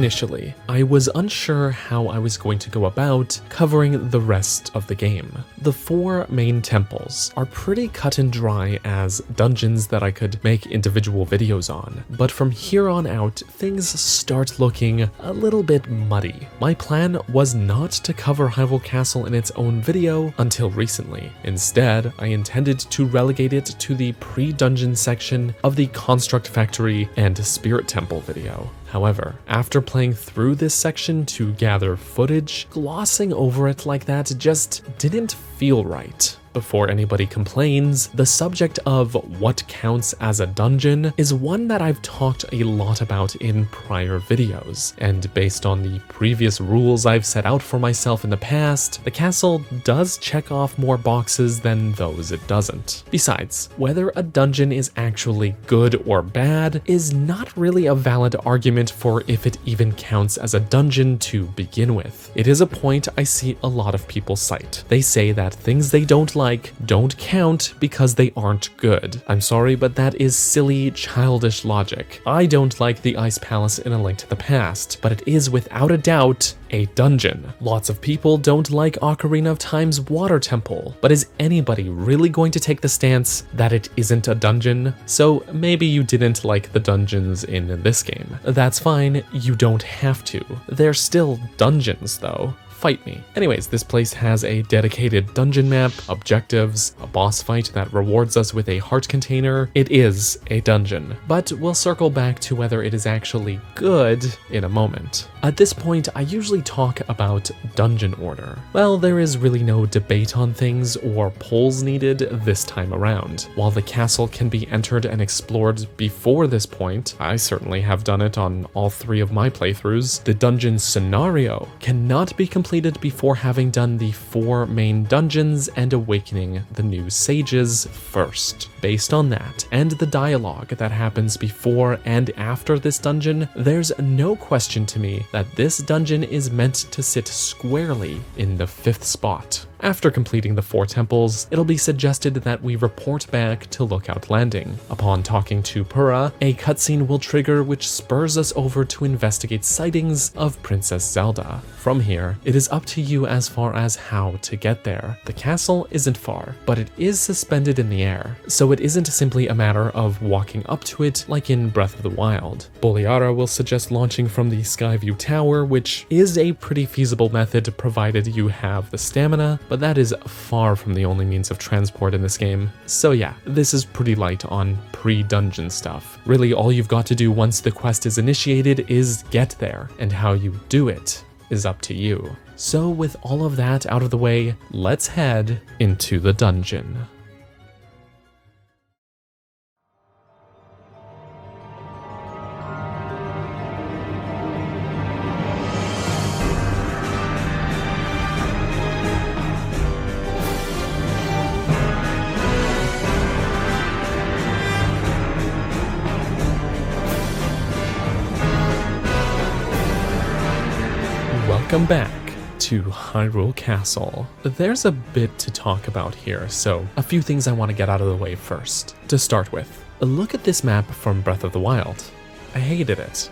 S1: Initially, I was unsure how I was going to go about covering the rest of the game. The 4 main temples are pretty cut and dry as dungeons that I could make individual videos on, but from here on out, things start looking a little bit muddy. My plan was not to cover Hyrule Castle in its own video until recently. Instead, I intended to relegate it to the pre-dungeon section of the Construct Factory and Spirit Temple video. However, after playing through this section to gather footage, glossing over it like that just didn't feel right. Before anybody complains, the subject of what counts as a dungeon is one that I've talked a lot about in prior videos, and based on the previous rules I've set out for myself in the past, the castle does check off more boxes than those it doesn't. Besides, whether a dungeon is actually good or bad is not really a valid argument for if it even counts as a dungeon to begin with. It is a point I see a lot of people cite. They say that things they don't like don't count because they aren't good. I'm sorry, but that is silly, childish logic. I don't like the Ice Palace in A Link to the Past, but it is without a doubt a dungeon. Lots of people don't like Ocarina of Time's Water Temple, but is anybody really going to take the stance that it isn't a dungeon? So maybe you didn't like the dungeons in this game. That's fine, you don't have to. They're still dungeons though. Fight me. Anyways, this place has a dedicated dungeon map, objectives, a boss fight that rewards us with a heart container. It is a dungeon, but we'll circle back to whether it is actually good in a moment. At this point, I usually talk about dungeon order. Well, there is really no debate on things or polls needed this time around. While the castle can be entered and explored before this point, I certainly have done it on all 3 of my playthroughs, the dungeon scenario cannot be completed before having done the 4 main dungeons and awakening the new sages first. Based on that, and the dialogue that happens before and after this dungeon, there's no question to me that this dungeon is meant to sit squarely in the 5th spot. After completing the 4 temples, it'll be suggested that we report back to Lookout Landing. Upon talking to Purah, a cutscene will trigger which spurs us over to investigate sightings of Princess Zelda. From here, it is up to you as far as how to get there. The castle isn't far, but it is suspended in the air, so it isn't simply a matter of walking up to it like in Breath of the Wild. Boliara will suggest launching from the Skyview Tower, which is a pretty feasible method provided you have the stamina, but that is far from the only means of transport in this game. So yeah, this is pretty light on pre-dungeon stuff. Really, all you've got to do once the quest is initiated is get there, and how you do it is up to you. So with all of that out of the way, let's head into the dungeon. Welcome back to Hyrule Castle. There's a bit to talk about here, so a few things I want to get out of the way first. To start with, look at this map from Breath of the Wild. I hated it.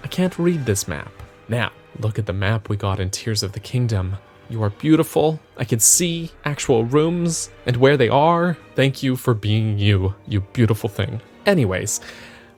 S1: I can't read this map. Now, look at the map we got in Tears of the Kingdom. You are beautiful. I can see actual rooms and where they are. Thank you for being you, you beautiful thing. Anyways,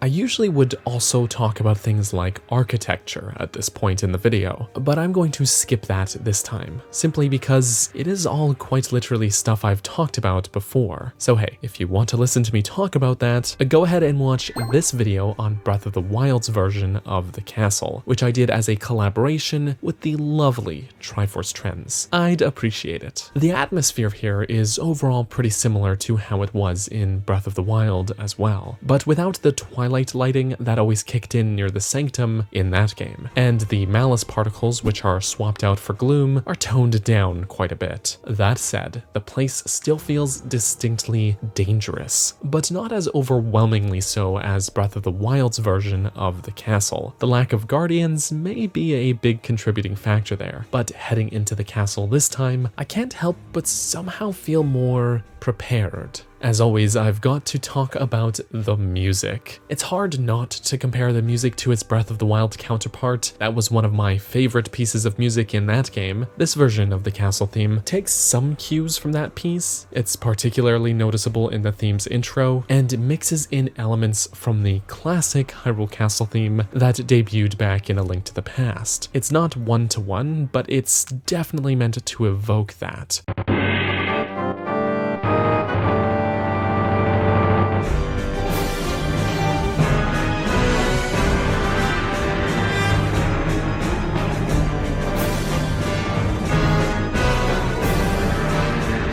S1: I usually would also talk about things like architecture at this point in the video, but I'm going to skip that this time, simply because it is all quite literally stuff I've talked about before. So hey, if you want to listen to me talk about that, go ahead and watch this video on Breath of the Wild's version of the castle, which I did as a collaboration with the lovely Triforce Trends. I'd appreciate it. The atmosphere here is overall pretty similar to how it was in Breath of the Wild as well, but without the twilight lighting that always kicked in near the sanctum in that game. And the malice particles, which are swapped out for gloom, are toned down quite a bit. That said, the place still feels distinctly dangerous, but not as overwhelmingly so as Breath of the Wild's version of the castle. The lack of guardians may be a big contributing factor there, but heading into the castle this time, I can't help but somehow feel more prepared. As always, I've got to talk about the music. It's hard not to compare the music to its Breath of the Wild counterpart. That was one of my favorite pieces of music in that game. This version of the castle theme takes some cues from that piece. It's particularly noticeable in the theme's intro, and mixes in elements from the classic Hyrule Castle theme that debuted back in A Link to the Past. It's not one-to-one, but it's definitely meant to evoke that.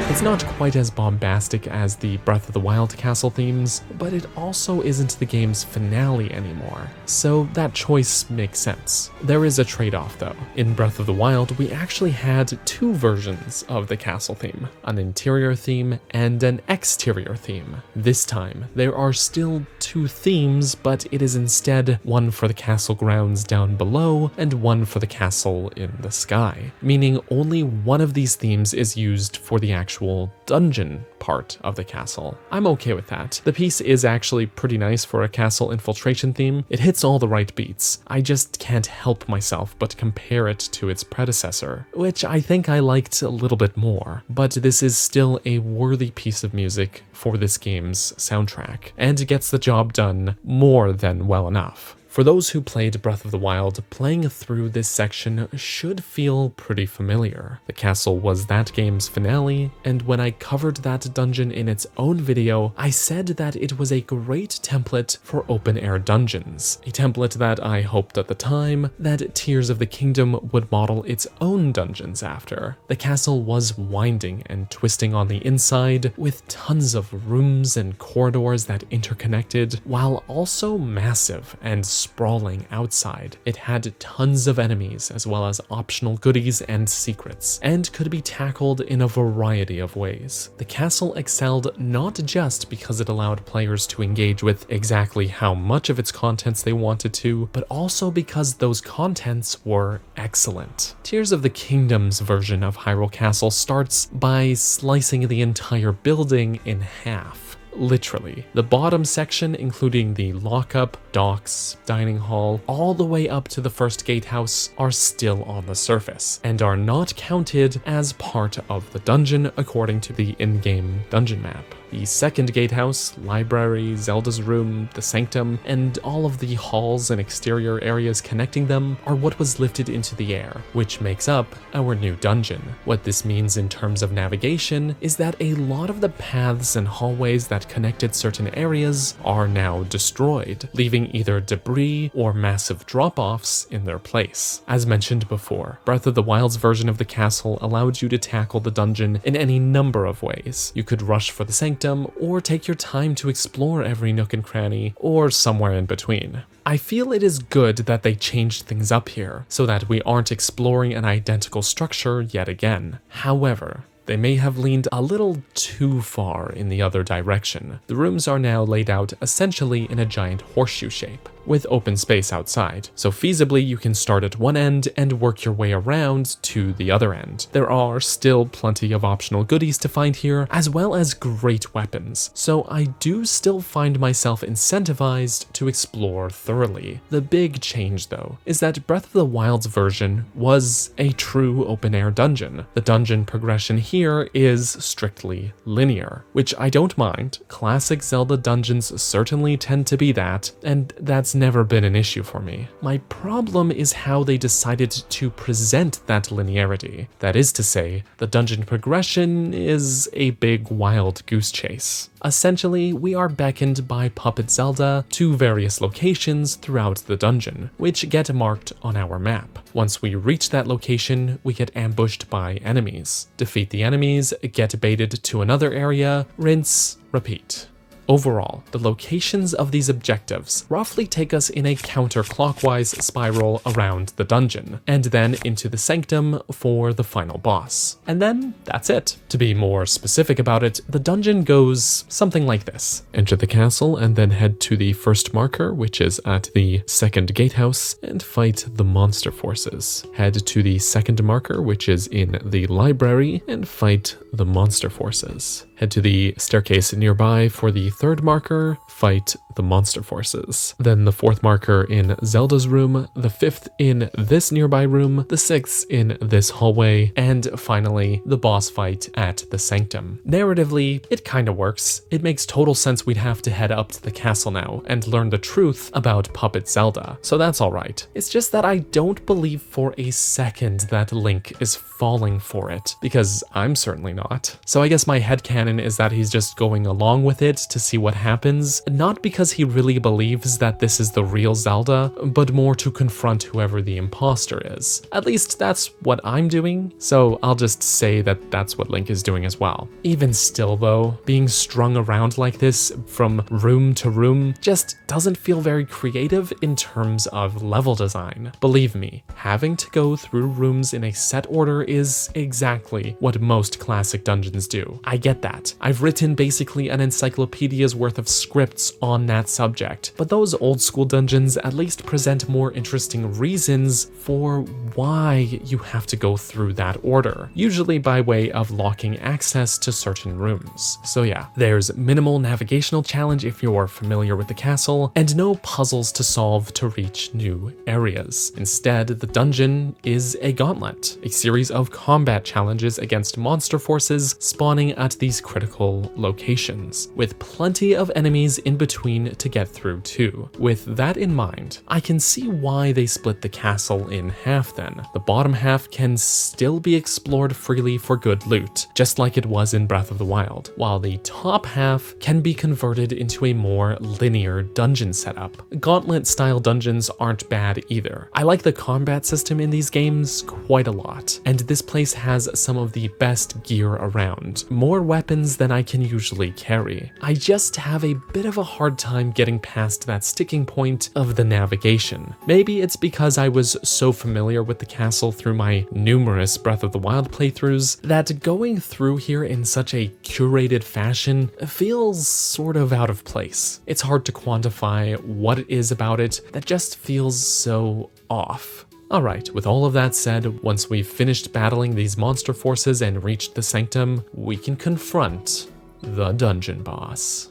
S1: It's not quite as bombastic as the Breath of the Wild castle themes, but it also isn't the game's finale anymore, so that choice makes sense. There is a trade-off though. In Breath of the Wild, we actually had two versions of the castle theme, an interior theme and an exterior theme. This time, there are still two themes, but it is instead one for the castle grounds down below and one for the castle in the sky, meaning only one of these themes is used for the actual dungeon part of the castle. I'm okay with that. The piece is actually pretty nice for a castle infiltration theme. It hits all the right beats. I just can't help myself but compare it to its predecessor, which I think I liked a little bit more. But this is still a worthy piece of music for this game's soundtrack, and gets the job done more than well enough. For those who played Breath of the Wild, playing through this section should feel pretty familiar. The castle was that game's finale, and when I covered that dungeon in its own video, I said that it was a great template for open-air dungeons. A template that I hoped at the time that Tears of the Kingdom would model its own dungeons after. The castle was winding and twisting on the inside, with tons of rooms and corridors that interconnected, while also massive and sprawling outside. It had tons of enemies as well as optional goodies and secrets, and could be tackled in a variety of ways. The castle excelled not just because it allowed players to engage with exactly how much of its contents they wanted to, but also because those contents were excellent. Tears of the Kingdom's version of Hyrule Castle starts by slicing the entire building in half. Literally. The bottom section, including the lockup, docks, dining hall, all the way up to the first gatehouse, are still on the surface, and are not counted as part of the dungeon according to the in-game dungeon map. The second gatehouse, library, Zelda's room, the sanctum, and all of the halls and exterior areas connecting them are what was lifted into the air, which makes up our new dungeon. What this means in terms of navigation is that a lot of the paths and hallways that connected certain areas are now destroyed, leaving either debris or massive drop-offs in their place. As mentioned before, Breath of the Wild's version of the castle allowed you to tackle the dungeon in any number of ways. You could rush for the sanctum, or take your time to explore every nook and cranny, or somewhere in between. I feel it is good that they changed things up here, so that we aren't exploring an identical structure yet again. However, they may have leaned a little too far in the other direction. The rooms are now laid out essentially in a giant horseshoe shape. with open space outside. So feasibly, you can start at one end and work your way around to the other end. There are still plenty of optional goodies to find here, as well as great weapons. So I do still find myself incentivized to explore thoroughly. The big change though is that Breath of the Wild's version was a true open-air dungeon. The dungeon progression here is strictly linear, which I don't mind. Classic Zelda dungeons certainly tend to be that, and that's never been an issue for me. My problem is how they decided to present that linearity. That is to say, the dungeon progression is a big wild goose chase. Essentially, we are beckoned by Puppet Zelda to various locations throughout the dungeon, which get marked on our map. Once we reach that location, we get ambushed by enemies. Defeat the enemies, get baited to another area, rinse, repeat. Overall, the locations of these objectives roughly take us in a counterclockwise spiral around the dungeon, and then into the sanctum for the final boss. And then that's it. To be more specific about it, the dungeon goes something like this. Enter the castle and then head to the first marker, which is at the second gatehouse, and fight the monster forces. Head to the second marker, which is in the library, and fight the monster forces. Head to the staircase nearby for the third marker, fight the monster forces. Then the fourth marker in Zelda's room, the fifth in this nearby room, the sixth in this hallway, and finally the boss fight at the sanctum. Narratively, it kinda works. It makes total sense we'd have to head up to the castle now and learn the truth about Puppet Zelda, so that's alright. It's just that I don't believe for a second that Link is falling for it, because I'm certainly not. So I guess my headcanon is that he's just going along with it to see what happens, not because he really believes that this is the real Zelda, but more to confront whoever the imposter is. At least that's what I'm doing, so I'll just say that that's what Link is doing as well. Even still though, being strung around like this from room to room just doesn't feel very creative in terms of level design. Believe me, having to go through rooms in a set order is exactly what most classic dungeons do. I get that. I've written basically an encyclopedia's worth of scripts on that subject, but those old school dungeons at least present more interesting reasons for why you have to go through that order, usually by way of locking access to certain rooms. So yeah, there's minimal navigational challenge if you're familiar with the castle, and no puzzles to solve to reach new areas. Instead, the dungeon is a gauntlet, a series of combat challenges against monster forces spawning at these critical locations, with plenty of enemies in between to get through too. With that in mind, I can see why they split the castle in half then. The bottom half can still be explored freely for good loot, just like it was in Breath of the Wild, while the top half can be converted into a more linear dungeon setup. Gauntlet-style dungeons aren't bad either. I like the combat system in these games quite a lot, and this place has some of the best gear around, more weapons than I can usually carry. I just have a bit of a hard time getting past that sticking point of the navigation. Maybe it's because I was so familiar with the castle through my numerous Breath of the Wild playthroughs that going through here in such a curated fashion feels sort of out of place. It's hard to quantify what it is about it that just feels so off. Alright, with all of that said, once we've finished battling these monster forces and reached the sanctum, we can confront the dungeon boss.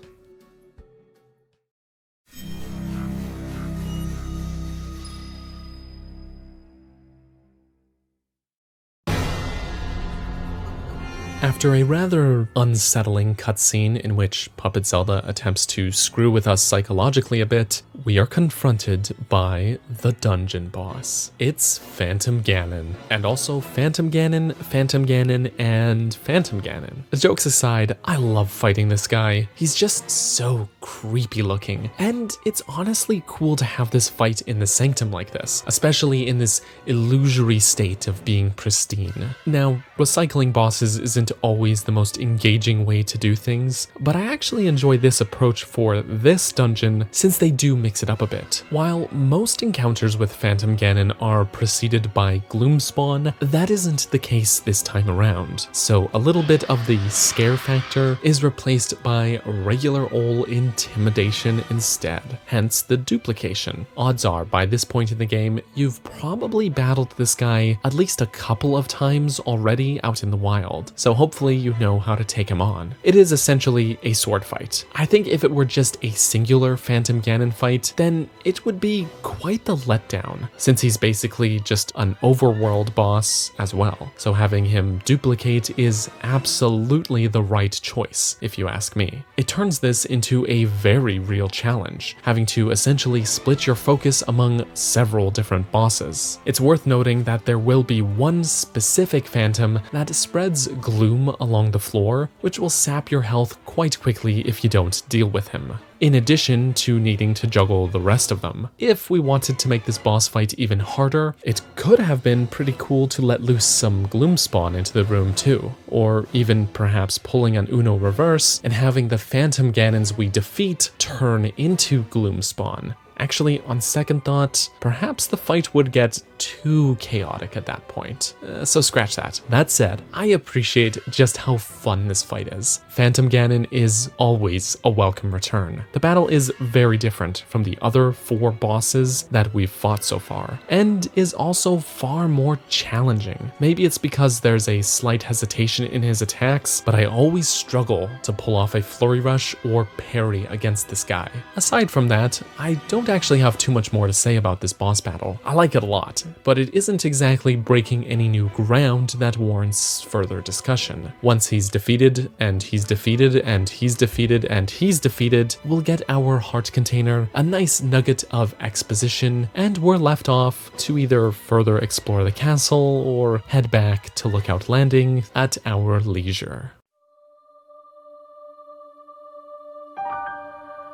S1: After a rather unsettling cutscene in which Puppet Zelda attempts to screw with us psychologically a bit, we are confronted by the dungeon boss. It's Phantom Ganon, and also Phantom Ganon, Phantom Ganon, and Phantom Ganon. Jokes aside, I love fighting this guy. He's just so creepy looking, and it's honestly cool to have this fight in the sanctum like this, especially in this illusory state of being pristine. Now, recycling bosses isn't always the most engaging way to do things, but I actually enjoy this approach for this dungeon since they do mix it up a bit. While most encounters with Phantom Ganon are preceded by Gloom Spawn, that isn't the case this time around, so a little bit of the scare factor is replaced by regular ol' intimidation instead, hence the duplication. Odds are, by this point in the game, you've probably battled this guy at least a couple of times already out in the wild, so hopefully you know how to take him on. It is essentially a sword fight. I think if it were just a singular Phantom Ganon fight, then it would be quite the letdown, since he's basically just an overworld boss as well, so having him duplicate is absolutely the right choice, if you ask me. It turns this into a very real challenge, having to essentially split your focus among several different bosses. It's worth noting that there will be one specific phantom that spreads gloom along the floor, which will sap your health quite quickly if you don't deal with him, in addition to needing to juggle the rest of them. If we wanted to make this boss fight even harder, it could have been pretty cool to let loose some Gloom Spawn into the room too, or even perhaps pulling an Uno reverse and having the Phantom Ganons we defeat turn into Gloom Spawn. Actually, on second thought, perhaps the fight would get too chaotic at that point, so scratch that. That said, I appreciate just how fun this fight is. Phantom Ganon is always a welcome return. The battle is very different from the other 4 bosses that we've fought so far, and is also far more challenging. Maybe it's because there's a slight hesitation in his attacks, but I always struggle to pull off a flurry rush or parry against this guy. Aside from that, I don't actually have too much more to say about this boss battle. I like it a lot, but it isn't exactly breaking any new ground that warrants further discussion. Once he's defeated, and he's defeated, and he's defeated, and he's defeated, we'll get our heart container, a nice nugget of exposition, and we're left off to either further explore the castle or head back to Lookout Landing at our leisure.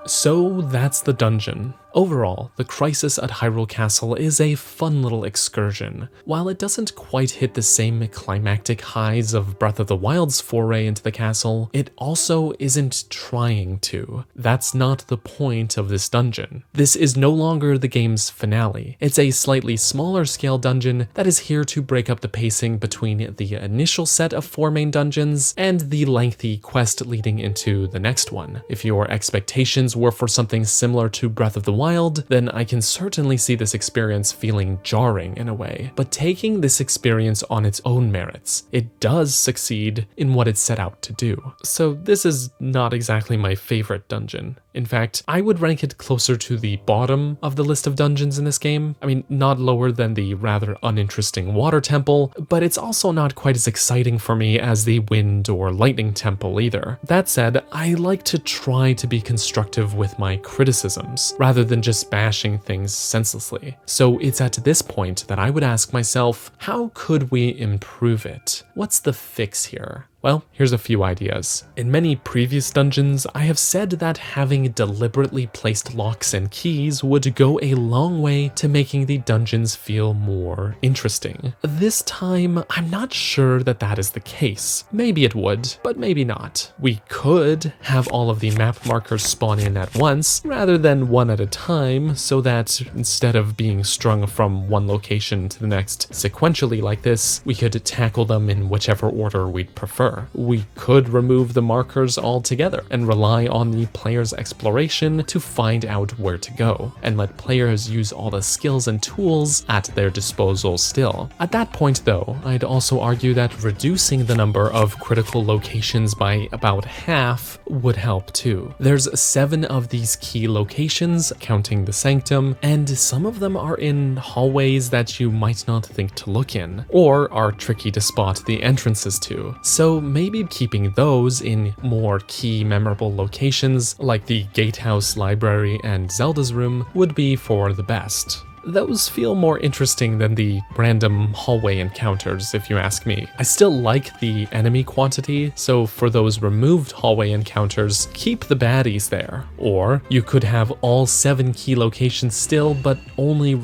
S1: So that's the dungeon. Overall, the Crisis at Hyrule Castle is a fun little excursion. While it doesn't quite hit the same climactic highs of Breath of the Wild's foray into the castle, it also isn't trying to. That's not the point of this dungeon. This is no longer the game's finale. It's a slightly smaller scale dungeon that is here to break up the pacing between the initial set of 4 main dungeons and the lengthy quest leading into the next one. If your expectations were for something similar to Breath of the Wild, then I can certainly see this experience feeling jarring in a way. But taking this experience on its own merits, it does succeed in what it set out to do. So this is not exactly my favorite dungeon. In fact, I would rank it closer to the bottom of the list of dungeons in this game. I mean, not lower than the rather uninteresting Water Temple, but it's also not quite as exciting for me as the Wind or Lightning Temple either. That said, I like to try to be constructive with my criticisms, rather than just bashing things senselessly. So it's at this point that I would ask myself, how could we improve it? What's the fix here? Well, here's a few ideas. In many previous dungeons, I have said that having deliberately placed locks and keys would go a long way to making the dungeons feel more interesting. This time, I'm not sure that that is the case. Maybe it would, but maybe not. We could have all of the map markers spawn in at once, rather than one at a time, so that instead of being strung from one location to the next sequentially like this, we could tackle them in whichever order we'd prefer. We could remove the markers altogether and rely on the player's exploration to find out where to go, and let players use all the skills and tools at their disposal still. At that point though, I'd also argue that reducing the number of critical locations by about half would help too. There's 7 of these key locations, counting the Sanctum, and some of them are in hallways that you might not think to look in, or are tricky to spot the entrances to. So maybe keeping those in more key memorable locations like the Gatehouse Library and Zelda's room would be for the best. Those feel more interesting than the random hallway encounters, if you ask me. I still like the enemy quantity, so for those removed hallway encounters, keep the baddies there. Or you could have all 7 key locations still, but only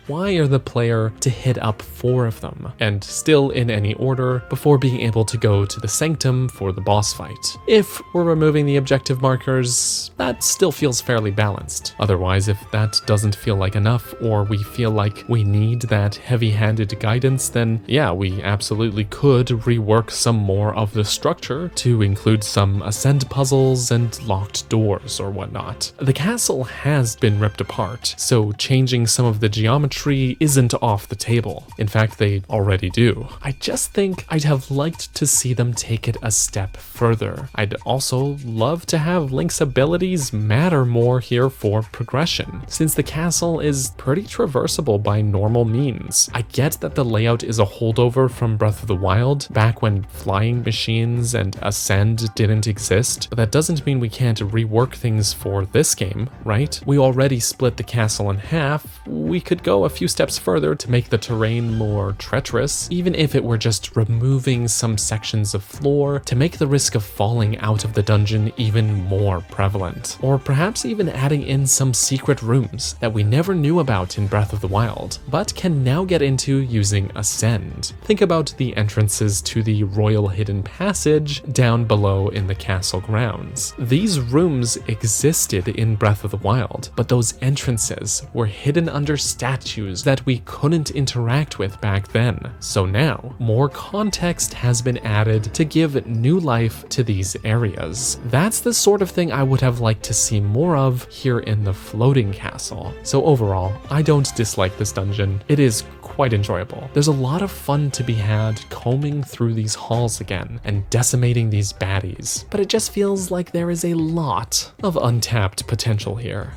S1: why are the player to hit up 4 of them, and still in any order, before being able to go to the sanctum for the boss fight? If we're removing the objective markers, that still feels fairly balanced. Otherwise, if that doesn't feel like enough, or we feel like we need that heavy-handed guidance, then yeah, we absolutely could rework some more of the structure to include some ascend puzzles and locked doors or whatnot. The castle has been ripped apart, so changing some of the geometry isn't off the table. In fact, they already do. I just think I'd have liked to see them take it a step further. I'd also love to have Link's abilities matter more here for progression, since the castle is pretty traversable by normal means. I get that the layout is a holdover from Breath of the Wild, back when flying machines and ascend didn't exist, but that doesn't mean we can't rework things for this game, right? We already split the castle in half. We could go a few steps further to make the terrain more treacherous, even if it were just removing some sections of floor to make the risk of falling out of the dungeon even more prevalent. Or perhaps even adding in some secret rooms that we never knew about in Breath of the Wild, but can now get into using Ascend. Think about the entrances to the Royal Hidden Passage down below in the castle grounds. These rooms existed in Breath of the Wild, but those entrances were hidden under statues that we couldn't interact with back then. So now, more context has been added to give new life to these areas. That's the sort of thing I would have liked to see more of here in the floating castle. So overall, I don't dislike this dungeon. It is quite enjoyable. There's a lot of fun to be had combing through these halls again and decimating these baddies, but it just feels like there is a lot of untapped potential here.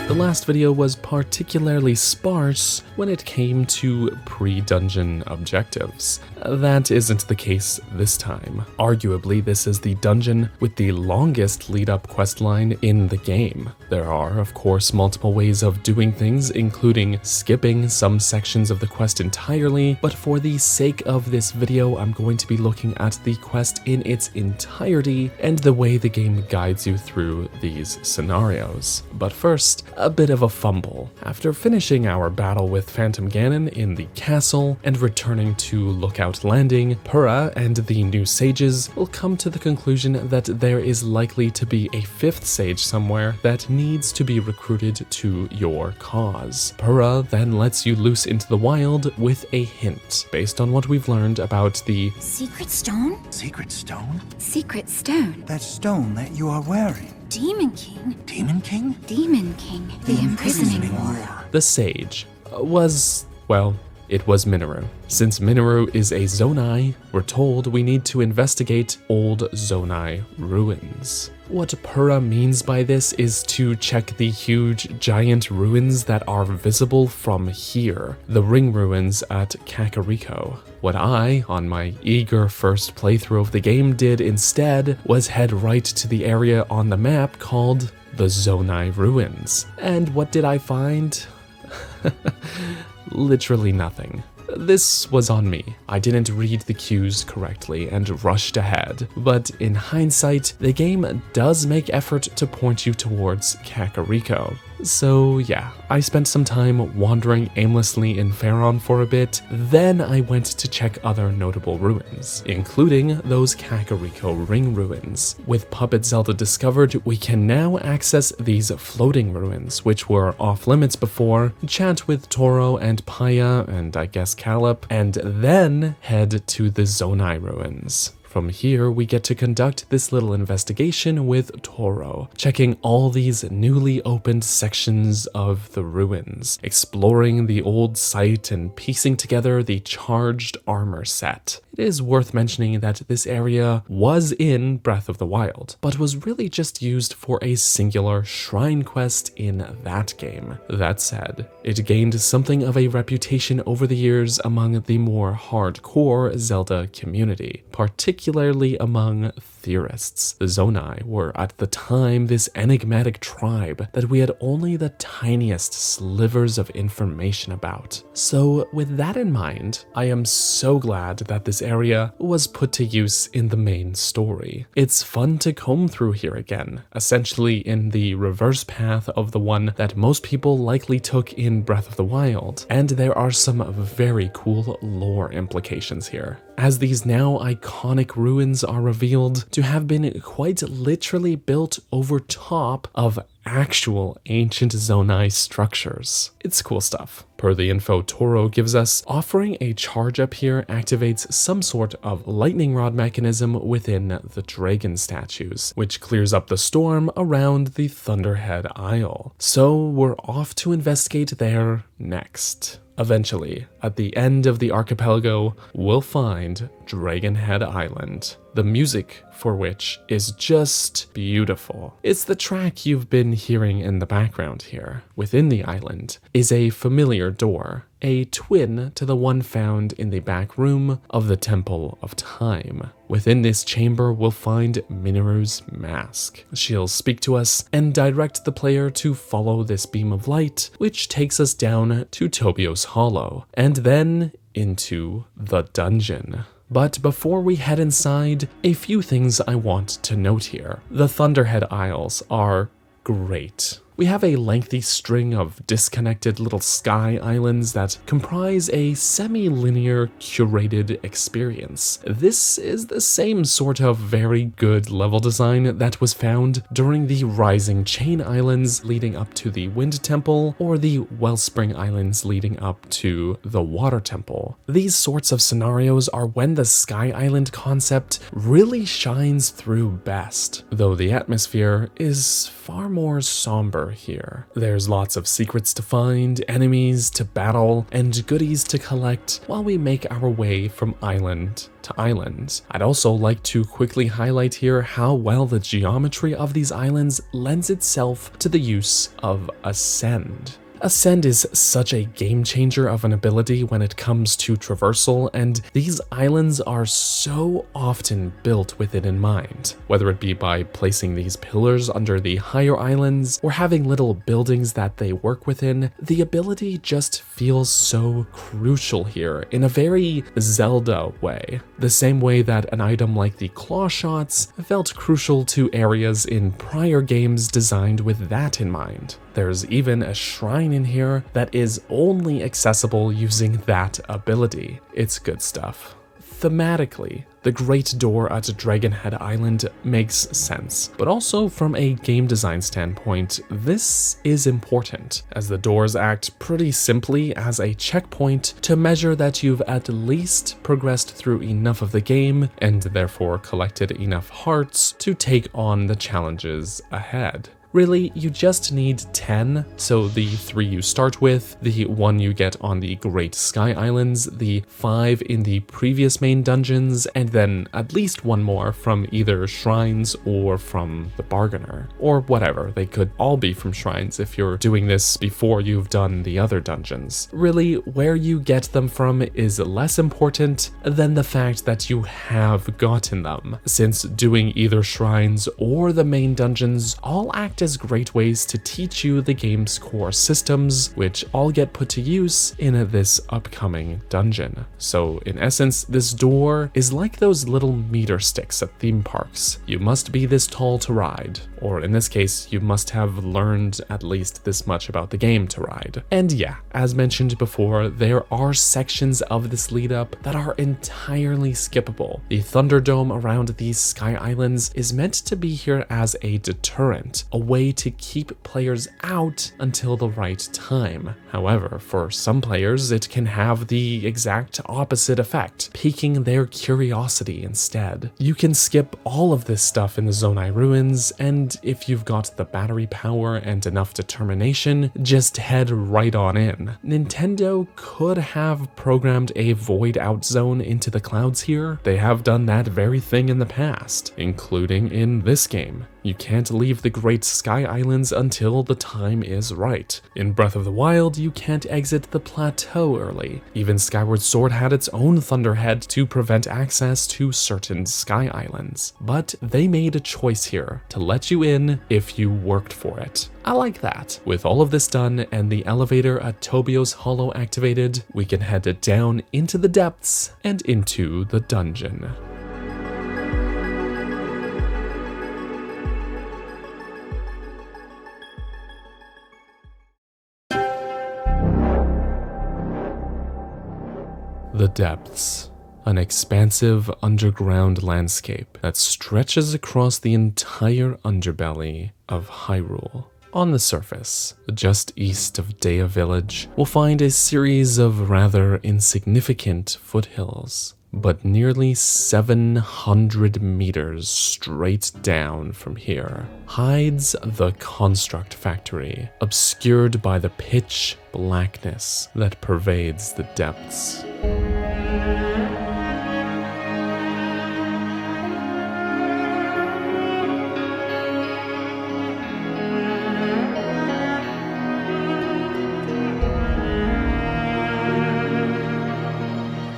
S1: The last video was particularly sparse when it came to pre-dungeon objectives. That isn't the case this time. Arguably, this is the dungeon with the longest lead-up questline in the game. There are, of course, multiple ways of doing things, including skipping some sections of the quest entirely, but for the sake of this video, I'm going to be looking at the quest in its entirety and the way the game guides you through these scenarios. But first, a bit of a fumble. After finishing our battle with Phantom Ganon in the castle and returning to Lookout Landing, Purah and the new sages will come to the conclusion that there is likely to be a 5th sage somewhere that needs to be recruited to your cause. Purah then lets you loose into the wild with a hint, based on what we've learned about the
S2: Secret stone?
S3: Secret stone?
S2: Secret stone.
S3: That stone that you are wearing.
S2: Demon King?
S3: Demon King?
S2: Demon King. The imprisoning war.
S1: The sage was, well, it was Minoru. Since Minoru is a Zonai, we're told we need to investigate old Zonai ruins. What Purah means by this is to check the huge giant ruins that are visible from here, the ring ruins at Kakariko. What I, on my eager first playthrough of the game, did instead was head right to the area on the map called the Zonai Ruins. And what did I find? Literally nothing. This was on me. I didn't read the cues correctly and rushed ahead, but in hindsight, the game does make effort to point you towards Kakariko. So yeah, I spent some time wandering aimlessly in Faron for a bit, then I went to check other notable ruins, including those Kakariko ring ruins. With Puppet Zelda discovered, we can now access these floating ruins, which were off limits before, chat with Toro and Paya and I guess Calip, and then head to the Zonai ruins. From here, we get to conduct this little investigation with Toro, checking all these newly opened sections of the ruins, exploring the old site and piecing together the charged armor set. It is worth mentioning that this area was in Breath of the Wild, but was really just used for a singular shrine quest in that game. That said, it gained something of a reputation over the years among the more hardcore Zelda community, particularly among theorists. The Zonai were at the time this enigmatic tribe that we had only the tiniest slivers of information about. So with that in mind, I am so glad that this area was put to use in the main story. It's fun to comb through here again, essentially in the reverse path of the one that most people likely took in Breath of the Wild, and there are some very cool lore implications here, as these now iconic ruins are revealed to have been quite literally built over top of actual ancient Zonai structures. It's cool stuff. Per the info Toro gives us, offering a charge up here activates some sort of lightning rod mechanism within the Draken statues, which clears up the storm around the Thunderhead Isle. So we're off to investigate there next. Eventually, at the end of the archipelago, we'll find Dragonhead Island, the music for which is just beautiful. It's the track you've been hearing in the background here. Within the island is a familiar door, a twin to the one found in the back room of the Temple of Time. Within this chamber, we'll find Mineru's mask. She'll speak to us and direct the player to follow this beam of light, which takes us down to Tobio's Hollow, and then into the dungeon. But before we head inside, a few things I want to note here. The Thunderhead Isles are great. We have a lengthy string of disconnected little sky islands that comprise a semi-linear curated experience. This is the same sort of very good level design that was found during the Rising Chain Islands leading up to the Wind Temple, or the Wellspring Islands leading up to the Water Temple. These sorts of scenarios are when the Sky Island concept really shines through best, though the atmosphere is far more somber here. There's lots of secrets to find, enemies to battle, and goodies to collect while we make our way from island to island. I'd also like to quickly highlight here how well the geometry of these islands lends itself to the use of Ascend. Ascend is such a game changer of an ability when it comes to traversal, and these islands are so often built with it in mind. Whether it be by placing these pillars under the higher islands or having little buildings that they work within, the ability just feels so crucial here in a very Zelda way. The same way that an item like the claw shots felt crucial to areas in prior games designed with that in mind. There's even a shrine in here that is only accessible using that ability. It's good stuff. Thematically, the Great Door at Dragonhead Island makes sense, but also from a game design standpoint, this is important, as the doors act pretty simply as a checkpoint to measure that you've at least progressed through enough of the game, and therefore collected enough hearts to take on the challenges ahead. Really, you just need 10, so the 3 you start with, the 1 you get on the Great Sky Islands, the 5 in the previous main dungeons, and then at least 1 more from either shrines or from the Bargainer, or whatever. They could all be from shrines if you're doing this before you've done the other dungeons. Really, where you get them from is less important than the fact that you have gotten them, since doing either shrines or the main dungeons all act as great ways to teach you the game's core systems, which all get put to use in this upcoming dungeon. So in essence, this door is like those little meter sticks at theme parks. You must be this tall to ride, or in this case, you must have learned at least this much about the game to ride. And yeah, as mentioned before, there are sections of this lead up that are entirely skippable. The Thunderdome around these Sky Islands is meant to be here as a deterrent, a way to keep players out until the right time. However, for some players, it can have the exact opposite effect, piquing their curiosity instead. You can skip all of this stuff in the Zonai ruins, and if you've got the battery power and enough determination, just head right on in. Nintendo could have programmed a void out zone into the clouds here. They have done that very thing in the past, including in this game. You can't leave the Great Sky Islands until the time is right. In Breath of the Wild, you can't exit the plateau early. Even Skyward Sword had its own Thunderhead to prevent access to certain Sky Islands. But they made a choice here to let you in if you worked for it. I like that. With all of this done and the elevator at Tobio's Hollow activated, we can head down into the depths and into the dungeon. The depths. An expansive underground landscape that stretches across the entire underbelly of Hyrule. On the surface, just east of Dea Village, we'll find a series of rather insignificant foothills. But nearly 700 meters straight down from here hides the Construct Factory, obscured by the pitch blackness that pervades the depths.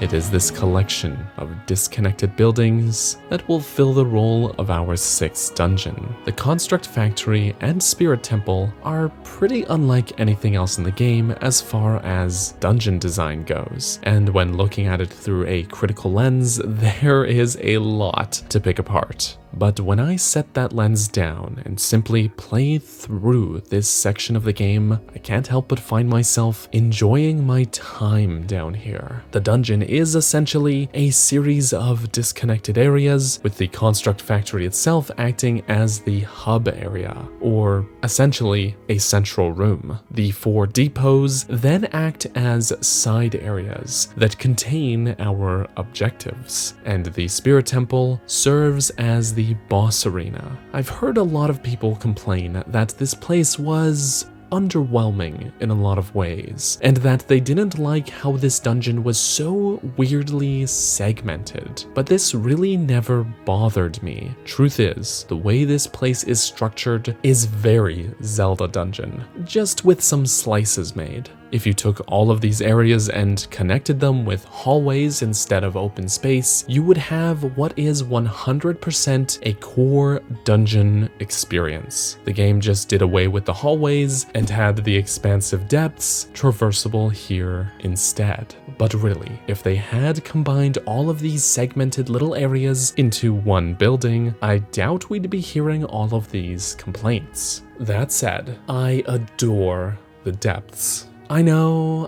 S1: It is this collection of disconnected buildings that will fill the role of our 6th dungeon. The Construct Factory and Spirit Temple are pretty unlike anything else in the game as far as dungeon design goes, and when looking at it through a critical lens, there is a lot to pick apart. But when I set that lens down and simply play through this section of the game, I can't help but find myself enjoying my time down here. The dungeon is essentially a series of disconnected areas, with the Construct Factory itself acting as the hub area, or essentially a central room. The 4 depots then act as side areas that contain our objectives, and the Spirit Temple serves as the boss arena. I've heard a lot of people complain that this place was underwhelming in a lot of ways, and that they didn't like how this dungeon was so weirdly segmented. But this really never bothered me. Truth is, the way this place is structured is very Zelda dungeon, just with some slices made. If you took all of these areas and connected them with hallways instead of open space, you would have what is 100% a core dungeon experience. The game just did away with the hallways and had the expansive depths traversable here instead. But really, if they had combined all of these segmented little areas into one building, I doubt we'd be hearing all of these complaints. That said, I adore the depths. I know,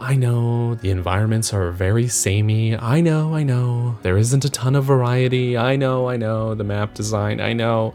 S1: the environments are very samey, I know, there isn't a ton of variety, I know, the map design, I know.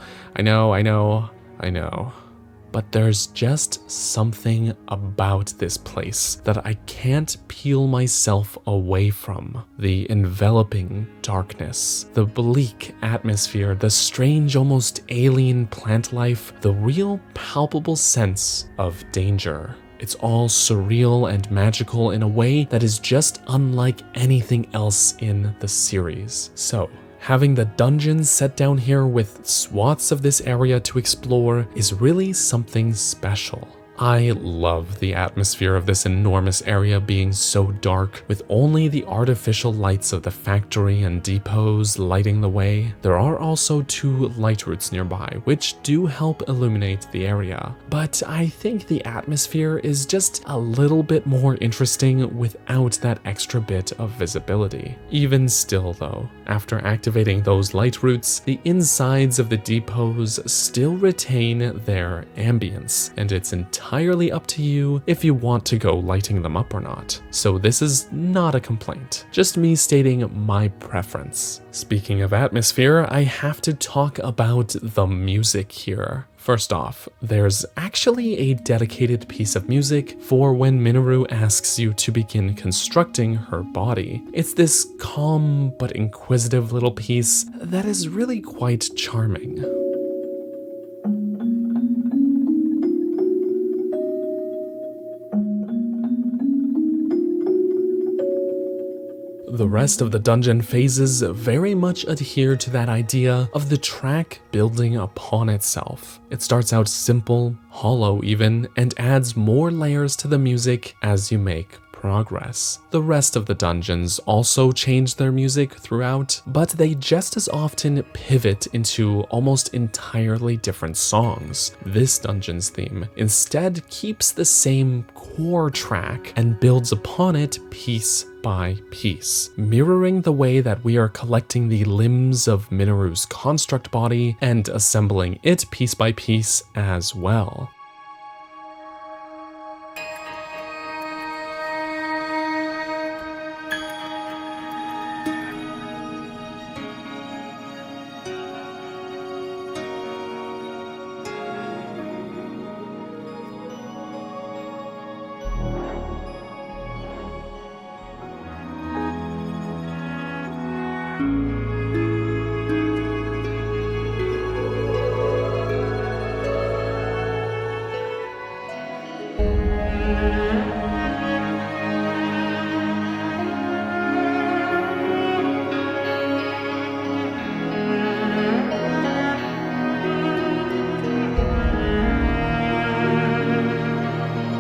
S1: But there's just something about this place that I can't peel myself away from. The enveloping darkness, the bleak atmosphere, the strange, almost alien plant life, the real palpable sense of danger. It's all surreal and magical in a way that is just unlike anything else in the series. So, having the dungeons set down here with swaths of this area to explore is really something special. I love the atmosphere of this enormous area being so dark, with only the artificial lights of the factory and depots lighting the way. There are also 2 light routes nearby, which do help illuminate the area, but I think the atmosphere is just a little bit more interesting without that extra bit of visibility. Even still though, after activating those light routes, the insides of the depots still retain their ambience, and it's entirely up to you if you want to go lighting them up or not. So this is not a complaint, just me stating my preference. Speaking of atmosphere, I have to talk about the music here. First off, there's actually a dedicated piece of music for when Minoru asks you to begin constructing her body. It's this calm but inquisitive little piece that is really quite charming. The The rest of the dungeon phases very much adhere to that idea of the track building upon itself. It starts out simple, hollow even, and adds more layers to the music as you make progress. The rest of the dungeons also change their music throughout, but they just as often pivot into almost entirely different songs. This dungeon's theme instead keeps the same core track and builds upon it piece by piece, mirroring the way that we are collecting the limbs of Minoru's construct body and assembling it piece by piece as well.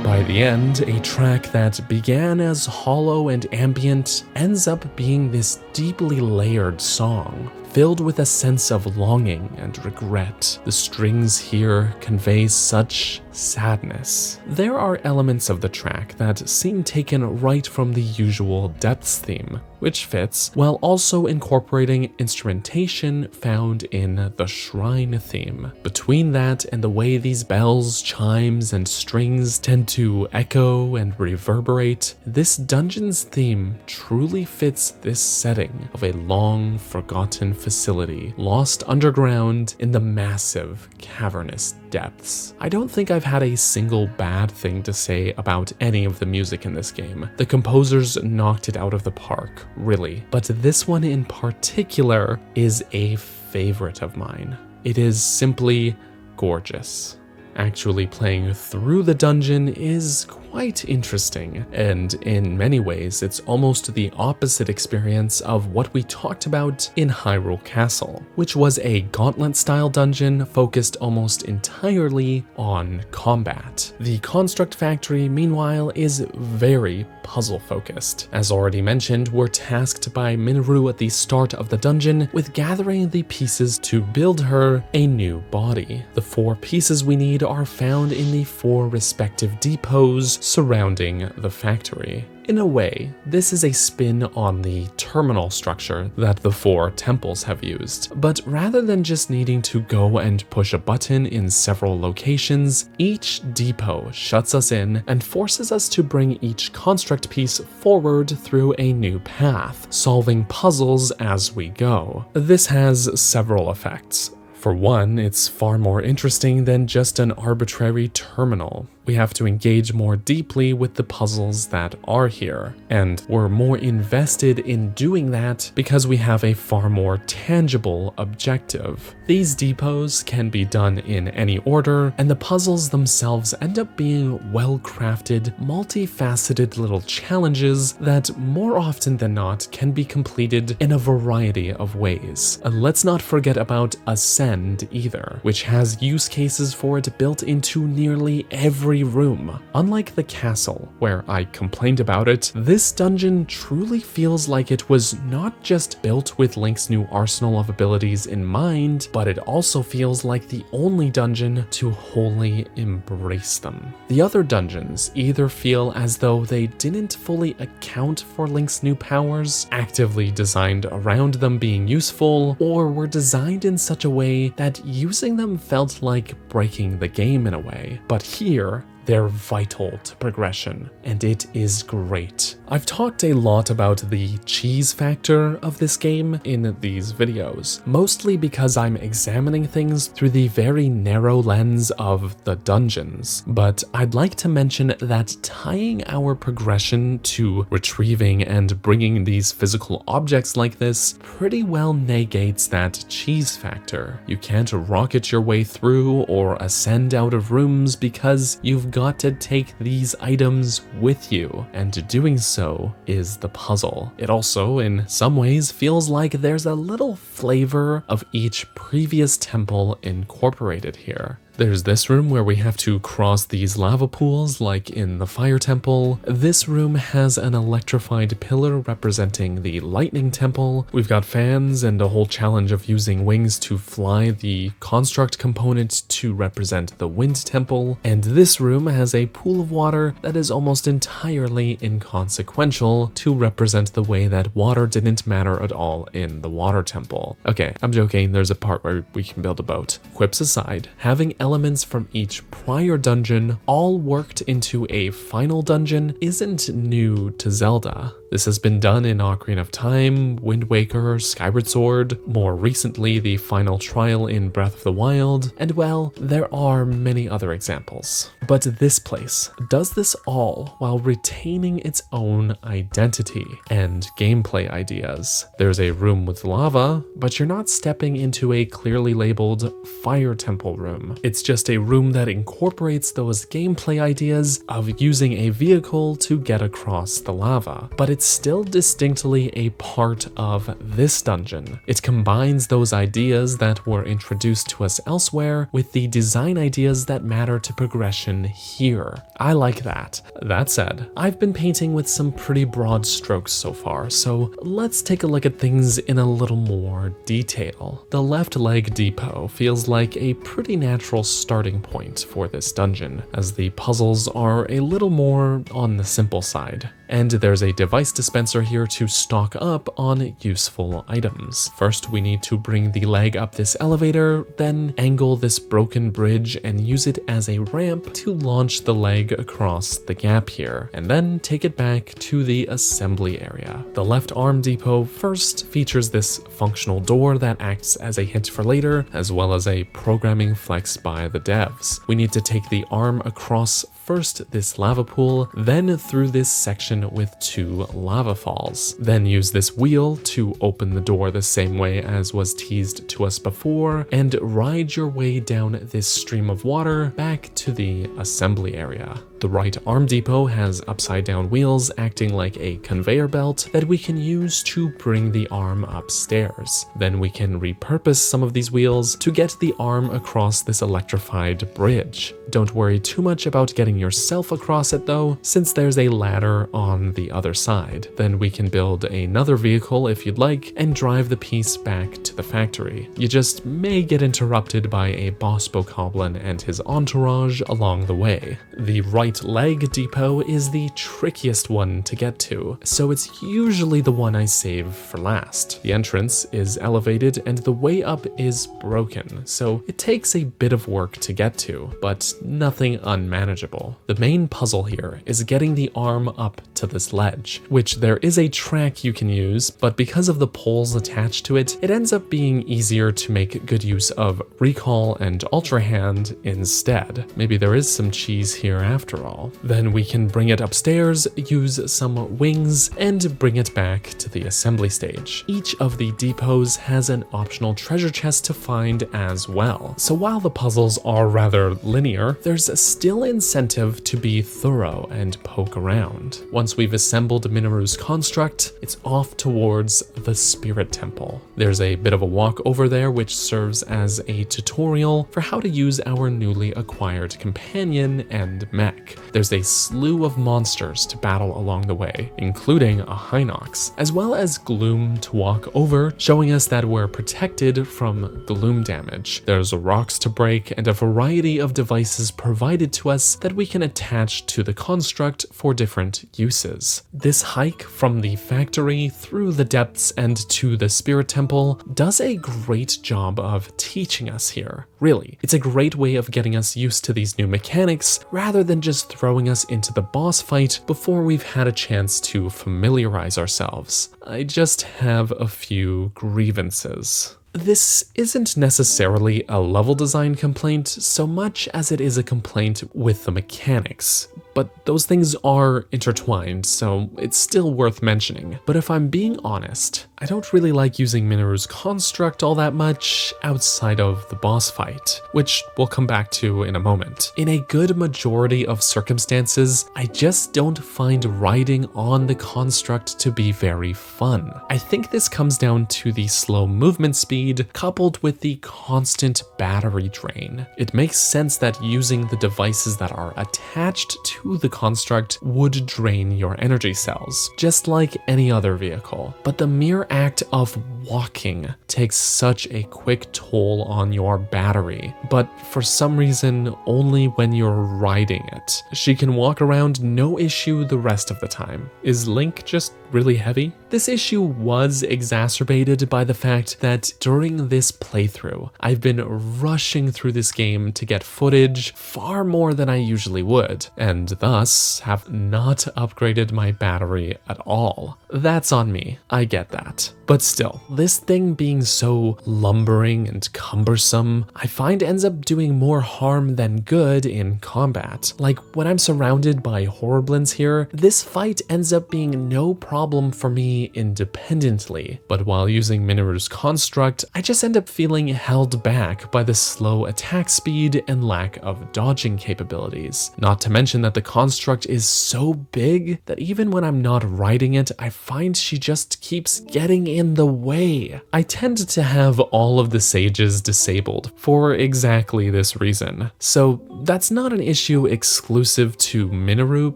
S1: By the end, a track that began as hollow and ambient ends up being this deeply layered song, filled with a sense of longing and regret. The strings here convey such sadness. There are elements of the track that seem taken right from the usual Depths theme, which fits, while also incorporating instrumentation found in the Shrine theme. Between that and the way these bells, chimes, and strings tend to echo and reverberate, this dungeon's theme truly fits this setting of a long forgotten facility lost underground in the massive cavernous depths. I don't think I've had a single bad thing to say about any of the music in this game. The composers knocked it out of the park, really. But this one in particular is a favorite of mine. It is simply gorgeous. Actually playing through the dungeon is quite interesting, and in many ways it's almost the opposite experience of what we talked about in Hyrule Castle, which was a gauntlet-style dungeon focused almost entirely on combat. The Construct Factory, meanwhile, is very puzzle-focused. As already mentioned, we're tasked by Minoru at the start of the dungeon with gathering the pieces to build her a new body. The 4 pieces we need are found in the 4 respective depots surrounding the factory. In a way, this is a spin on the terminal structure that the 4 temples have used, but rather than just needing to go and push a button in several locations, each depot shuts us in and forces us to bring each construct piece forward through a new path, solving puzzles as we go. This has several effects. For one, it's far more interesting than just an arbitrary terminal. We have to engage more deeply with the puzzles that are here, and we're more invested in doing that because we have a far more tangible objective. These depots can be done in any order, and the puzzles themselves end up being well-crafted, multifaceted little challenges that more often than not can be completed in a variety of ways. And let's not forget about Ascend either, which has use cases for it built into nearly every room. Unlike the castle, where I complained about it, this dungeon truly feels like it was not just built with Link's new arsenal of abilities in mind, but it also feels like the only dungeon to wholly embrace them. The other dungeons either feel as though they didn't fully account for Link's new powers, actively designed around them being useful, or were designed in such a way that using them felt like breaking the game in a way. But here, they're vital to progression, and it is great. I've talked a lot about the cheese factor of this game in these videos, mostly because I'm examining things through the very narrow lens of the dungeons, but I'd like to mention that tying our progression to retrieving and bringing these physical objects like this pretty well negates that cheese factor. You can't rocket your way through or ascend out of rooms because you've got to take these items with you, and doing so is the puzzle. It also, in some ways, feels like there's a little flavor of each previous temple incorporated here. There's this room where we have to cross these lava pools like in the fire temple. This room has an electrified pillar representing the lightning temple. We've got fans and a whole challenge of using wings to fly the construct component to represent the wind temple. And this room has a pool of water that is almost entirely inconsequential to represent the way that water didn't matter at all in the water temple. Okay, I'm joking, there's a part where we can build a boat. Quips aside, having elements from each prior dungeon all worked into a final dungeon isn't new to Zelda. This has been done in Ocarina of Time, Wind Waker, Skyward Sword, more recently the final trial in Breath of the Wild, and well, there are many other examples. But this place does this all while retaining its own identity and gameplay ideas. There's a room with lava, but you're not stepping into a clearly labeled fire temple room. It's just a room that incorporates those gameplay ideas of using a vehicle to get across the lava, but it's still distinctly a part of this dungeon. It combines those ideas that were introduced to us elsewhere with the design ideas that matter to progression here. I like that. That said, I've been painting with some pretty broad strokes so far, so let's take a look at things in a little more detail. The left leg depot feels like a pretty natural starting point for this dungeon, as the puzzles are a little more on the simple side. And there's a device dispenser here to stock up on useful items. First, we need to bring the leg up this elevator, then angle this broken bridge and use it as a ramp to launch the leg across the gap here, and then take it back to the assembly area. The left arm depot first features this functional door that acts as a hint for later, as well as a programming flex by the devs. We need to take the arm across first this lava pool, then through this section with 2 lava falls. Then use this wheel to open the door the same way as was teased to us before, and ride your way down this stream of water back to the assembly area. The right arm depot has upside down wheels acting like a conveyor belt that we can use to bring the arm upstairs. Then we can repurpose some of these wheels to get the arm across this electrified bridge. Don't worry too much about getting yourself across it though, since there's a ladder on the other side. Then we can build another vehicle if you'd like and drive the piece back to the factory. You just may get interrupted by a boss bokoblin and his entourage along the way. The right leg depot is the trickiest one to get to, so it's usually the one I save for last. The entrance is elevated and the way up is broken, so it takes a bit of work to get to, but nothing unmanageable. The main puzzle here is getting the arm up to this ledge, which there is a track you can use, but because of the poles attached to it, it ends up being easier to make good use of recall and ultra hand instead. Maybe there is some cheese here after all. Then we can bring it upstairs, use some wings, and bring it back to the assembly stage. Each of the depots has an optional treasure chest to find as well. So while the puzzles are rather linear, there's still incentive to be thorough and poke around. Once we've assembled Minoru's construct, it's off towards the Spirit Temple. There's a bit of a walk over there which serves as a tutorial for how to use our newly acquired companion and mech. There's a slew of monsters to battle along the way, including a Hinox, as well as Gloom to walk over, showing us that we're protected from Gloom damage. There's rocks to break and a variety of devices provided to us that we can attach to the construct for different uses. This hike from the factory through the depths and to the Spirit Temple does a great job of teaching us here. Really, it's a great way of getting us used to these new mechanics rather than just throwing us into the boss fight before we've had a chance to familiarize ourselves. I just have a few grievances. This isn't necessarily a level design complaint so much as it is a complaint with the mechanics, but those things are intertwined, so it's still worth mentioning. But if I'm being honest, I don't really like using Minoru's construct all that much outside of the boss fight, which we'll come back to in a moment. In a good majority of circumstances, I just don't find riding on the construct to be very fun. I think this comes down to the slow movement speed coupled with the constant battery drain. It makes sense that using the devices that are attached to the construct would drain your energy cells, just like any other vehicle. But the mere act of walking takes such a quick toll on your battery, but for some reason only when you're riding it. She can walk around no issue the rest of the time. Is Link just really heavy? This issue was exacerbated by the fact that during this playthrough, I've been rushing through this game to get footage far more than I usually would, and thus have not upgraded my battery at all. That's on me, I get that. But still, this thing being so lumbering and cumbersome, I find ends up doing more harm than good in combat. Like when I'm surrounded by Horriblins here, this fight ends up being no problem for me independently, but while using Minoru's construct, I just end up feeling held back by the slow attack speed and lack of dodging capabilities. Not to mention that the construct is so big that even when I'm not riding it, I find she just keeps getting in the way. I tend to have all of the sages disabled for exactly this reason. So that's not an issue exclusive to Minoru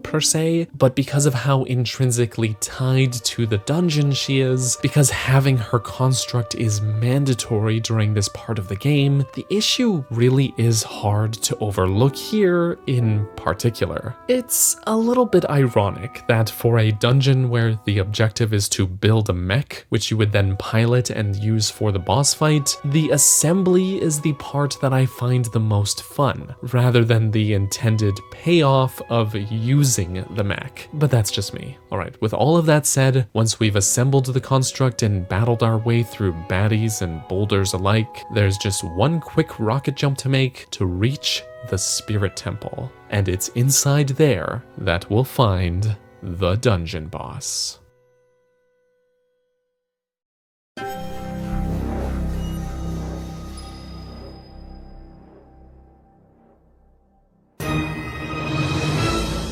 S1: per se, but because of how intrinsically tied to the dungeon she is, because having her construct is mandatory during this part of the game, the issue really is hard to overlook here in particular. It's a little bit ironic that for a dungeon where the objective is to build a mech, which you would then pilot and use for the boss fight, the assembly is the part that I find the most fun, rather than the intended payoff of using the mech. But that's just me. Alright, with all of that said, once we've assembled the construct and battled our way through baddies and boulders alike, there's just one quick rocket jump to make to reach the Spirit Temple. And it's inside there that we'll find the dungeon boss.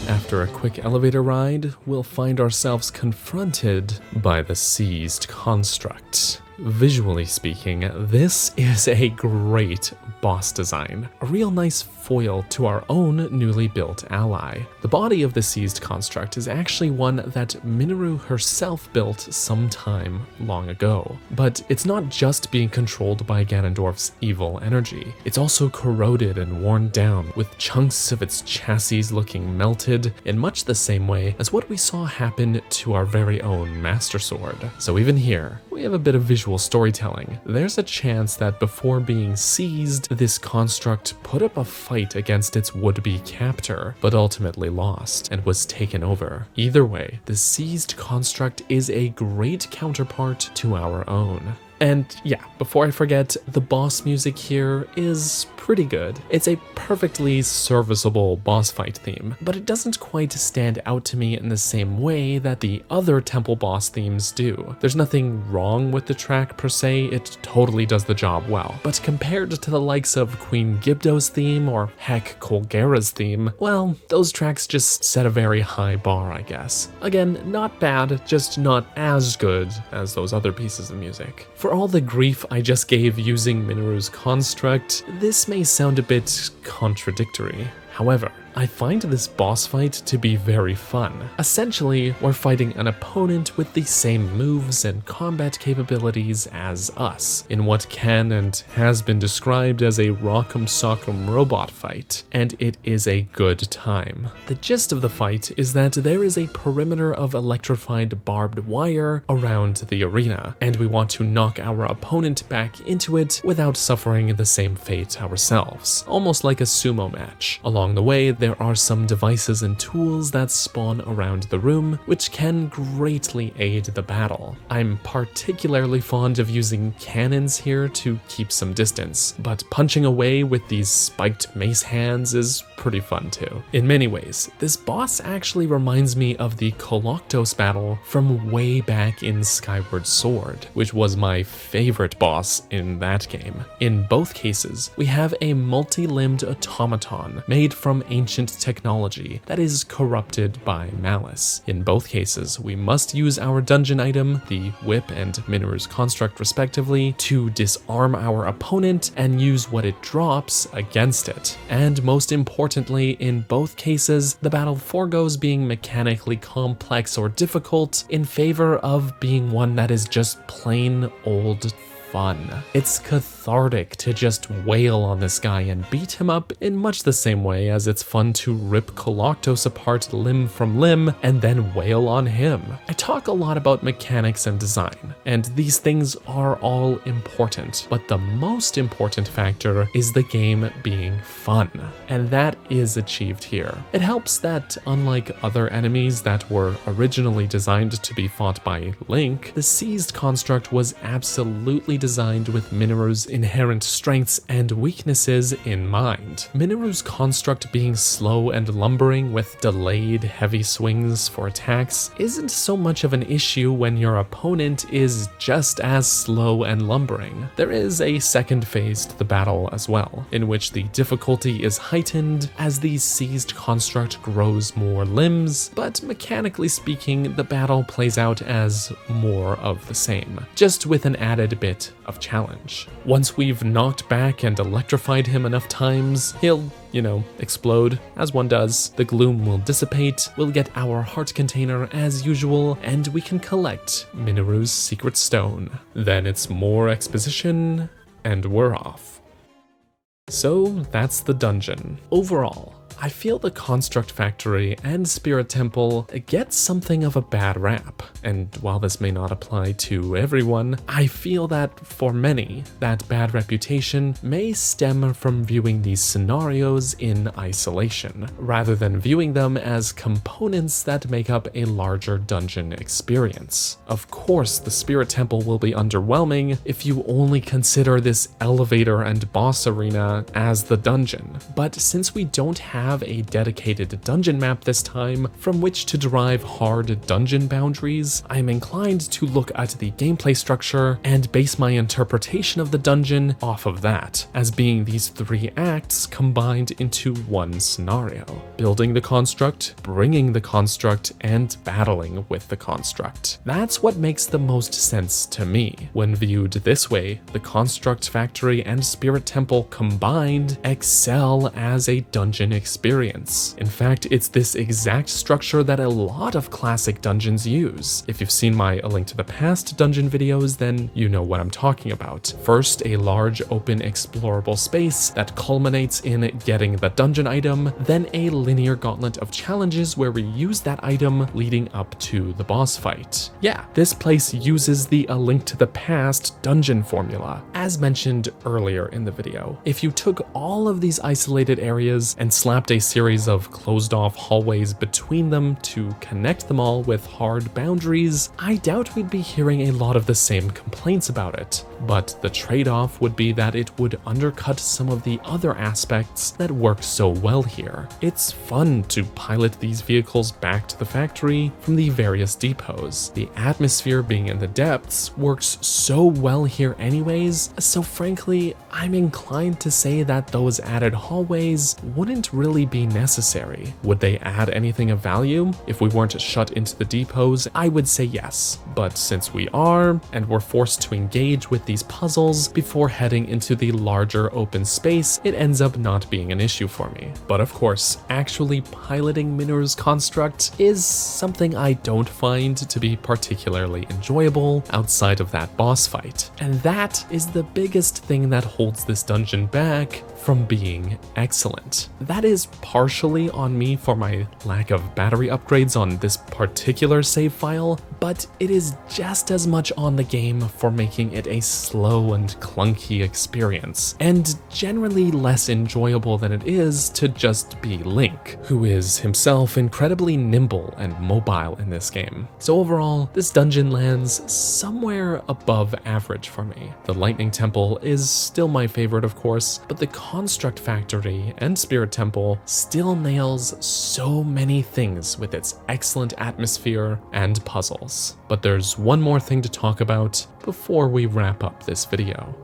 S1: After a quick elevator ride, we'll find ourselves confronted by the seized construct. Visually speaking, this is a great boss design, a real nice foil to our own newly built ally. The body of the seized construct is actually one that Minoru herself built some time long ago, but it's not just being controlled by Ganondorf's evil energy. It's also corroded and worn down, with chunks of its chassis looking melted in much the same way as what we saw happen to our very own Master Sword. So even here, we have a bit of visual storytelling. There's a chance that before being seized, this construct put up a fight against its would-be captor, but ultimately lost and was taken over. Either way, the seized construct is a great counterpart to our own. And yeah, before I forget, the boss music here is pretty good. It's a perfectly serviceable boss fight theme, but it doesn't quite stand out to me in the same way that the other temple boss themes do. There's nothing wrong with the track per se, it totally does the job well. But compared to the likes of Queen Gibdo's theme or heck Colgera's theme, well, those tracks just set a very high bar, I guess. Again, not bad, just not as good as those other pieces of music. For all the grief I just gave using Minoru's construct, this may sound a bit contradictory. However, I find this boss fight to be very fun. Essentially, we're fighting an opponent with the same moves and combat capabilities as us, in what can and has been described as a rock'em sock'em robot fight, and it is a good time. The gist of the fight is that there is a perimeter of electrified barbed wire around the arena, and we want to knock our opponent back into it without suffering the same fate ourselves, almost like a sumo match. Along Along the way, there are some devices and tools that spawn around the room, which can greatly aid the battle. I'm particularly fond of using cannons here to keep some distance, but punching away with these spiked mace hands is pretty fun too. In many ways, this boss actually reminds me of the Koloktos battle from way back in Skyward Sword, which was my favorite boss in that game. In both cases, we have a multi-limbed automaton made from ancient technology that is corrupted by malice. In both cases, we must use our dungeon item, the whip and Minoru's construct respectively, to disarm our opponent and use what it drops against it. And most importantly, in both cases, the battle forgoes being mechanically complex or difficult in favor of being one that is just plain old fun. It's cathartic to just wail on this guy and beat him up in much the same way as it's fun to rip Koloktos apart limb from limb and then wail on him. I talk a lot about mechanics and design, and these things are all important, but the most important factor is the game being fun, and that is achieved here. It helps that, unlike other enemies that were originally designed to be fought by Link, the seized construct was absolutely designed with Minoru's inherent strengths and weaknesses in mind. Minoru's construct being slow and lumbering with delayed heavy swings for attacks isn't so much of an issue when your opponent is just as slow and lumbering. There is a second phase to the battle as well, in which the difficulty is heightened as the seized construct grows more limbs, but mechanically speaking, the battle plays out as more of the same, just with an added bit of challenge. Once we've knocked back and electrified him enough times, he'll, explode, as one does. The gloom will dissipate, we'll get our heart container as usual, and we can collect Minoru's secret stone. Then it's more exposition, and we're off. So that's the dungeon. Overall, I feel the Construct Factory and Spirit Temple get something of a bad rap, and while this may not apply to everyone, I feel that for many, that bad reputation may stem from viewing these scenarios in isolation, rather than viewing them as components that make up a larger dungeon experience. Of course, the Spirit Temple will be underwhelming if you only consider this elevator and boss arena as the dungeon, but since we don't have a dedicated dungeon map this time from which to derive hard dungeon boundaries, I'm inclined to look at the gameplay structure and base my interpretation of the dungeon off of that, as being these three acts combined into one scenario: building the construct, bringing the construct, and battling with the construct. That's what makes the most sense to me. When viewed this way, the Construct Factory and Spirit Temple combined excel as a dungeon experience. In fact, it's this exact structure that a lot of classic dungeons use. If you've seen my A Link to the Past dungeon videos, then you know what I'm talking about. First, a large open explorable space that culminates in getting the dungeon item, then a linear gauntlet of challenges where we use that item leading up to the boss fight. Yeah, this place uses the A Link to the Past dungeon formula. As mentioned earlier in the video, if you took all of these isolated areas and slapped a series of closed-off hallways between them to connect them all with hard boundaries, I doubt we'd be hearing a lot of the same complaints about it. But the trade-off would be that it would undercut some of the other aspects that work so well here. It's fun to pilot these vehicles back to the factory from the various depots. The atmosphere being in the depths works so well here anyways, so frankly, I'm inclined to say that those added hallways wouldn't really be necessary. Would they add anything of value? If we weren't shut into the depots, I would say yes. But since we are, and we're forced to engage with these puzzles before heading into the larger open space, it ends up not being an issue for me. But of course, actually piloting Minoru's construct is something I don't find to be particularly enjoyable outside of that boss fight. And that is the biggest thing that holds this dungeon back from being excellent. That is partially on me for my lack of battery upgrades on this particular save file, but it is just as much on the game for making it a slow and clunky experience, and generally less enjoyable than it is to just be Link, who is himself incredibly nimble and mobile in this game. So overall, this dungeon lands somewhere above average for me. The Lightning Temple is still my favorite, of course, but the Construct Factory and Spirit Temple still nails so many things with its excellent atmosphere and puzzles. But there's one more thing to talk about before we wrap up this video.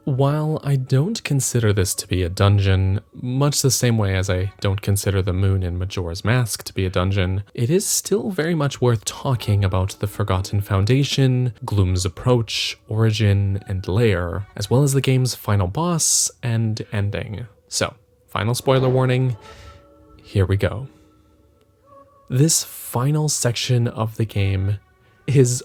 S1: While I don't consider this to be a dungeon, much the same way as I don't consider the moon in Majora's Mask to be a dungeon, it is still very much worth talking about the Forgotten Foundation, Gloom's approach, origin, and lair, as well as the game's final boss and ending. So, final spoiler warning, here we go. This final section of the game is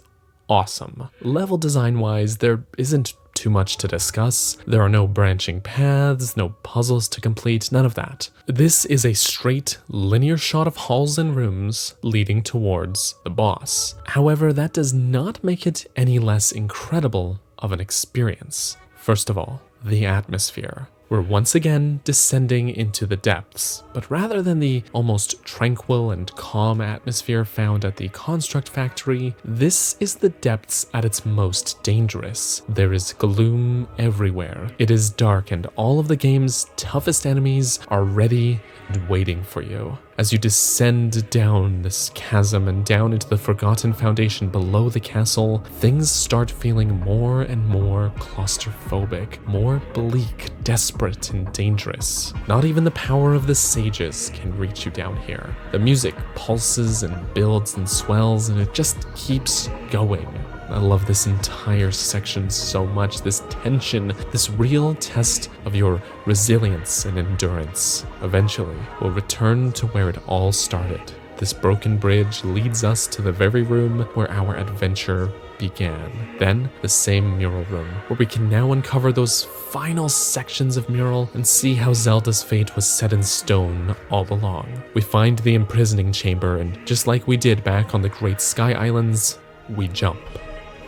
S1: awesome. Level design-wise, there isn't too much to discuss. There are no branching paths, no puzzles to complete, none of that. This is a straight, linear shot of halls and rooms leading towards the boss. However, that does not make it any less incredible of an experience. First of all, the atmosphere. We're once again descending into the depths, but rather than the almost tranquil and calm atmosphere found at the Construct Factory, this is the depths at its most dangerous. There is gloom everywhere. It is dark, and all of the game's toughest enemies are ready and waiting for you. As you descend down this chasm and down into the Forgotten Foundation below the castle, things start feeling more and more claustrophobic, more bleak, desperate, and dangerous. Not even the power of the sages can reach you down here. The music pulses and builds and swells, and it just keeps going. I love this entire section so much, this tension, this real test of your resilience and endurance. Eventually, we'll return to where it all started. This broken bridge leads us to the very room where our adventure began. Then, the same mural room, where we can now uncover those final sections of mural and see how Zelda's fate was set in stone all along. We find the imprisoning chamber, and just like we did back on the Great Sky Islands, we jump.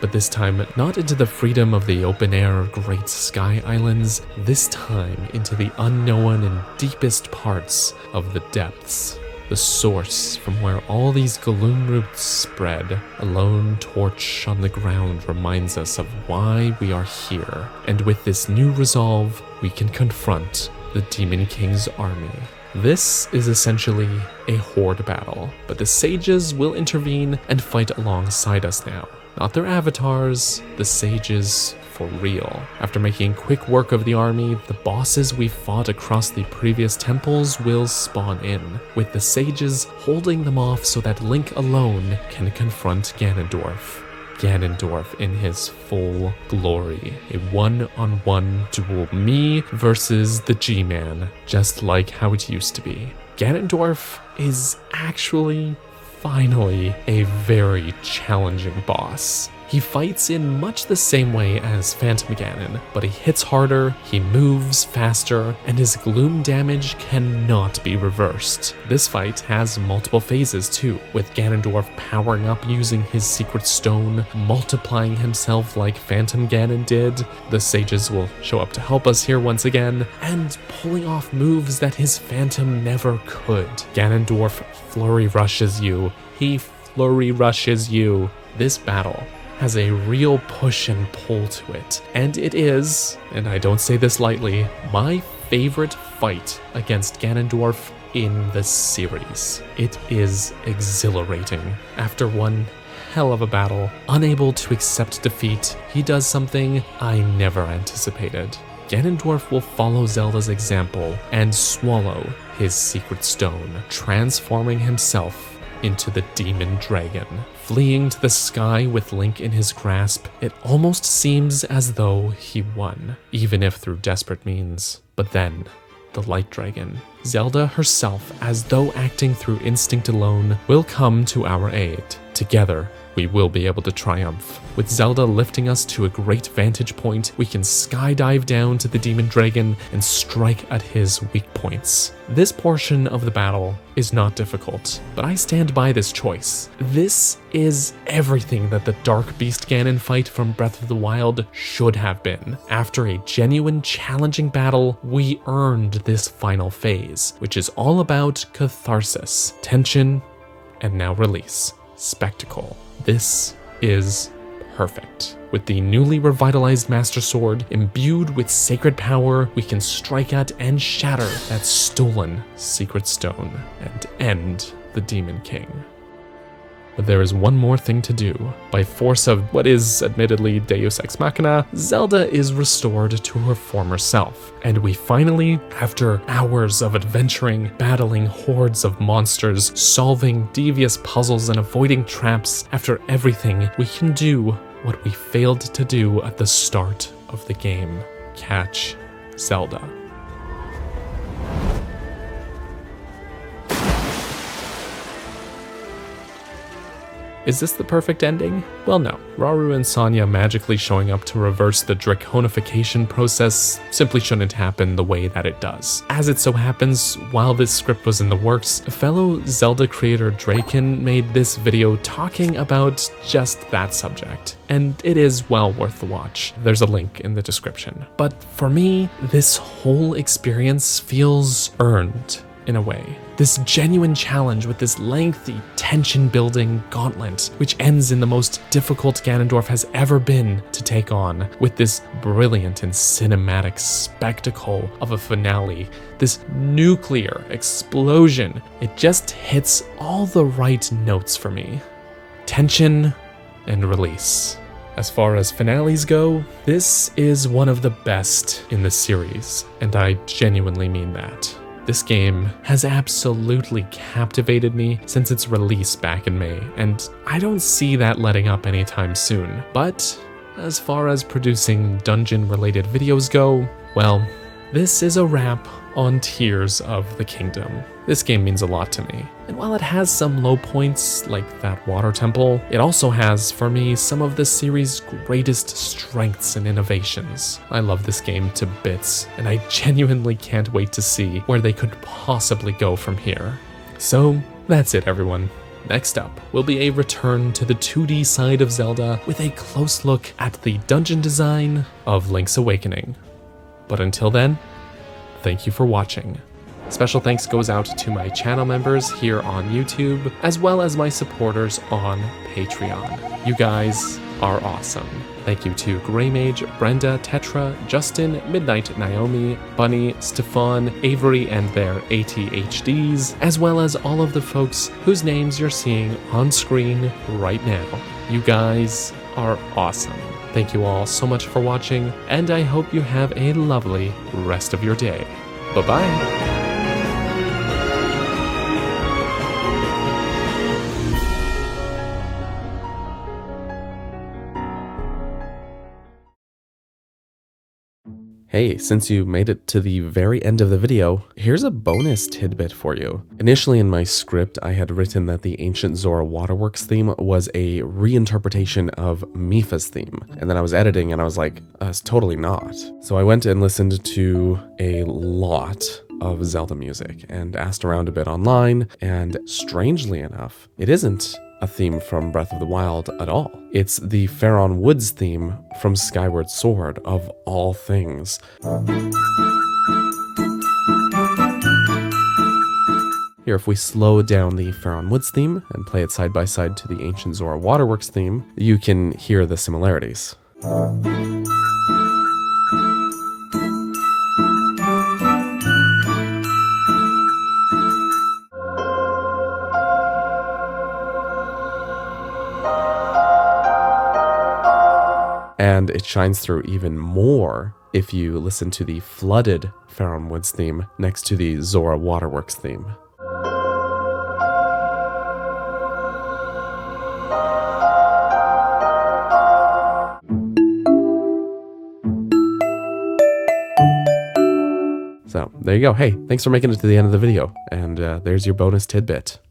S1: But this time, not into the freedom of the open-air Great Sky Islands, this time into the unknown and deepest parts of the depths. The source from where all these gloom roots spread. A lone torch on the ground reminds us of why we are here. And with this new resolve, we can confront the Demon King's army. This is essentially a horde battle, but the sages will intervene and fight alongside us now. Not their avatars, the sages for real. After making quick work of the army, the bosses we fought across the previous temples will spawn in, with the sages holding them off so that Link alone can confront Ganondorf. Ganondorf in his full glory. A one-on-one duel, me versus the G-Man, just like how it used to be. Ganondorf is actually finally a very challenging boss. He fights in much the same way as Phantom Ganon, but he hits harder, he moves faster, and his gloom damage cannot be reversed. This fight has multiple phases too, with Ganondorf powering up using his secret stone, multiplying himself like Phantom Ganon did. The sages will show up to help us here once again, and pulling off moves that his Phantom never could. Ganondorf flurry rushes you. He flurry rushes you. This battle has a real push and pull to it, and it is, and I don't say this lightly, my favorite fight against Ganondorf in the series. It is exhilarating. After one hell of a battle, unable to accept defeat, he does something I never anticipated. Ganondorf will follow Zelda's example and swallow his secret stone, transforming himself into the demon dragon. Fleeing to the sky with Link in his grasp, it almost seems as though he won, even if through desperate means. But then, the light dragon, Zelda herself, as though acting through instinct alone, will come to our aid. Together, we will be able to triumph. With Zelda lifting us to a great vantage point, we can skydive down to the demon dragon and strike at his weak points. This portion of the battle is not difficult, but I stand by this choice. This is everything that the Dark Beast Ganon fight from Breath of the Wild should have been. After a genuine, challenging battle, we earned this final phase, which is all about catharsis, tension, and now release. Spectacle. This is perfect. With the newly revitalized Master Sword imbued with sacred power, we can strike at and shatter that stolen secret stone and end the Demon King. But there is one more thing to do. By force of what is admittedly Deus Ex Machina, Zelda is restored to her former self. And we finally, after hours of adventuring, battling hordes of monsters, solving devious puzzles and avoiding traps, after everything, we can do what we failed to do at the start of the game. Catch Zelda. Is this the perfect ending? Well, no. Rauru and Sonya magically showing up to reverse the draconification process simply shouldn't happen the way that it does. As it so happens, while this script was in the works, fellow Zelda creator Draken made this video talking about just that subject. And it is well worth the watch. There's a link in the description. But for me, this whole experience feels earned in a way. This genuine challenge with this lengthy, tension-building gauntlet, which ends in the most difficult Ganondorf has ever been to take on, with this brilliant and cinematic spectacle of a finale, this nuclear explosion. It just hits all the right notes for me. Tension and release. As far as finales go, this is one of the best in the series, and I genuinely mean that. This game has absolutely captivated me since its release back in May, and I don't see that letting up anytime soon. But as far as producing dungeon-related videos go, well, this is a wrap on Tears of the Kingdom. This game means a lot to me, and while it has some low points, like that water temple, it also has, for me, some of the series' greatest strengths and innovations. I love this game to bits, and I genuinely can't wait to see where they could possibly go from here. So, that's it everyone. Next up will be a return to the 2D side of Zelda with a close look at the dungeon design of Link's Awakening. But until then, thank you for watching. Special thanks goes out to my channel members here on YouTube, as well as my supporters on Patreon. You guys are awesome. Thank you to Greymage, Brenda, Tetra, Justin, Midnight Naomi, Bunny, Stefan, Avery, and their ATHDs, as well as all of the folks whose names you're seeing on screen right now. You guys are awesome. Thank you all so much for watching, and I hope you have a lovely rest of your day. Bye-bye. Hey, since you made it to the very end of the video, here's a bonus tidbit for you. Initially in my script, I had written that the Ancient Zora Waterworks theme was a reinterpretation of Mipha's theme. And then I was editing and I was like, it's totally not. So I went and listened to a lot of Zelda music and asked around a bit online, and strangely enough, it isn't a theme from Breath of the Wild at all. It's the Faron Woods theme from Skyward Sword, of all things. Here, if we slow down the Faron Woods theme and play it side by side to the Ancient Zora Waterworks theme, you can hear the similarities. And it shines through even more if you listen to the flooded Faron Woods theme next to the Zora Waterworks theme. So there you go. Hey, thanks for making it to the end of the video. And there's your bonus tidbit.